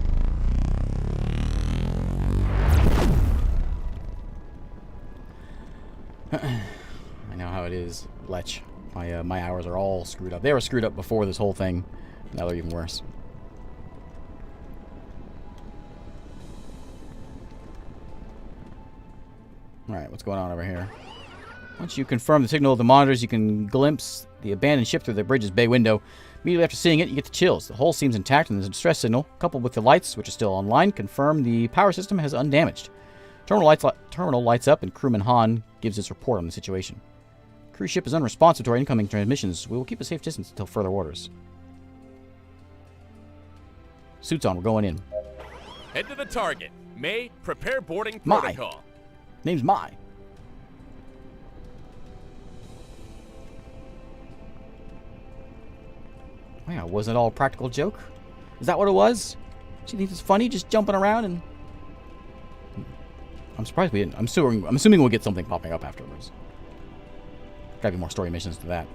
I know how it is, Lech. My hours are all screwed up. They were screwed up before this whole thing. Now they're even worse. Alright, what's going on over here? Once you confirm the signal of the monitors, you can glimpse the abandoned ship through the bridge's bay window. Immediately after seeing it, you get the chills. The hull seems intact, and the distress signal, coupled with the lights, which are still online, confirm the power system has undamaged. Terminal lights up, and crewman Han gives his report on the situation. Cruise ship is unresponsive to our incoming transmissions. We will keep a safe distance until further orders. Suits on. We're going in. Head to the target. May, prepare boarding Mai. protocol. Name's Mai. Wow, wasn't it all a practical joke? Is that what it was? Do you think it's funny just jumping around and... I'm surprised we didn't. I'm assuming we'll get something popping up afterwards. Gotta be more story missions to that.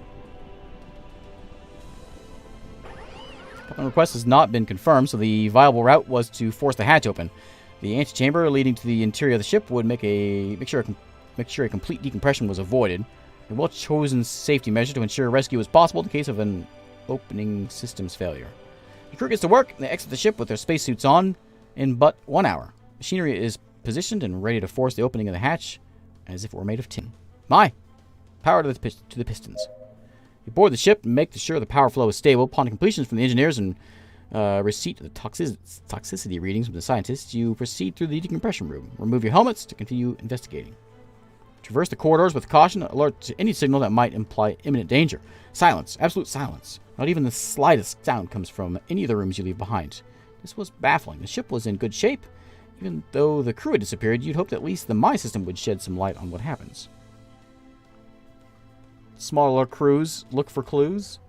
Captain request has not been confirmed, so the viable route was to force the hatch open. The antechamber leading to the interior of the ship would make sure a complete decompression was avoided. A well-chosen safety measure to ensure rescue was possible in case of an opening systems failure. The crew gets to work, and they exit the ship with their spacesuits on in but 1 hour. Machinery is positioned and ready to force the opening of the hatch as if it were made of tin. Mai! Power to the pistons. You board the ship and make sure the power flow is stable. Upon completion from the engineers and receipt of the toxicity readings from the scientists, you proceed through the decompression room. Remove your helmets to continue investigating. Traverse the corridors with caution, alert to any signal that might imply imminent danger. Silence. Absolute silence. Not even the slightest sound comes from any of the rooms you leave behind. This was baffling. The ship was in good shape. Even though the crew had disappeared, you'd hoped at least the Mai system would shed some light on what happens. Smaller crews look for clues.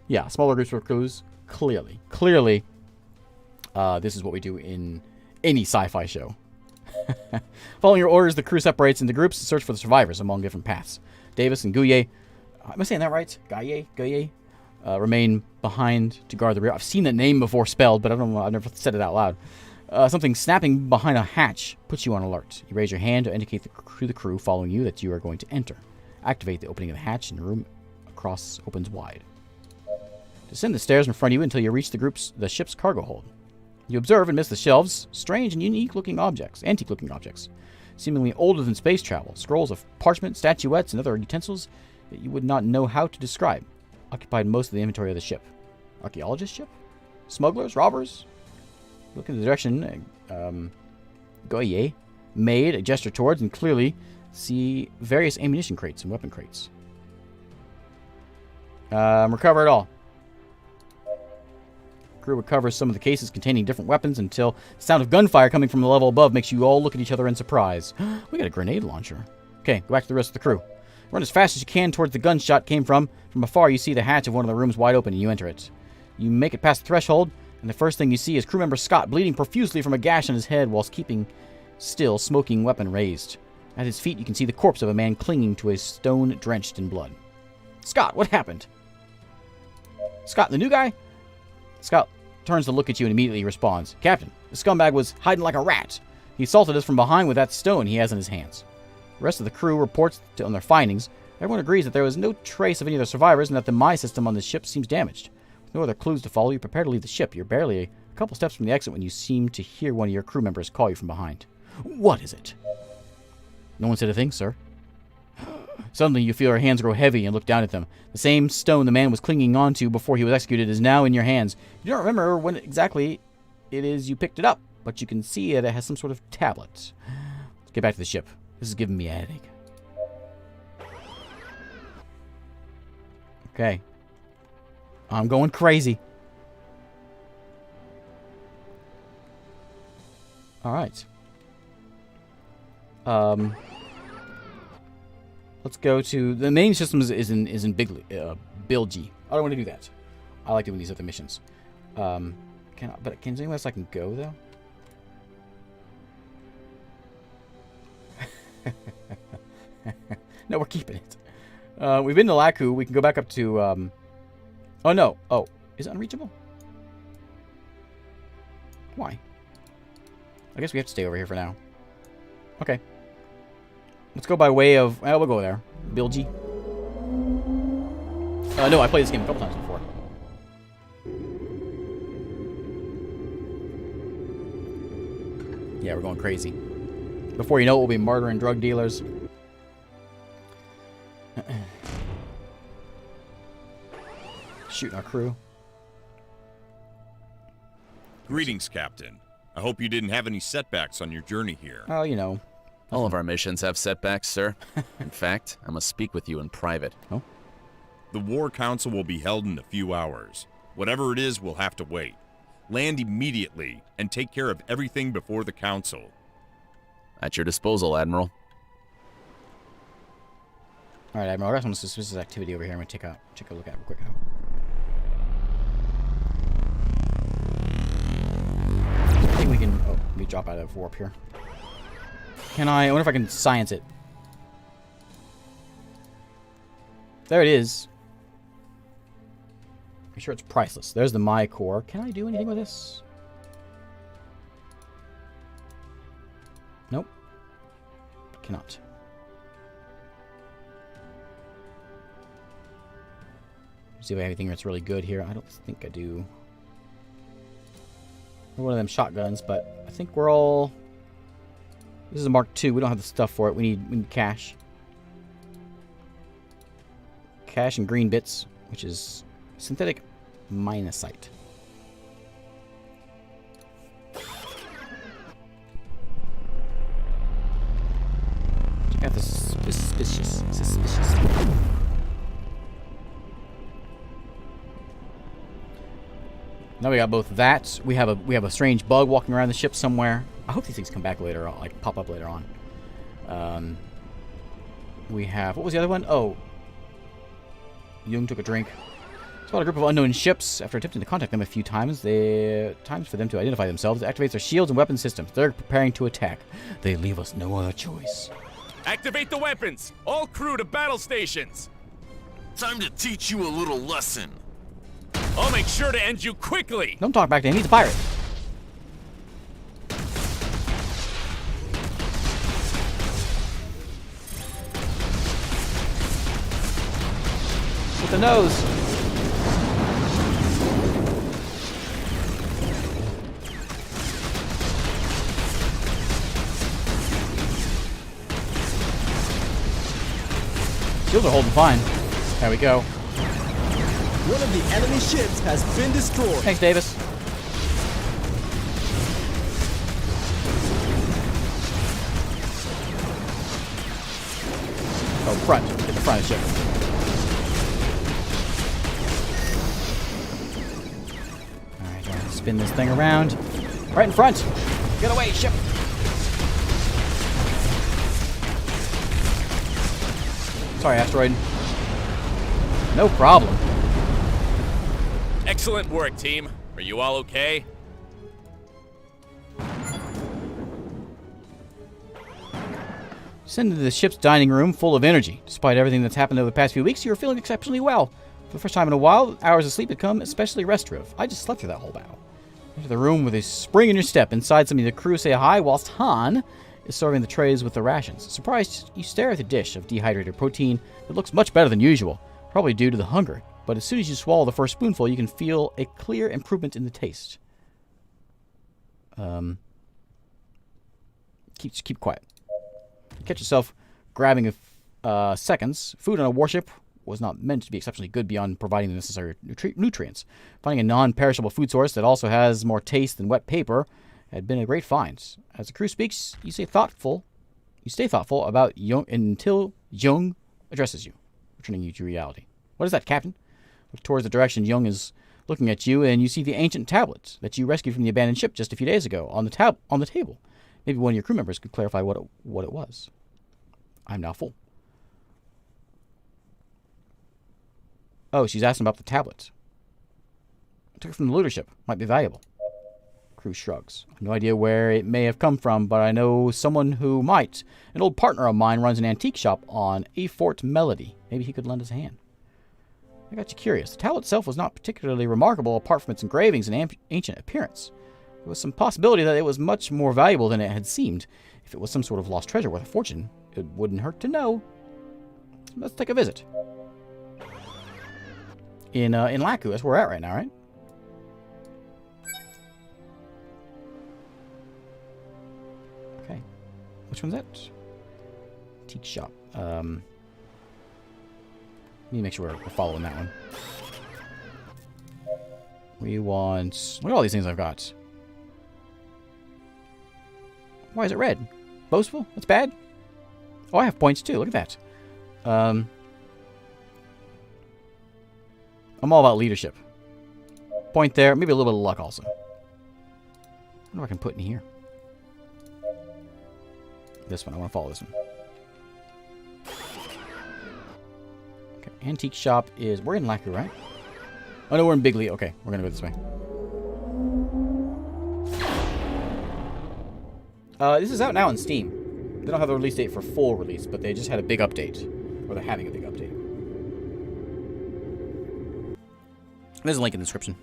Yeah, smaller groups for clues. Clearly, this is what we do in any sci-fi show. Following your orders, the crew separates into groups to search for the survivors among different paths. Davis and Gouye, am I saying that right? Gouye, remain behind to guard the rear. I've seen that name before spelled, but I've never said it out loud. Something snapping behind a hatch puts you on alert. You raise your hand to indicate to the crew following you that you are going to enter. Activate the opening of the hatch, and the room across opens wide. Descend the stairs in front of you until you reach the ship's cargo hold. You observe amidst the shelves strange and antique looking objects, seemingly older than space travel. Scrolls of parchment, statuettes, and other utensils that you would not know how to describe occupied most of the inventory of the ship. Archaeologist ship? Smugglers? Robbers? Look in the direction Goye made a gesture towards, and clearly see various ammunition crates and weapon crates. Recover it all. Crew recovers some of the cases containing different weapons until the sound of gunfire coming from the level above makes you all look at each other in surprise. We got a grenade launcher. Okay, go back to the rest of the crew. Run as fast as you can towards the gunshot came from. From afar, you see the hatch of one of the rooms wide open, and you enter it. You make it past the threshold, and the first thing you see is crew member Scott bleeding profusely from a gash on his head whilst keeping still, smoking weapon raised. At his feet, you can see the corpse of a man clinging to a stone drenched in blood. Scott, what happened? Scott, the new guy? Scott turns to look at you and immediately responds. Captain, the scumbag was hiding like a rat. He assaulted us from behind with that stone he has in his hands. The rest of the crew reports on their findings. Everyone agrees that there was no trace of any of the survivors and that the Mai system on the ship seems damaged. With no other clues to follow, you prepare to leave the ship. You're barely a couple steps from the exit when you seem to hear one of your crew members call you from behind. What is it? No one said a thing, sir. Suddenly, you feel your hands grow heavy and look down at them. The same stone the man was clinging onto before he was executed is now in your hands. You don't remember when exactly it is you picked it up, but you can see it has some sort of tablet. Let's get back to the ship. This is giving me a headache. Okay. I'm going crazy. All right. Let's go to the main system is in Bilgi. I don't want to do that. I like doing these other missions. Can anyone else I can go though? No, we're keeping it. We've been to Laku. We can go back up to. Oh no! Oh, is it unreachable? Why? I guess we have to stay over here for now. Okay. Let's go by way of... Well, we'll go there. Bilgi. No, I played this game a couple times before. Yeah, we're going crazy. Before you know it, we'll be murdering drug dealers. Shooting our crew. Greetings, Captain. I hope you didn't have any setbacks on your journey here. Oh, you know. All of our missions have setbacks, sir. In fact, I must speak with you in private. Oh? The War Council will be held in a few hours. Whatever it is, we'll have to wait. Land immediately and take care of everything before the council. At your disposal, Admiral. Alright, Admiral, I got some suspicious activity over here. I'm going to take a look at it real quick. I think we can... Oh, let me drop out of warp here. Can I wonder if I can science it. There it is. I'm sure it's priceless. There's the My Core. Can I do anything with this? Nope. Cannot. See if I have anything that's really good here. I don't think I do. One of them shotguns, but I think we're all... This is a Mark II. We don't have the stuff for it. We need cash. Cash and green bits, which is synthetic minusite. Check out this suspicious. Now we got both of that. We have a strange bug walking around the ship somewhere. I hope these things come back later on, like pop up later on. We have, what was the other one? Oh, Jung took a drink. Spot a group of unknown ships. After attempting to contact them a few times, times for them to identify themselves, it activates their shields and weapon systems. They're preparing to attack. They leave us no other choice. Activate the weapons! All crew to battle stations! Time to teach you a little lesson. I'll make sure to end you quickly! Don't talk back to him. He's a pirate. With the nose. Shields are holding fine. There we go. One of the enemy ships has been destroyed. Thanks, Davis. Oh, front. Get the front of the ship. Alright, gotta spin this thing around. Right in front. Get away, ship. Sorry, asteroid. No problem. Excellent work, team. Are you all okay? Send into the ship's dining room full of energy. Despite everything that's happened over the past few weeks, you are feeling exceptionally well. For the first time in a while, hours of sleep become especially restorative. I just slept through that whole battle. Enter the room with a spring in your step. Inside, some of the crew say hi, whilst Han is serving the trays with the rations. Surprised, you stare at the dish of dehydrated protein that looks much better than usual, probably due to the hunger. But as soon as you swallow the first spoonful, you can feel a clear improvement in the taste. Keep quiet. Catch yourself grabbing seconds. Food on a warship was not meant to be exceptionally good beyond providing the necessary nutrients. Finding a non-perishable food source that also has more taste than wet paper had been a great find. As the crew speaks, you stay thoughtful about Jung until Jung addresses you, returning you to reality. What is that, Captain? Look towards the direction Jung is looking at you, and you see the ancient tablets that you rescued from the abandoned ship just a few days ago on the table. Maybe one of your crew members could clarify what it was. I'm now full. Oh, she's asking about the tablets. I took it from the looter ship. Might be valuable. Crew shrugs. I have no idea where it may have come from, but I know someone who might. An old partner of mine runs an antique shop on A Fort Melody. Maybe he could lend us a hand. I got you curious. The tablet itself was not particularly remarkable apart from its engravings and ancient appearance. There was some possibility that it was much more valuable than it had seemed. If it was some sort of lost treasure worth a fortune, it wouldn't hurt to know. Let's take a visit. In Laku, that's where we're at right now, right? Okay. Which one's that? Antique shop. Let me make sure we're following that one. We want... Look at all these things I've got. Why is it red? Boastful? That's bad? Oh, I have points too. Look at that. I'm all about leadership. Point there. Maybe a little bit of luck also. What do I can put in here? This one. I want to follow this one. Okay, antique shop is... We're in Laku, right? Oh, no, we're in Bigley. Okay, we're going to go this way. This is out now on Steam. They don't have a release date for full release, but they just had a big update. Or they're having a big update. There's a link in the description.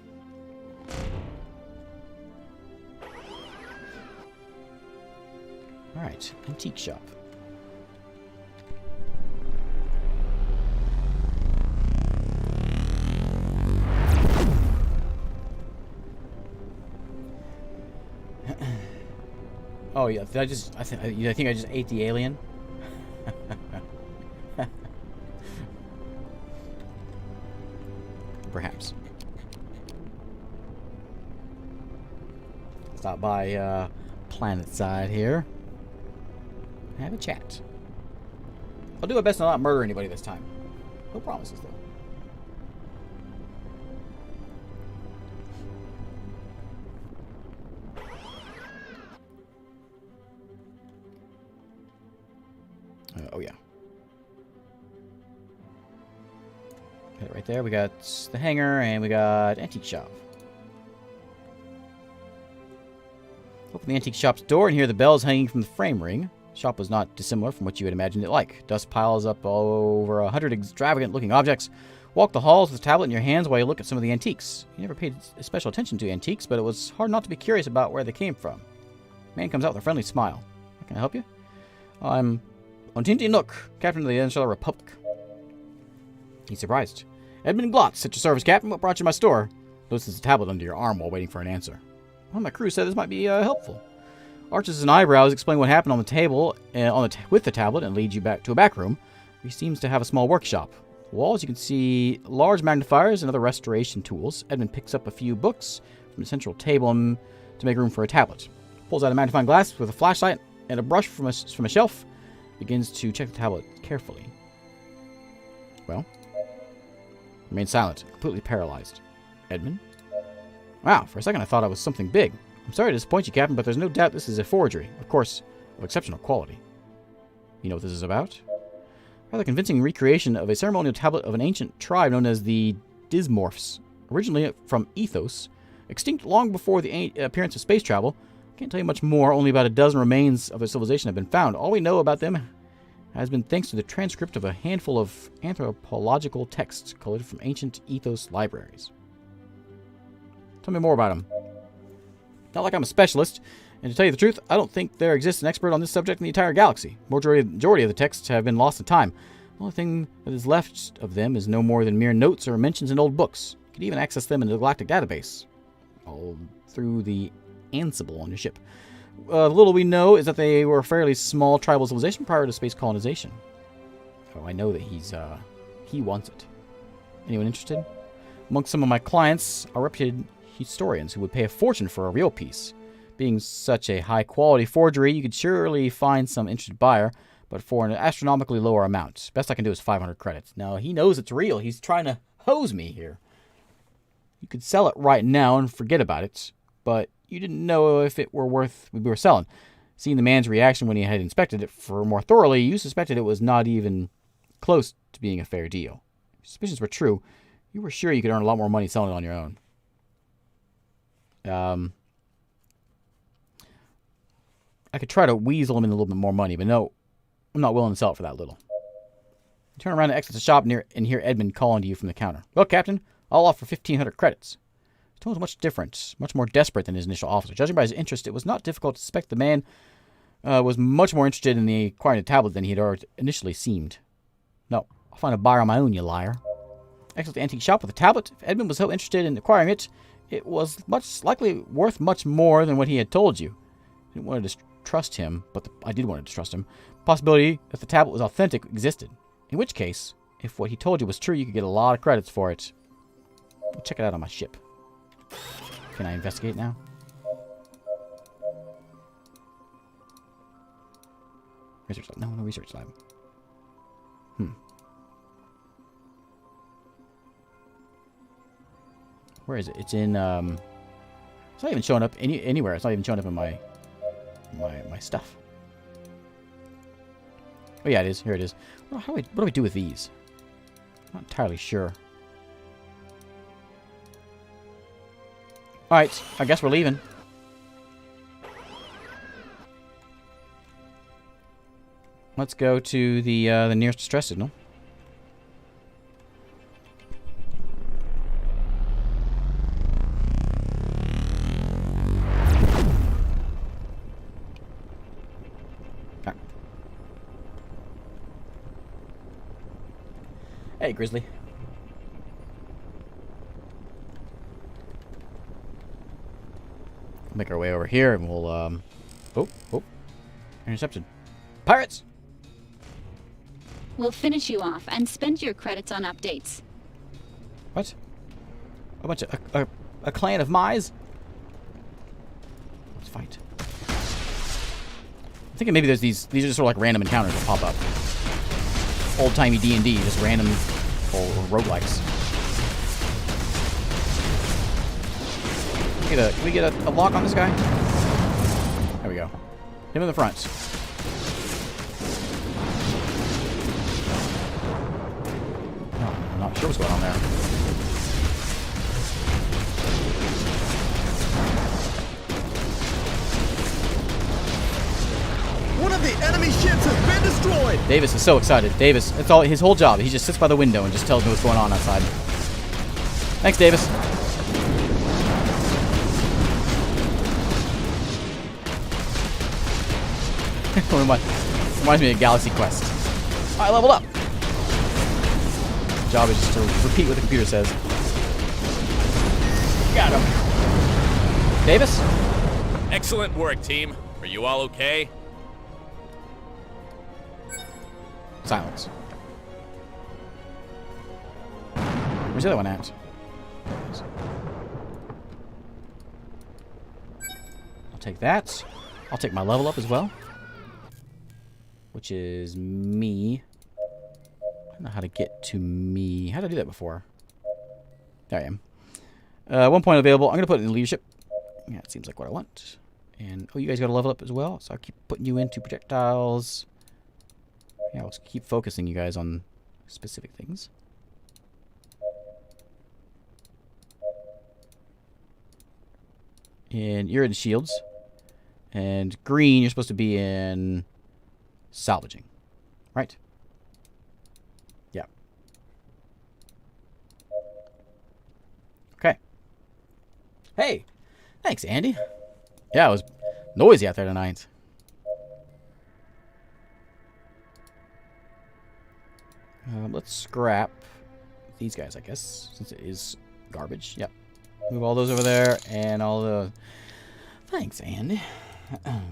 Alright, antique shop. Oh yeah, I think I just ate the alien. Perhaps. Stop by Planet Side here. Have a chat. I'll do my best to not murder anybody this time. No promises though. Oh yeah. Okay, right there we got the hangar and we got antique shop. Open the antique shop's door and hear the bells hanging from the frame ring. The shop was not dissimilar from what you had imagined it like. Dust piles up all over 100 extravagant looking objects. Walk the halls with a tablet in your hands while you look at some of the antiques. You never paid special attention to antiques, but it was hard not to be curious about where they came from. Man comes out with a friendly smile. Can I help you? I'm Untitled Nook, Captain of the Untitled Republic. He's surprised. Edmund Glotz, at your service, Captain. What brought you to my store? Notices a tablet under your arm while waiting for an answer. Well, my crew said this might be helpful. Arches his eyebrows, explain what happened on the table with the tablet, and leads you back to a back room. He seems to have a small workshop. Walls, you can see large magnifiers and other restoration tools. Edmund picks up a few books from the central table to make room for a tablet. Pulls out a magnifying glass with a flashlight and a brush from a shelf. Begins to check the tablet carefully. Well, remain silent, completely paralyzed. Edmund? Wow, for a second I thought I was something big. I'm sorry to disappoint you, Captain, but there's no doubt this is a forgery. Of course, of exceptional quality. You know what this is about? Rather convincing recreation of a ceremonial tablet of an ancient tribe known as the Dismorphs. Originally from Ethos, extinct long before the appearance of space travel. Can't tell you much more, only about a dozen remains of their civilization have been found. All we know about them has been thanks to the transcript of a handful of anthropological texts collated from ancient Ethos libraries. Tell me more about them. Not like I'm a specialist, and to tell you the truth, I don't think there exists an expert on this subject in the entire galaxy. Majority of the texts have been lost to time. The only thing that is left of them is no more than mere notes or mentions in old books. You could even access them in the Galactic Database. All through the Ansible on your ship. The little we know is that they were a fairly small tribal civilization prior to space colonization. Oh, I know that he wants it. Anyone interested? Amongst some of my clients are reputed historians who would pay a fortune for a real piece. Being such a high-quality forgery, you could surely find some interested buyer, but for an astronomically lower amount. Best I can do is 500 credits. Now, he knows it's real. He's trying to hose me here. You could sell it right now and forget about it, but you didn't know if it were worth what we were selling. Seeing the man's reaction when he had inspected it for more thoroughly, you suspected it was not even close to being a fair deal. If your suspicions were true, you were sure you could earn a lot more money selling it on your own. I could try to weasel him in a little bit more money, but no, I'm not willing to sell it for that little. You turn around and exit the shop and hear Edmund calling to you from the counter. Well, Captain, I'll offer 1,500 credits. His tone was much different, much more desperate than his initial offer. Judging by his interest, it was not difficult to suspect the man was much more interested in acquiring the tablet than he had initially seemed. No, I'll find a buyer on my own, you liar. Exit the antique shop with a tablet. If Edmund was so interested in acquiring it, it was much likely worth much more than what he had told you. I didn't want to trust him, but I did want to trust him. The possibility that the tablet was authentic existed. In which case, if what he told you was true, you could get a lot of credits for it. We'll check it out on my ship. Can I investigate now? Research lab. No research lab. Where is it? It's in, It's not even showing up anywhere. It's not even showing up in my stuff. Oh yeah, it is. Here it is. Well, what do we do with these? I'm not entirely sure. Alright, I guess we're leaving. Let's go to the nearest distress signal. Hey, Grizzly. Make our way over here, and we'll oh, interception. Pirates. We'll finish you off and spend your credits on updates. What? A bunch of a clan of Mice? Let's fight. I'm thinking maybe there's these are just sort of like random encounters that pop up. Old-timey D&D, just random or roguelikes. Can we get a lock on this guy? There we go. Him in the front. Oh, I'm not sure what's going on there. One of the enemy ships has been destroyed! Davis is so excited. Davis, that's all his whole job. He just sits by the window and just tells me what's going on outside. Thanks, Davis. Reminds me of Galaxy Quest. I leveled up. Job is just to repeat what the computer says. Got him. Davis? Excellent work, team. Are you all okay? Silence. Where's the other one at? I'll take that. I'll take my level up as well. Which is me. I don't know how to get to me. How did I do that before? There I am. 1 point available. I'm going to put it in leadership. Yeah, it seems like what I want. And, oh, you guys got to level up as well. So I'll keep putting you into projectiles. Yeah, let's keep focusing you guys on specific things. And you're in shields. And green, you're supposed to be in salvaging. Right? Yeah. Okay. Hey! Thanks, Andy. Yeah, it was noisy out there tonight. Let's scrap these guys, I guess, since it is garbage. Yep. Move all those over there, and all the... Thanks, Andy. Over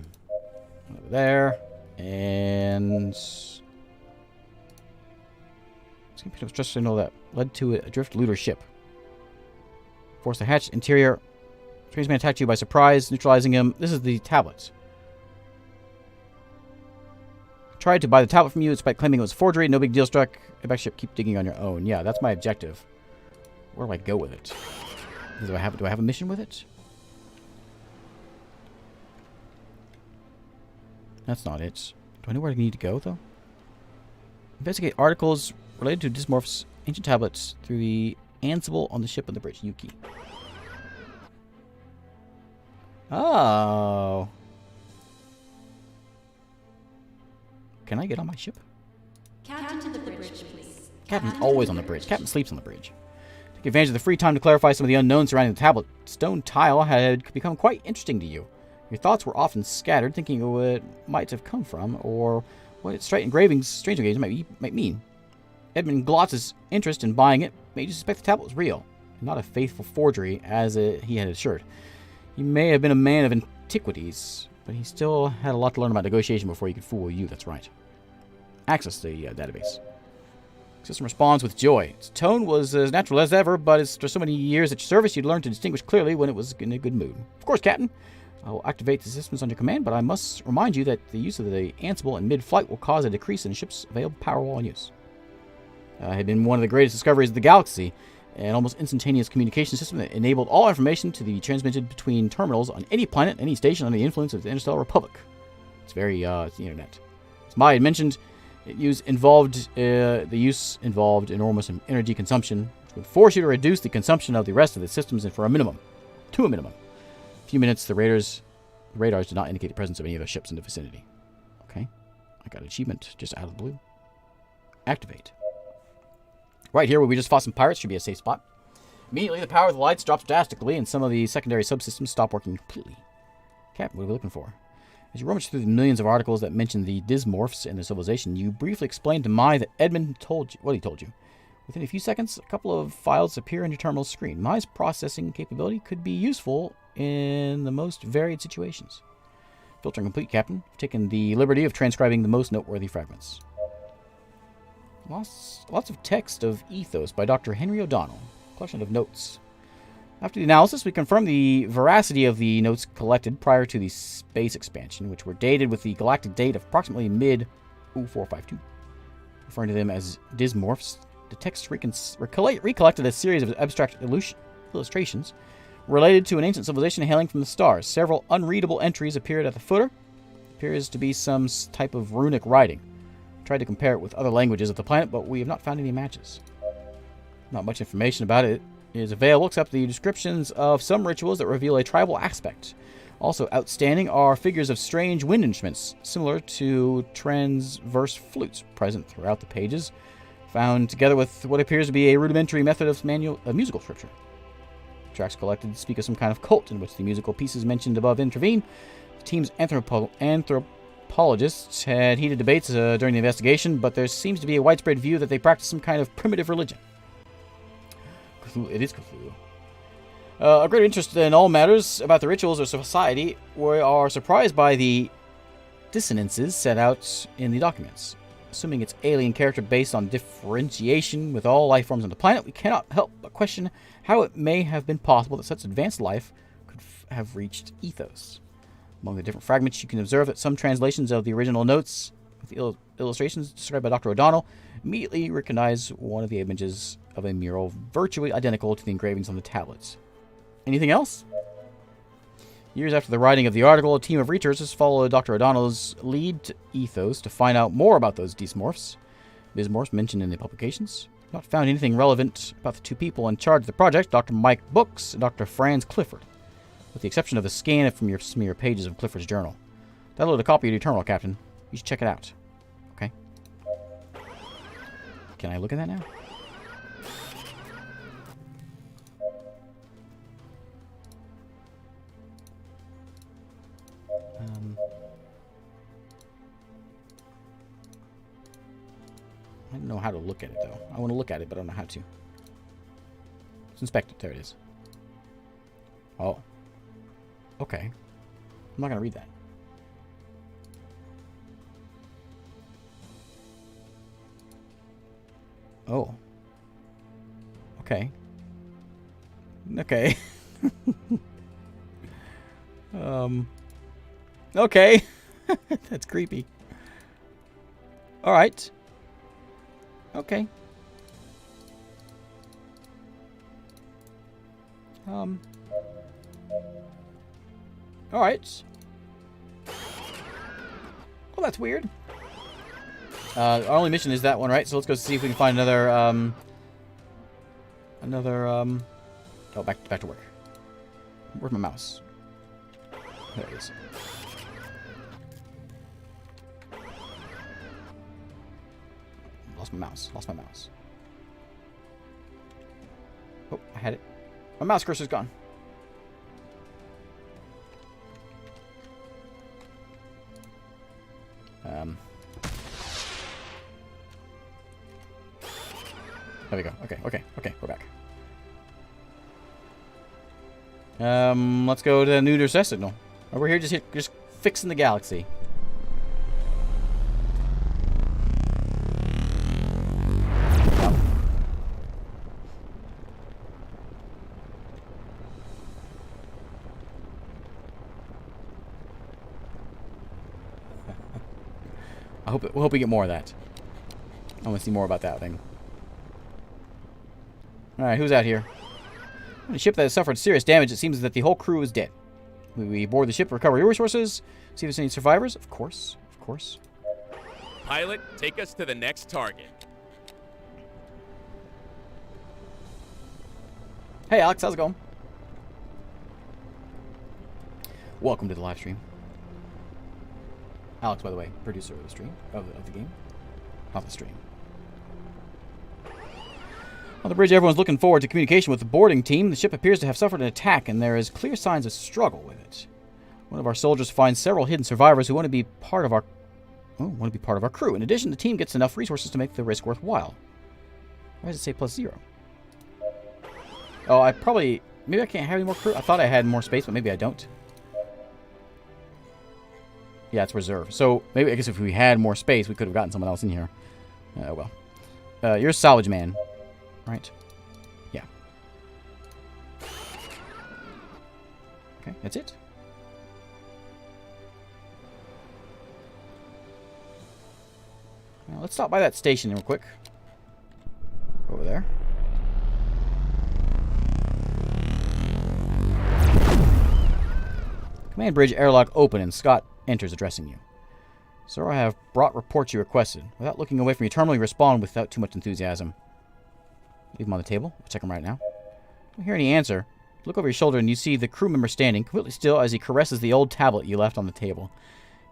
there, and... Let's pick up stress signal that led to a drift looter ship. Force the hatch interior. Strange man attacked you by surprise, neutralizing him. This is the tablet. Tried to buy the tablet from you despite claiming it was forgery. No big deal struck. Get back ship. Keep digging on your own. Yeah, that's my objective. Where do I go with it? Do I have a mission with it? That's not it. Do I know where I need to go, though? Investigate articles related to Dysmorph's ancient tablets through the Ansible on the ship on the bridge. Yuki. Oh. Can I get on my ship? Captain to the bridge, please. Captain's always on the bridge. Captain sleeps on the bridge. Take advantage of the free time to clarify some of the unknowns surrounding the tablet. Stone tile had become quite interesting to you. Your thoughts were often scattered, thinking of what it might have come from, or what its strange engravings might mean. Edmund Glotz's interest in buying it made you suspect the tablet was real, and not a faithful forgery, as he had assured. He may have been a man of antiquities, but he still had a lot to learn about negotiation before he could fool you, that's right. Access the database. System responds with joy. Its tone was as natural as ever, but after so many years at your service, you'd learned to distinguish clearly when it was in a good mood. Of course, Captain. I will activate the systems on your command, but I must remind you that the use of the Ansible in mid-flight will cause a decrease in the ship's available power while in use. It had been one of the greatest discoveries of the galaxy, an almost instantaneous communication system that enabled all information to be transmitted between terminals on any planet, any station under the influence of the Interstellar Republic. It's very, it's the internet. As Maya had mentioned, the use involved enormous energy consumption, which would force you to reduce the consumption of the rest of the systems to a minimum. A few minutes, the radars did not indicate the presence of any other ships in the vicinity. Okay. I got an achievement just out of the blue. Activate. Right here, where we just fought some pirates, should be a safe spot. Immediately, the power of the lights drops drastically, and some of the secondary subsystems stop working completely. Captain, what are we looking for? As you rummage through the millions of articles that mention the dysmorphs and their civilization, you briefly explained to Mai that Edmund told you what he told you. Within a few seconds, a couple of files appear on your terminal's screen. Mai's processing capability could be useful in the most varied situations. Filtering complete, Captain. I've taken the liberty of transcribing the most noteworthy fragments. Lots of text of Ethos by Dr. Henry O'Donnell. Collection of notes. After the analysis, we confirmed the veracity of the notes collected prior to the space expansion, which were dated with the galactic date of approximately mid-0452. Referring to them as dysmorphs, the text recollected a series of abstract illustrations related to an ancient civilization hailing from the stars. Several unreadable entries appeared at the footer. Appears to be some type of runic writing. Tried to compare it with other languages of the planet, but we have not found any matches. Not much information about it is available except the descriptions of some rituals that reveal a tribal aspect. Also outstanding are figures of strange wind instruments, similar to transverse flutes present throughout the pages, found together with what appears to be a rudimentary method of musical scripture. Tracks collected speak of some kind of cult in which the musical pieces mentioned above intervene. The team's anthropologists had heated debates during the investigation, but there seems to be a widespread view that they practice some kind of primitive religion. Cthulhu, it is Cthulhu. A greater interest in all matters about the rituals of society, we are surprised by the dissonances set out in the documents. Assuming its alien character based on differentiation with all life forms on the planet, we cannot help but question how it may have been possible that such advanced life could have reached Ethos. Among the different fragments, you can observe that some translations of the original notes with the illustrations described by Dr. O'Donnell immediately recognize one of the images of a mural virtually identical to the engravings on the tablets. Anything else? Years after the writing of the article, a team of researchers followed Dr. O'Donnell's lead to Ethos to find out more about those dysmorphs mentioned in the publications. Not found anything relevant about the two people in charge of the project, Dr. Mike Books and Dr. Franz Clifford, with the exception of the scan from your smear pages of Clifford's journal. Download a copy of your terminal, Captain. You should check it out. Okay. Can I look at that now? I don't know how to look at it, though. I want to look at it, but I don't know how to. Let's inspect it. There it is. Oh. Okay. I'm not going to read that. Oh. Okay. Okay. Okay. That's creepy. Alright. Okay. Alright. Well, that's weird. Our only mission is that one, right? So let's go see if we can find another, oh, back to work. Where's my mouse? There it is. Lost my mouse. Oh, I had it. My mouse cursor's gone. There we go. Okay, we're back. Let's go to the new distress signal. Over here, just fixing the galaxy. We hope we get more of that. I want to see more about that thing. Alright, who's out here? On a ship that has suffered serious damage, it seems that the whole crew is dead. We board the ship, recover resources, see if there's any survivors. Of course, of course. Pilot, take us to the next target. Hey Alex, how's it going? Welcome to the live stream. Alex, by the way, producer of the stream, of the game. Not the stream. On the bridge, everyone's looking forward to communication with the boarding team. The ship appears to have suffered an attack, and there is clear signs of struggle with it. One of our soldiers finds several hidden survivors who want to be part of our crew. In addition, the team gets enough resources to make the risk worthwhile. Why does it say +0? Oh, maybe I can't have any more crew. I thought I had more space, but maybe I don't. Yeah, it's reserve. So maybe, I guess if we had more space, we could have gotten someone else in here. Well. You're a salvage man. Right? Yeah. Okay, that's it. Now, let's stop by that station real quick. Over there. Command bridge airlock open and Scott enters addressing you. Sir, I have brought reports you requested. Without looking away from you, terminally respond without too much enthusiasm. Leave them on the table. I'll check them right now. Don't hear any answer. Look over your shoulder and you see the crew member standing, completely still as he caresses the old tablet you left on the table.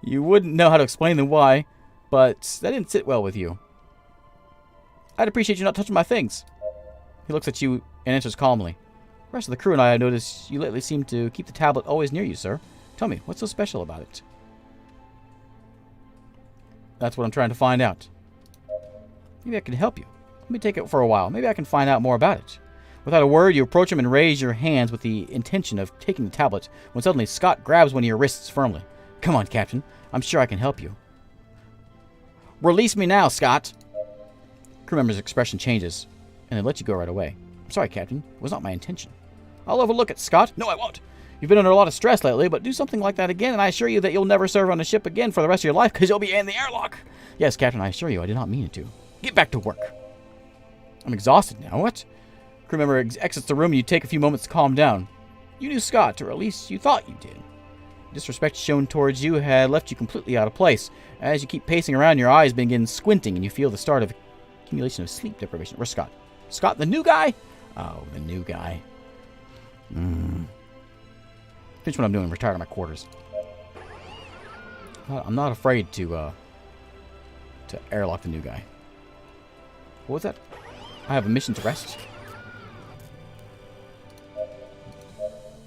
You wouldn't know how to explain the why, but that didn't sit well with you. I'd appreciate you not touching my things. He looks at you and answers calmly. The rest of the crew and I notice you lately seem to keep the tablet always near you, sir. Tell me, what's so special about it? That's what I'm trying to find out. Maybe I can help you. Let me take it for a while. Maybe I can find out more about it. Without a word, you approach him and raise your hands with the intention of taking the tablet, when suddenly Scott grabs one of your wrists firmly. Come on, Captain. I'm sure I can help you. Release me now, Scott! Crew member's expression changes, and they let you go right away. I'm sorry, Captain. It was not my intention. I'll overlook it, Scott. No, I won't. You've been under a lot of stress lately, but do something like that again, and I assure you that you'll never serve on a ship again for the rest of your life, because you'll be in the airlock. Yes, Captain, I assure you, I did not mean it to. Get back to work. I'm exhausted now. What? Crew member exits the room and you take a few moments to calm down. You knew Scott, or at least you thought you did. The disrespect shown towards you had left you completely out of place. As you keep pacing around, your eyes begin squinting and you feel the start of accumulation of sleep deprivation. Where's Scott? Scott, the new guy? Oh, the new guy. Finish what I'm doing. Retire to my quarters. I'm not afraid to airlock the new guy. What was that? I have a mission to rest.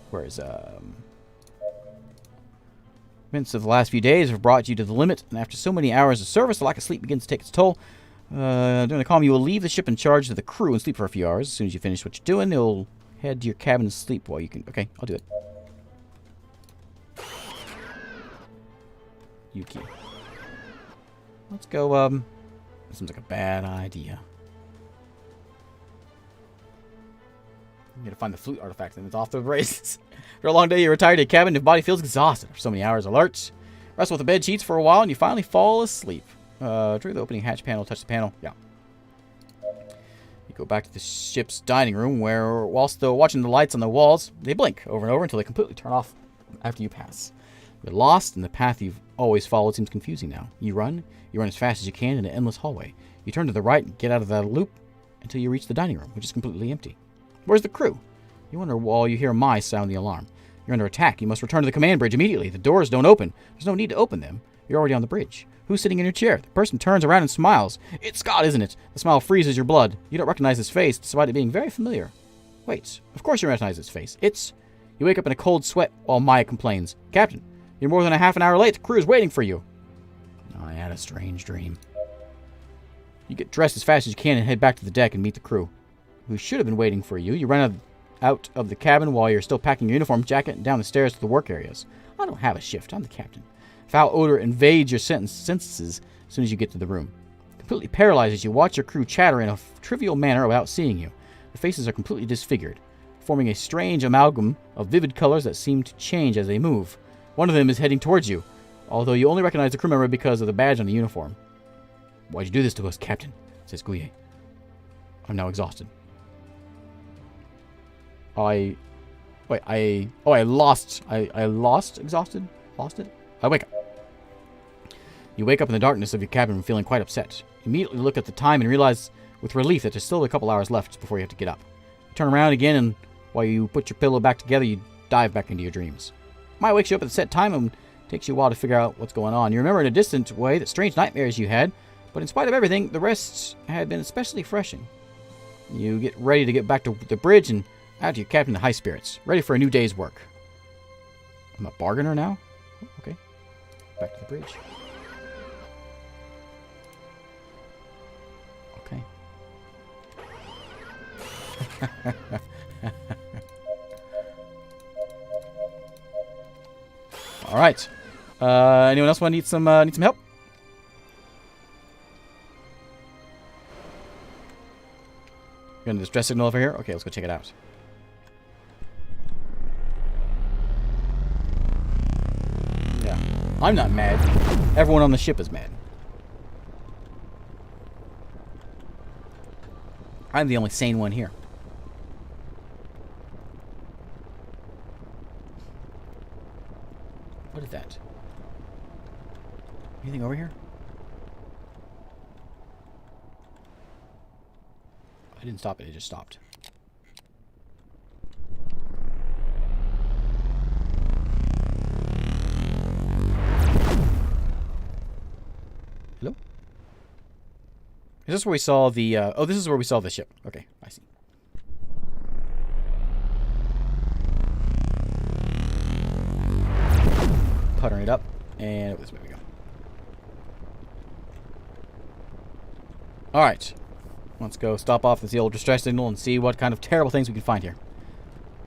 Whereas, events of the last few days have brought you to the limit, and after so many hours of service, the lack of sleep begins to take its toll. During the calm, you will leave the ship in charge of the crew and sleep for a few hours. As soon as you finish what you're doing, you'll head to your cabin and sleep while you can. Okay, I'll do it. Yuki. Let's go, that seems like a bad idea. You gotta find the flute artifact and it's off the races. After a long day, you retire to your cabin and your body feels exhausted. After so many hours alert. Wrestle with the bed sheets for a while and you finally fall asleep. Trigger the opening hatch panel, touch the panel. Yeah. You go back to the ship's dining room where, while still watching the lights on the walls, they blink over and over until they completely turn off after you pass. You're lost and the path you've always followed seems confusing now. You run as fast as you can in an endless hallway. You turn to the right and get out of that loop until you reach the dining room, which is completely empty. Where's the crew? You wonder while you hear mice sound the alarm. You're under attack. You must return to the command bridge immediately. The doors don't open. There's no need to open them. You're already on the bridge. Who's sitting in your chair? The person turns around and smiles. It's Scott, isn't it? The smile freezes your blood. You don't recognize his face, despite it being very familiar. Wait, of course you recognize his face. It's... You wake up in a cold sweat while Maya complains. Captain, you're more than a half an hour late. The crew is waiting for you. I had a strange dream. You get dressed as fast as you can and head back to the deck and meet the crew, who should have been waiting for you. You run out of the cabin while you're still packing your uniform jacket and down the stairs to the work areas. I don't have a shift. I'm the captain. Foul odor invades your senses as soon as you get to the room. Completely paralyzed as you watch your crew chatter in a trivial manner without seeing you. Their faces are completely disfigured, forming a strange amalgam of vivid colors that seem to change as they move. One of them is heading towards you, although you only recognize the crew member because of the badge on the uniform. Why'd you do this to us, Captain? Says Guye. I'm now exhausted. I lost exhausted? Lost it? I wake up. You wake up in the darkness of your cabin feeling quite upset. You immediately look at the time and realize with relief that there's still a couple hours left before you have to get up. You turn around again, and while you put your pillow back together, you dive back into your dreams. Maya wakes you up at the set time and takes you a while to figure out what's going on. You remember in a distant way that strange nightmares you had, but in spite of everything, the rest had been especially refreshing. You get ready to get back to the bridge and out to your captain in high spirits, ready for a new day's work. I'm a bargainer now? Okay. Back to the bridge. Okay. All right. Anyone else want to need some help? Got a distress signal over here? Okay, let's go check it out. Yeah. I'm not mad. Everyone on the ship is mad. I'm the only sane one here. What is that? Anything over here? I didn't stop it, it just stopped. Hello? Is this where we saw the, oh, this is where we saw the ship. Okay, I see. Puttering it up, and this way we go. Alright. Let's go stop off this old distress signal and see what kind of terrible things we can find here.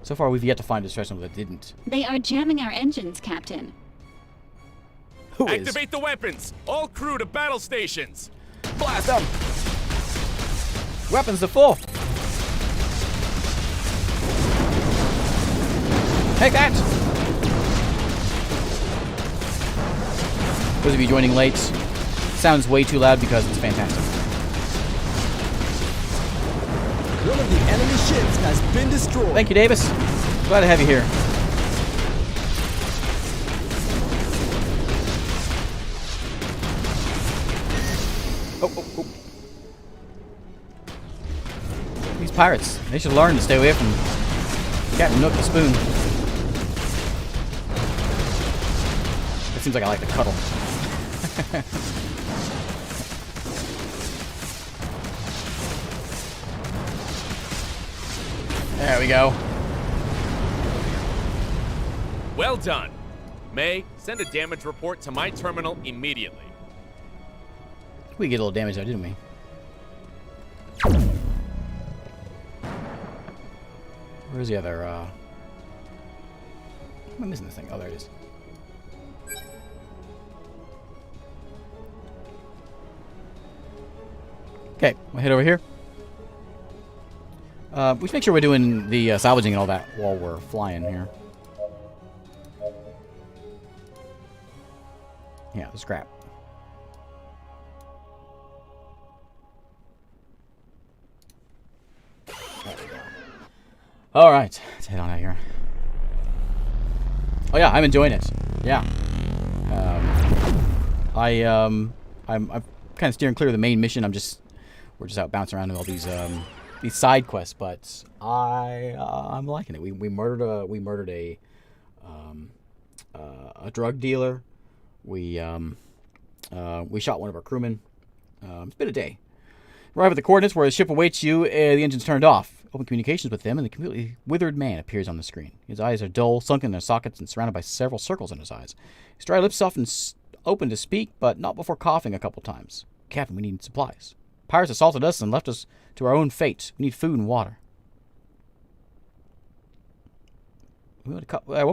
So far, we've yet to find a distress signal that didn't. They are jamming our engines, Captain. Who is? Activate the weapons! All crew to battle stations! Blast them! Weapons to full! Take that! Those of you joining late, sounds way too loud because it's fantastic. One of the enemy ships has been destroyed. Thank you, Davis. Glad to have you here. Oh. These pirates, they should learn to stay away from Captain Nook the Spoon. It seems like I like to cuddle. There we go. Well done. May, send a damage report to my terminal immediately. We get a little damage there, didn't we? Where's the other, am I missing this thing? Oh, there it is. Okay, we'll head over here. We should make sure we're doing the salvaging and all that while we're flying here. Yeah, the scrap. All right, let's head on out here. Oh yeah, I'm enjoying it. Yeah. I'm kind of steering clear of the main mission. We're just out bouncing around with all these side quests, but I'm liking it. We murdered a drug dealer. We shot one of our crewmen. It's been a day. Arrive at the coordinates where the ship awaits you. The engine's turned off. Open communications with them, and the completely withered man appears on the screen. His eyes are dull, sunken in their sockets, and surrounded by several circles in his eyes. His dry lips often open to speak, but not before coughing a couple times. Captain, we need supplies. Pirates assaulted us and left us to our own fate. We need food and water. We'll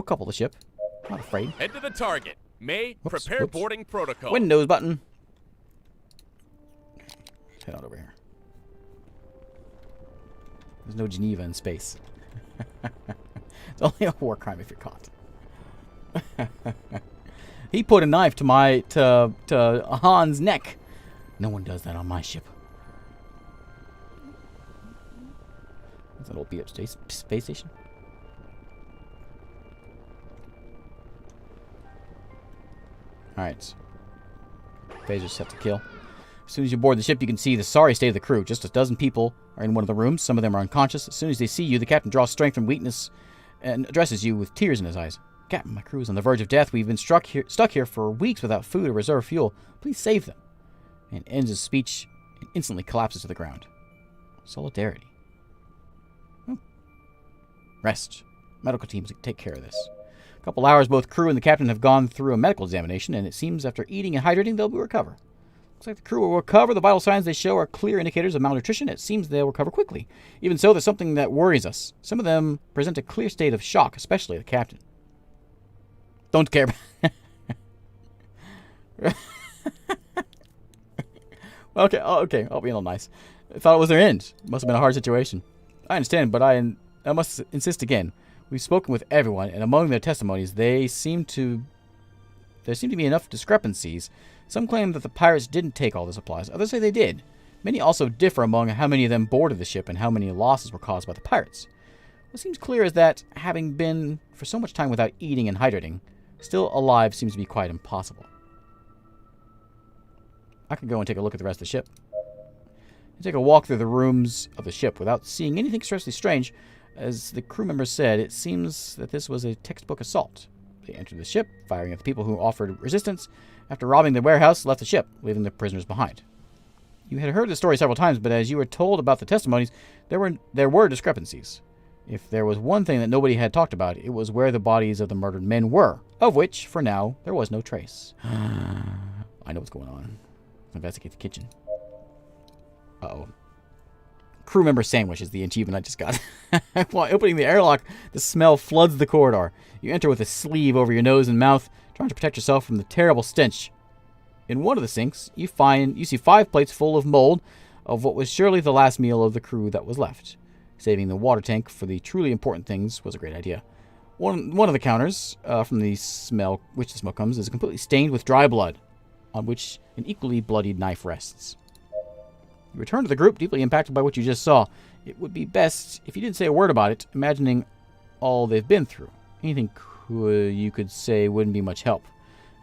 couple the ship. I'm not afraid. Head to the target. May, prepare boarding protocol. Windows button. Let's head out over here. There's no Geneva in space. It's only a war crime if you're caught. He put a knife to Han's neck. No one does that on my ship. Is that old beat up space station? Alright. Phaser's set to kill. As soon as you board the ship, you can see the sorry state of the crew. Just a dozen people are in one of the rooms. Some of them are unconscious. As soon as they see you, the captain draws strength from weakness and addresses you with tears in his eyes. Captain, my crew is on the verge of death. We've been stuck here for weeks without food or reserve fuel. Please save them. And ends his speech and instantly collapses to the ground. Solidarity. Rest. Medical teams take care of this. A couple hours, both crew and the captain have gone through a medical examination, and it seems after eating and hydrating, they'll recover. Looks like the crew will recover. The vital signs they show are clear indicators of malnutrition. It seems they'll recover quickly. Even so, there's something that worries us. Some of them present a clear state of shock, especially the captain. Don't care. Okay, I'll be all nice. I thought it was their end. It must have been a hard situation. I understand, but I must insist again. We've spoken with everyone, and among their testimonies, there seem to be enough discrepancies. Some claim that the pirates didn't take all the supplies. Others say they did. Many also differ among how many of them boarded the ship and how many losses were caused by the pirates. What seems clear is that, having been for so much time without eating and hydrating, still alive seems to be quite impossible. I could go and take a look at the rest of the ship. I take a walk through the rooms of the ship without seeing anything especially strange. As the crew members said, it seems that this was a textbook assault. They entered the ship, firing at the people who offered resistance. After robbing the warehouse, left the ship, leaving the prisoners behind. You had heard the story several times, but as you were told about the testimonies, there were discrepancies. If there was one thing that nobody had talked about, it was where the bodies of the murdered men were, of which, for now, there was no trace. I know what's going on. Investigate the kitchen. Uh-oh. Crew member sandwich is the achievement I just got. While opening the airlock, the smell floods the corridor. You enter with a sleeve over your nose and mouth, trying to protect yourself from the terrible stench. In one of the sinks, you see 5 plates full of mold of what was surely the last meal of the crew that was left. Saving the water tank for the truly important things was a great idea. One of the counters, from the smell which the smoke comes, is completely stained with dry blood, on which an equally bloodied knife rests. You return to the group, deeply impacted by what you just saw. It would be best if you didn't say a word about it, imagining all they've been through. Anything you could say wouldn't be much help.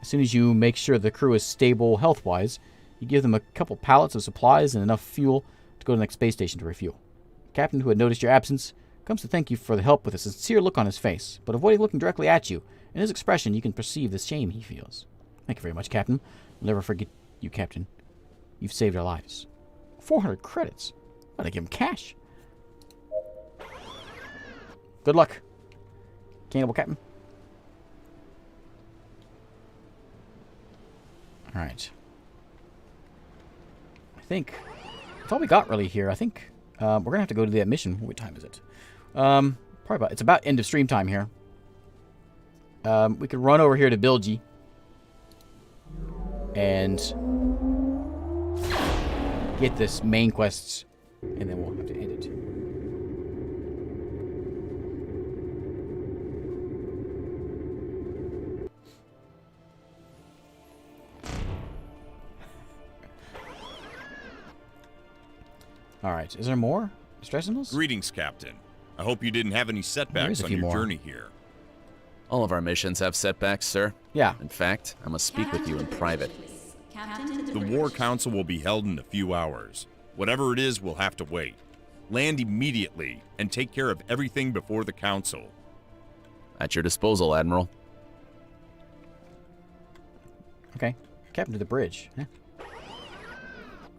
As soon as you make sure the crew is stable health-wise, you give them a couple pallets of supplies and enough fuel to go to the next space station to refuel. The captain, who had noticed your absence, comes to thank you for the help with a sincere look on his face, but avoiding looking directly at you. In his expression, you can perceive the shame he feels. Thank you very much, Captain. I'll never forget you, Captain. You've saved our lives. 400 credits. Why did I give him cash? Good luck, Cannibal Captain. Alright. I think that's all we got really here. I think we're going to have to go to that mission. What time is it? Probably it's about end of stream time here. We could run over here to Bilgi and get this main quest, and then we'll have to end it. Alright, is there more distress signals? Greetings, Captain. I hope you didn't have any setbacks on your journey here. All of our missions have setbacks, sir. Yeah. In fact, I must speak with you in private. The War Council will be held in a few hours. Whatever it is, we'll have to wait. Land immediately and take care of everything before the Council. At your disposal, Admiral. Okay. Captain to the bridge. Huh?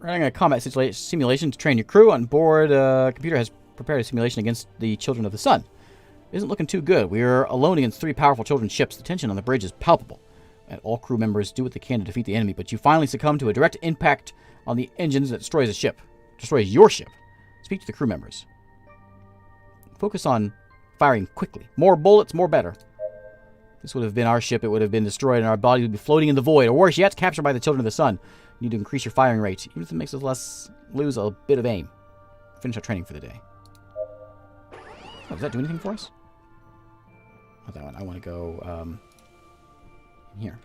Running a combat simulation to train your crew. On board, computer has prepared a simulation against the Children of the Sun. Isn't looking too good. We are alone against 3 powerful children's ships. The tension on the bridge is palpable. And all crew members do what they can to defeat the enemy, but you finally succumb to a direct impact on the engines that destroys your ship. Speak to the crew members. Focus on firing quickly. More bullets, more better. This would have been our ship. It would have been destroyed, and our body would be floating in the void. Or worse yet, captured by the Children of the Sun. You need to increase your firing rate, even if it makes us lose a bit of aim. Finish our training for the day. Oh, does that do anything for us? Not that one. I want to go here.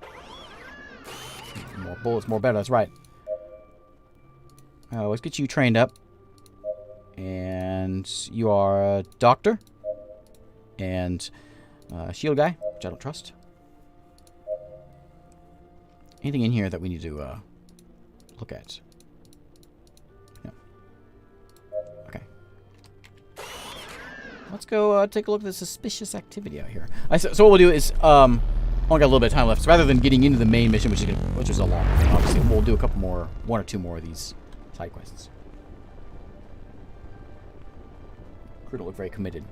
More bullets, more better. That's right. Let's get you trained up. And you are a doctor. And a shield guy, which I don't trust. Anything in here that we need to look at? No. Okay. Let's go take a look at the suspicious activity out here. So what we'll do is, only got a little bit of time left. So rather than getting into the main mission, which is a long thing, obviously, we'll do a couple more, 1 or 2 more of these side quests. Crew don't look very committed.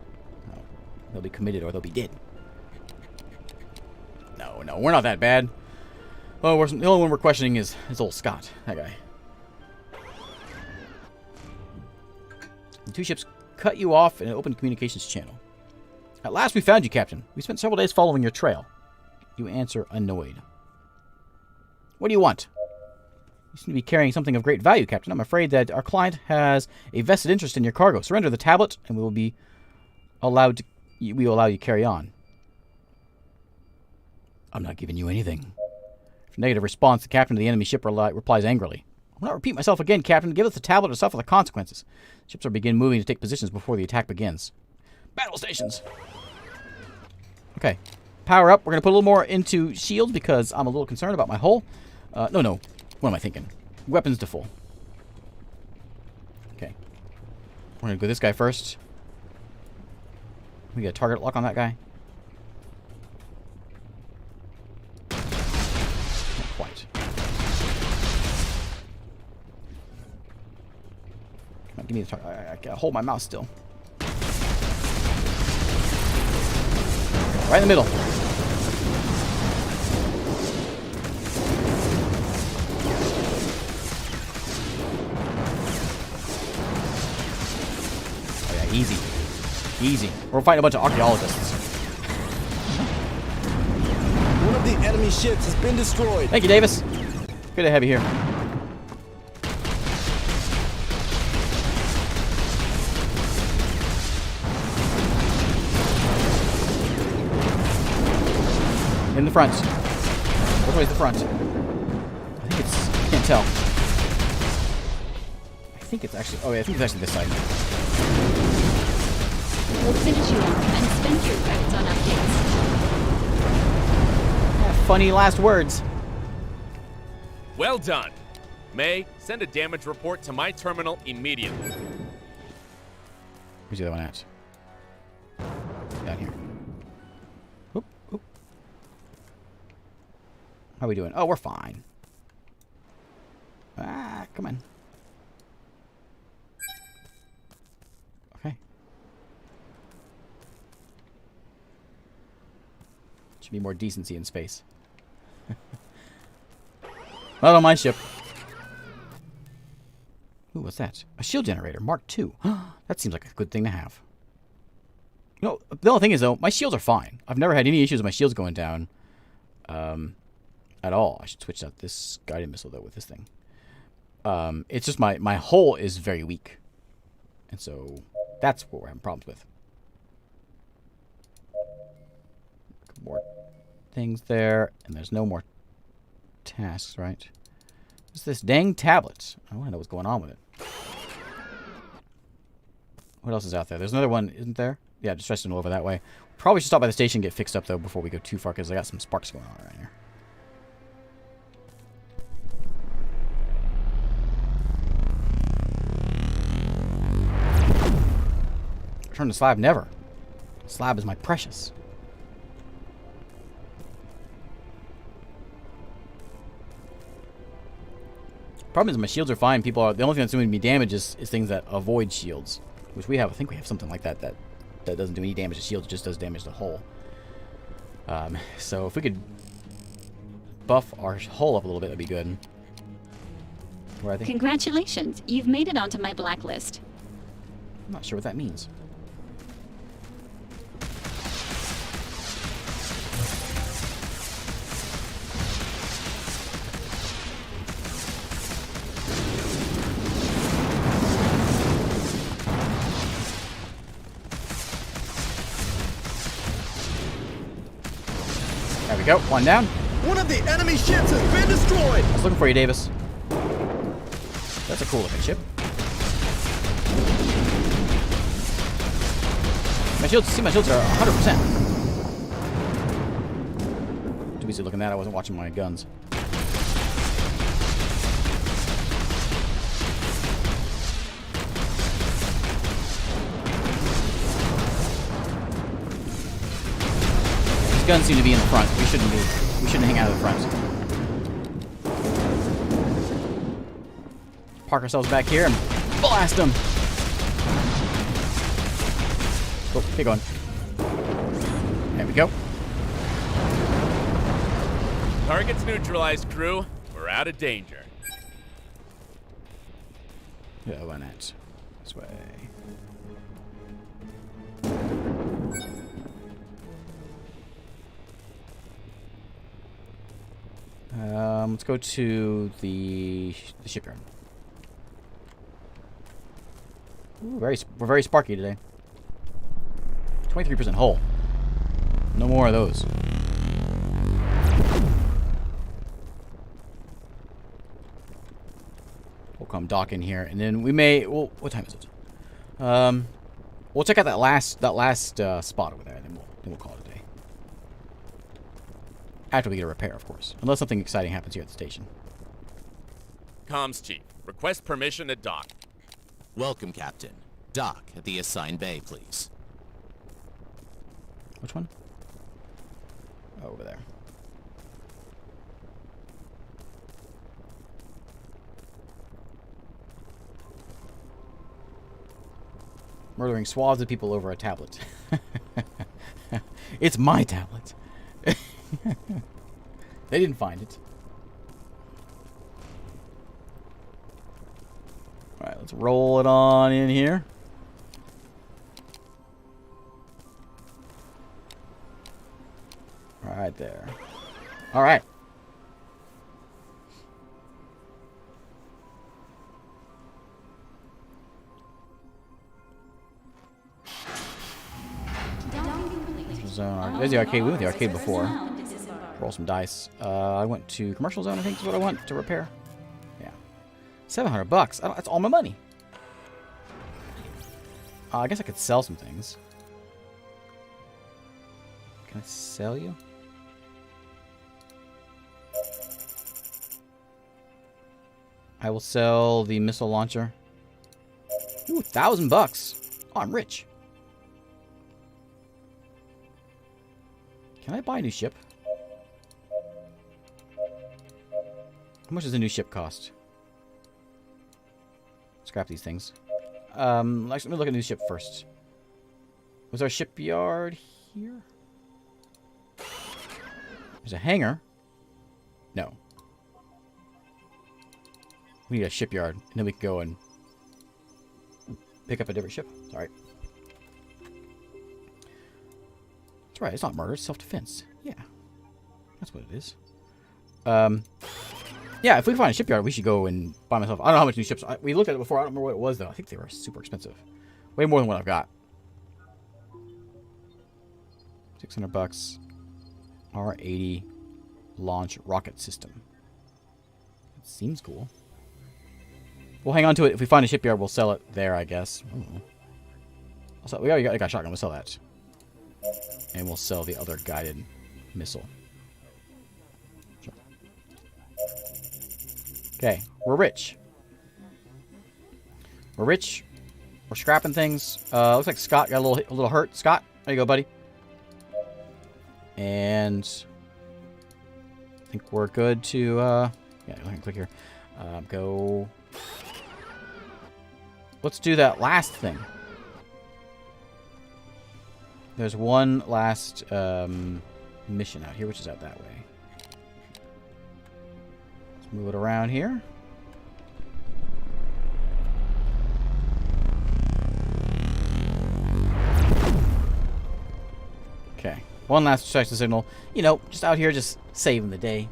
Oh, they'll be committed or they'll be dead. No, we're not that bad. Oh, the only one we're questioning is old Scott, that guy. The 2 ships cut you off in an open communications channel. At last we found you, Captain. We spent several days following your trail. You answer annoyed. What do you want? You seem to be carrying something of great value, Captain. I'm afraid that our client has a vested interest in your cargo. Surrender the tablet, and we will allow you to carry on. I'm not giving you anything. For negative response, the captain of the enemy ship replies angrily. I will not repeat myself again, Captain. Give us the tablet or suffer the consequences. Ships will begin moving to take positions before the attack begins. Battle stations! Okay. Power up. We're going to put a little more into shield because I'm a little concerned about my hull. No. What am I thinking? Weapons to full. Okay. We're going to go this guy first. We get a target lock on that guy. Not quite. Come on, give me the target. I gotta hold my mouse still. Right in the middle. Easy. Easy. We're fighting a bunch of archaeologists. One of the enemy ships has been destroyed. Thank you, Davis. Good to have you here. In the front. Which way is the front? I think it's... I can't tell. I think it's actually... Oh, yeah, I think it's actually this side. We'll finish you off and spend your credits on updates. Yeah, funny last words. Well done. May, send a damage report to my terminal immediately. Where's the other one at? Down here. Oop, oop. How are we doing? Oh, we're fine. Ah, come on. Okay. Should be more decency in space. Not on my ship. Ooh, what's that? A shield generator, Mark II. That seems like a good thing to have. You know, the only thing is, though, my shields are fine. I've never had any issues with my shields going down. At all. I should switch out this guided missile, though, with this thing. It's just my hull is very weak. And so, that's what we're having problems with. More things there, and there's no more tasks, right? What's this dang tablet? I want to know what's going on with it. What else is out there? There's another one, isn't there? Yeah, just resting over that way. Probably should stop by the station and get fixed up, though, before we go too far, because I got some sparks going on right here. Return to slab, never. Slab is my precious. Problem is my shields are fine. People are the only thing that's doing me damage is things that avoid shields, which we have. I think we have something like that doesn't do any damage to shields, just does damage to hull. So if we could buff our hull up a little bit, that'd be good. Where I think Congratulations, you've made it onto my blacklist. I'm not sure what that means. There we go. One down. One of the enemy ships has been destroyed. I was looking for you, Davis. That's a cool looking ship. My shields are 100%. Too busy looking at that, I wasn't watching my guns. guns seem to be in the front. We shouldn't hang out of the front. Park ourselves back here and blast them. Oh, keep going. There we go. Target's neutralized, crew. We're out of danger. Yeah, why not? This way. Let's go to the shipyard. Ooh, we're very sparky today. 23% hull. No more of those. We'll come dock in here, and then we may. Well, what time is it? We'll check out that last spot over there, and then we'll call it a day. After we get a repair, of course, unless something exciting happens here at the station. Comms chief, request permission to dock. Welcome, Captain. Dock at the assigned bay, please. Which one? Oh, over there. Murdering swaths of people over a tablet. It's my tablet. They didn't find it. Alright, let's roll it on in here. Right there. Alright. There's the arcade. We went to the arcade before. Roll some dice. I went to commercial zone, I think is what I want to repair. Yeah. $700. That's all my money. I guess I could sell some things. Can I sell you? I will sell the missile launcher. Ooh, $1,000. Oh, I'm rich. Can I buy a new ship? How much does a new ship cost? Scrap these things. Let me look at the new ship first. Was our shipyard here? There's a hangar. No. We need a shipyard, and then we can go and pick up a different ship. Sorry. That's right, it's not murder, it's self-defense. Yeah. That's what it is. Yeah, if we find a shipyard, we should go and buy myself. I don't know how much new ships. We looked at it before. I don't remember what it was, though. I think they were super expensive. Way more than what I've got. $600. R80 launch rocket system. It seems cool. We'll hang on to it. If we find a shipyard, we'll sell it there, I guess. We already got a shotgun. We'll sell that. And we'll sell the other guided missile. Sure. Okay, we're rich. We're rich. We're scrapping things. Looks like Scott got a little hurt. Scott, there you go, buddy. And I think we're good to yeah, I can click here. Go. Let's do that last thing. There's one last mission out here, which is out that way. Let's move it around here. Okay. One last distraction signal. You know, just out here, just saving the day.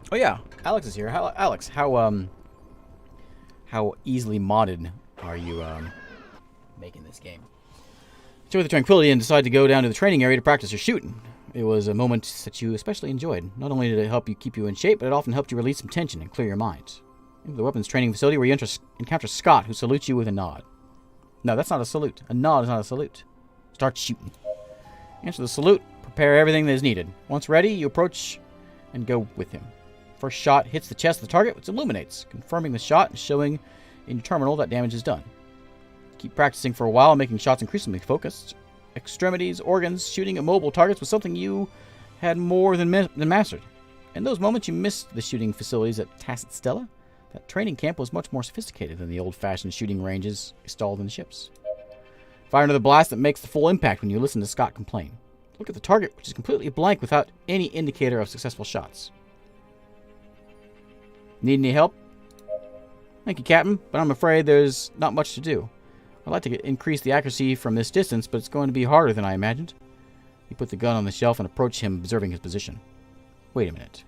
Oh yeah, Alex is here. Alex, how easily modded are you making this game? Enjoy the tranquility and decide to go down to the training area to practice your shooting. It was a moment that you especially enjoyed. Not only did it help you keep you in shape, but it often helped you release some tension and clear your mind. Into the weapons training facility where you encounter Scott, who salutes you with a nod. No, that's not a salute. A nod is not a salute. Start shooting. Answer the salute. Prepare everything that is needed. Once ready, you approach and go with him. First shot hits the chest of the target, which illuminates, confirming the shot and showing in your terminal that damage is done. Keep practicing for a while, making shots increasingly focused. Extremities, organs, shooting at mobile targets was something you had more than mastered. In those moments, you missed the shooting facilities at Tacit Stella. That training camp was much more sophisticated than the old-fashioned shooting ranges installed in the ships. Fire another blast that makes the full impact when you listen to Scott complain. Look at the target, which is completely blank without any indicator of successful shots. Need any help? Thank you, Captain, but I'm afraid there's not much to do. I'd like to increase the accuracy from this distance, but it's going to be harder than I imagined. You put the gun on the shelf and approach him, observing his position. Wait a minute.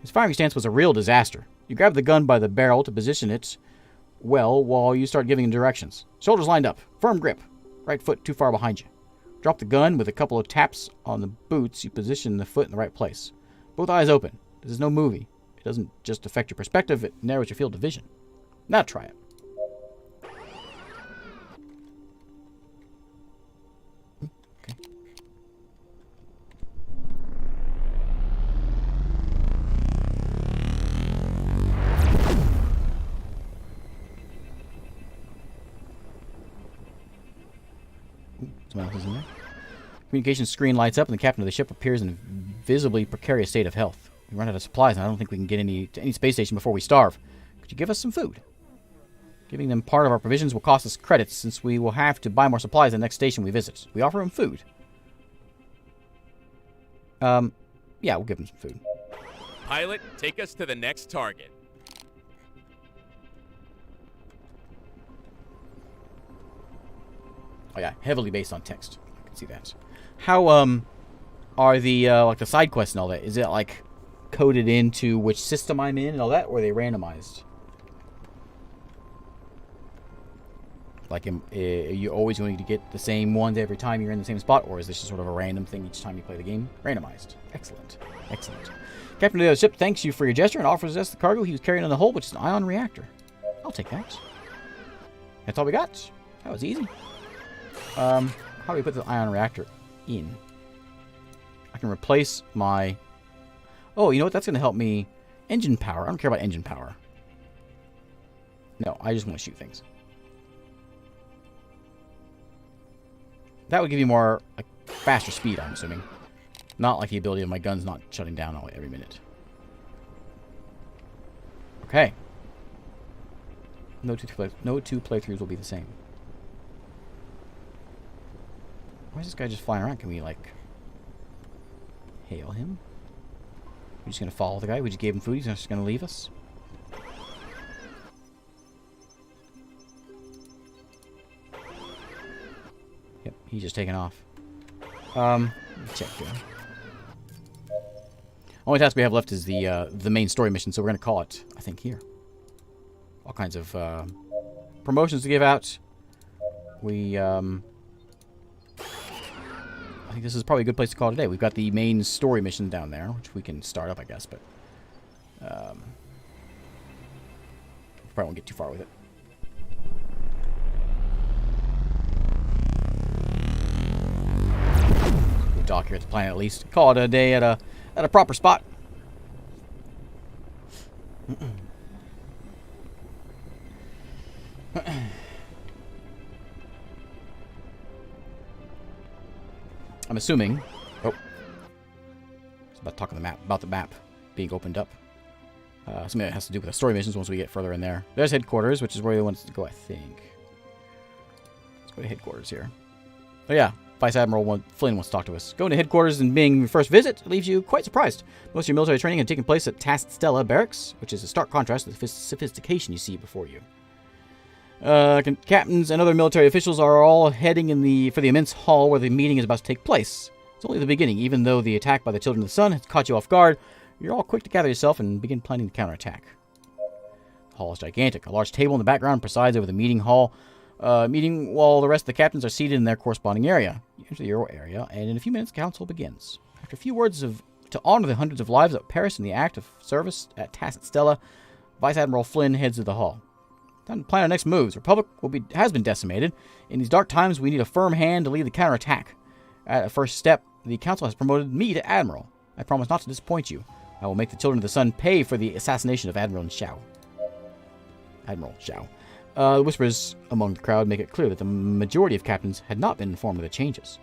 His firing stance was a real disaster. You grab the gun by the barrel to position it well while you start giving directions. Shoulders lined up. Firm grip. Right foot too far behind you. Drop the gun with a couple of taps on the boots. You position the foot in the right place. Both eyes open. This is no movie. It doesn't just affect your perspective, it narrows your field of vision. Now try it. Okay. Someone else is in there. Communication screen lights up and the captain of the ship appears in a visibly precarious state of health. We run out of supplies and I don't think we can get to any space station before we starve. Could you give us some food? Giving them part of our provisions will cost us credits since we will have to buy more supplies at the next station we visit. We offer them food. Yeah, we'll give them some food. Pilot, take us to the next target. Oh yeah, heavily based on text. I can see that. How are the like the side quests and all that? Is it like coded into which system I'm in and all that, or are they randomized? Like, are you always going to get the same ones every time you're in the same spot, or is this just sort of a random thing each time you play the game? Randomized. Excellent. Excellent. Captain of the ship thanks you for your gesture and offers us the cargo he was carrying on the hull, which is an ion reactor. I'll take that. That's all we got. That was easy. How do we put the ion reactor in? I can replace my... Oh, you know what? That's going to help me. Engine power. I don't care about engine power. No, I just want to shoot things. That would give you more, like, faster speed, I'm assuming. Not like the ability of my guns not shutting down every minute. Okay. No two playthroughs will be the same. Why is this guy just flying around? Can we, like, hail him? We're just going to follow the guy? We just gave him food? He's just going to leave us? Yep, he's just taking off. Check here. Only task we have left is the main story mission, so we're going to call it, I think, here. All kinds of promotions to give out. I think this is probably a good place to call it today. We've got the main story mission down there, which we can start up, I guess, but probably won't get too far with it. We'll dock here at the planet at least. Call it a day at a proper spot. I'm assuming... Oh. It's about talking about the map being opened up. Something that has to do with the story missions once we get further in there. There's headquarters, which is where he wants to go, I think. Let's go to headquarters here. Oh yeah, Vice Admiral Flynn wants to talk to us. Going to headquarters and being your first visit leaves you quite surprised. Most of your military training had taken place at Tacit Stella Barracks, which is a stark contrast to the sophistication you see before you. Captains and other military officials are all heading for the immense hall where the meeting is about to take place. It's only the beginning. Even though the attack by the Children of the Sun has caught you off guard, you're all quick to gather yourself and begin planning the counterattack. The hall is gigantic. A large table in the background presides over the meeting hall, while the rest of the captains are seated in their corresponding area. You enter the Euro area, and in a few minutes, the council begins. After a few words to honor the hundreds of lives that perished in the act of service at Tacit Stella, Vice Admiral Flynn heads to the hall. Time to plan our next moves. The Republic has been decimated. In these dark times, we need a firm hand to lead the counterattack. At a first step, the Council has promoted me to Admiral. I promise not to disappoint you. I will make the Children of the Sun pay for the assassination of Admiral Xiao. The whispers among the crowd make it clear that the majority of captains had not been informed of the changes.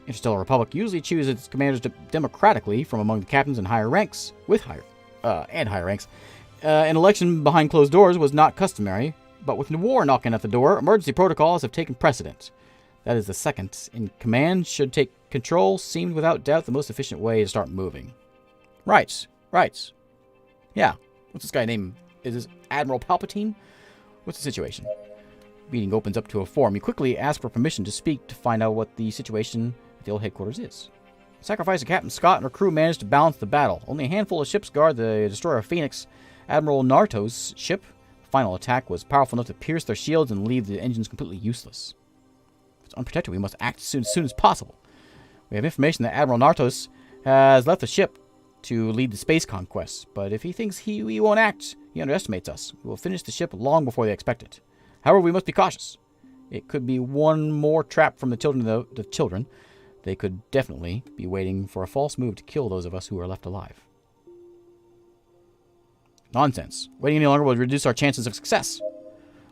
Interstellar Republic usually chooses its commanders democratically from among the captains and higher ranks, An election behind closed doors was not customary, but with the war knocking at the door, emergency protocols have taken precedent. That is the second in command should take control seemed without doubt the most efficient way to start moving. Right. Yeah. What's this guy named? Is this Admiral Palpatine? What's the situation? Meeting opens up to a forum. You quickly ask for permission to speak to find out what the situation at the old headquarters is. Sacrifice of Captain Scott and her crew managed to balance the battle. Only a handful of ships guard the destroyer Phoenix. Admiral Narto's ship, the final attack, was powerful enough to pierce their shields and leave the engines completely useless. If it's unprotected, we must act as soon as possible. We have information that Admiral Nartos has left the ship to lead the space conquest, but if he thinks we won't act, he underestimates us. We will finish the ship long before they expect it. However, we must be cautious. It could be one more trap from the children. They could definitely be waiting for a false move to kill those of us who are left alive. Nonsense. Waiting any longer will reduce our chances of success.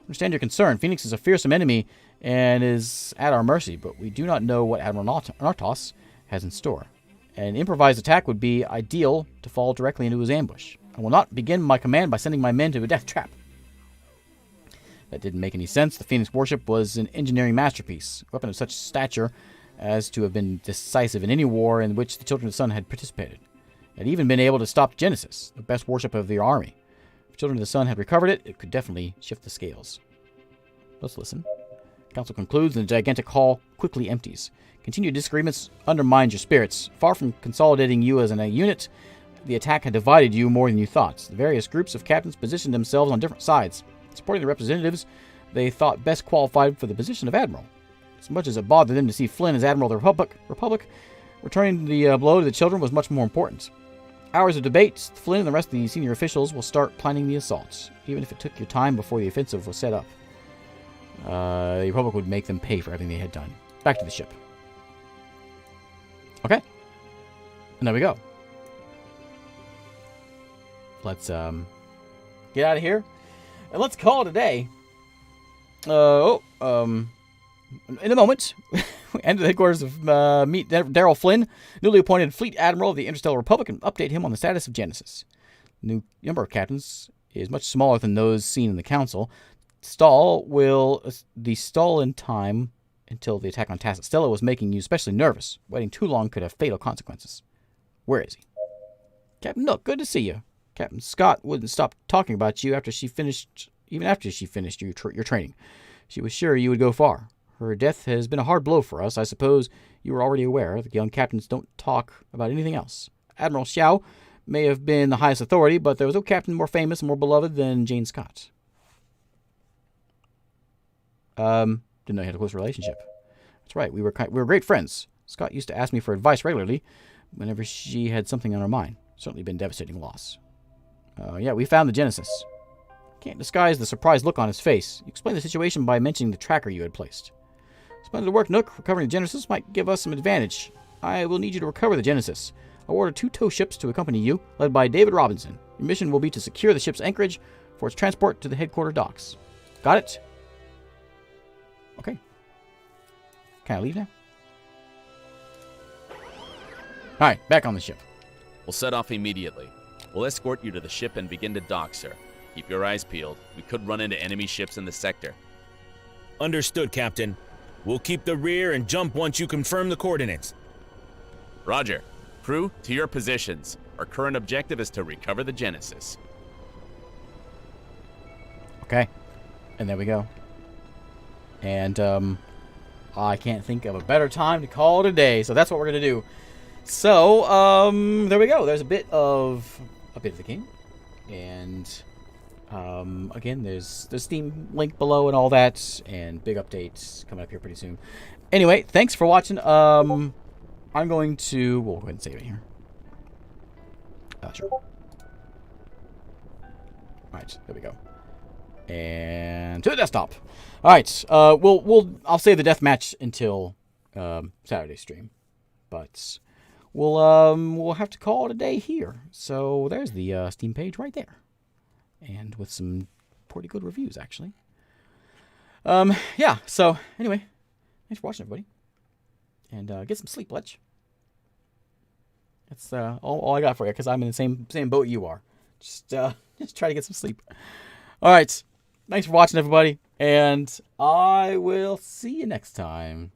Understand your concern. Phoenix is a fearsome enemy and is at our mercy, but we do not know what Admiral Nartos has in store. An improvised attack would be ideal to fall directly into his ambush. I will not begin my command by sending my men to a death trap. That didn't make any sense. The Phoenix warship was an engineering masterpiece, a weapon of such stature as to have been decisive in any war in which the Children of the Sun had participated. It had even been able to stop Genesis, the best warship of the army. If Children of the Sun had recovered it, it could definitely shift the scales. Let's listen. Council concludes, and the gigantic hall quickly empties. Continued disagreements undermined your spirits. Far from consolidating you as a unit, the attack had divided you more than you thought. The various groups of captains positioned themselves on different sides, supporting the representatives they thought best qualified for the position of admiral. As much as it bothered them to see Flynn as admiral of the Republic, returning the blow to the children was much more important. Hours of debate, Flynn and the rest of the senior officials will start planning the assaults, even if it took your time before the offensive was set up. The Republic would make them pay for everything they had done. Back to the ship. Okay. And there we go. Let's get out of here. And let's call it a day. In a moment, we enter the headquarters of meet Daryl Flynn, newly appointed Fleet Admiral of the Interstellar Republic, and update him on the status of Genesis. The new number of captains is much smaller than those seen in the Council. The stall in time until the attack on Tacit Stella was making you especially nervous. Waiting too long could have fatal consequences. Where is he? Captain Nook, good to see you. Captain Scott wouldn't stop talking about you even after she finished your training. She was sure you would go far. Her death has been a hard blow for us. I suppose you were already aware. The young captains don't talk about anything else. Admiral Xiao may have been the highest authority, but there was no captain more famous and more beloved than Jane Scott. Didn't know you had a close relationship. That's right. We were great friends. Scott used to ask me for advice regularly whenever she had something on her mind. Certainly been a devastating loss. Yeah, we found the Genesis. Can't disguise the surprised look on his face. You explained the situation by mentioning the tracker you had placed. Splendid work, Nook. Recovering the Genesis might give us some advantage. I will need you to recover the Genesis. I'll order 2 tow ships to accompany you, led by David Robinson. Your mission will be to secure the ship's anchorage for its transport to the headquarter docks. Got it? Okay. Can I leave now? Alright, back on the ship. We'll set off immediately. We'll escort you to the ship and begin to dock, sir. Keep your eyes peeled. We could run into enemy ships in the sector. Understood, Captain. We'll keep the rear and jump once you confirm the coordinates. Roger. Crew, to your positions. Our current objective is to recover the Genesis. Okay. And there we go. And, I can't think of a better time to call it a day, so that's what we're gonna do. So, there we go. There's a bit of the game. And, again, there's the Steam link below and all that, and big updates coming up here pretty soon. Anyway, thanks for watching. I'm going to, we'll go ahead and save it here. Sure. Alright, there we go. And to the desktop. Alright, I'll save the death match until, Saturday stream. But we'll have to call it a day here. So there's the Steam page right there. And with some pretty good reviews, actually. Yeah, so anyway, thanks for watching, everybody. And get some sleep, Letch. That's all I got for you, because I'm in the same boat you are. Just try to get some sleep. All right. Thanks for watching, everybody. And I will see you next time.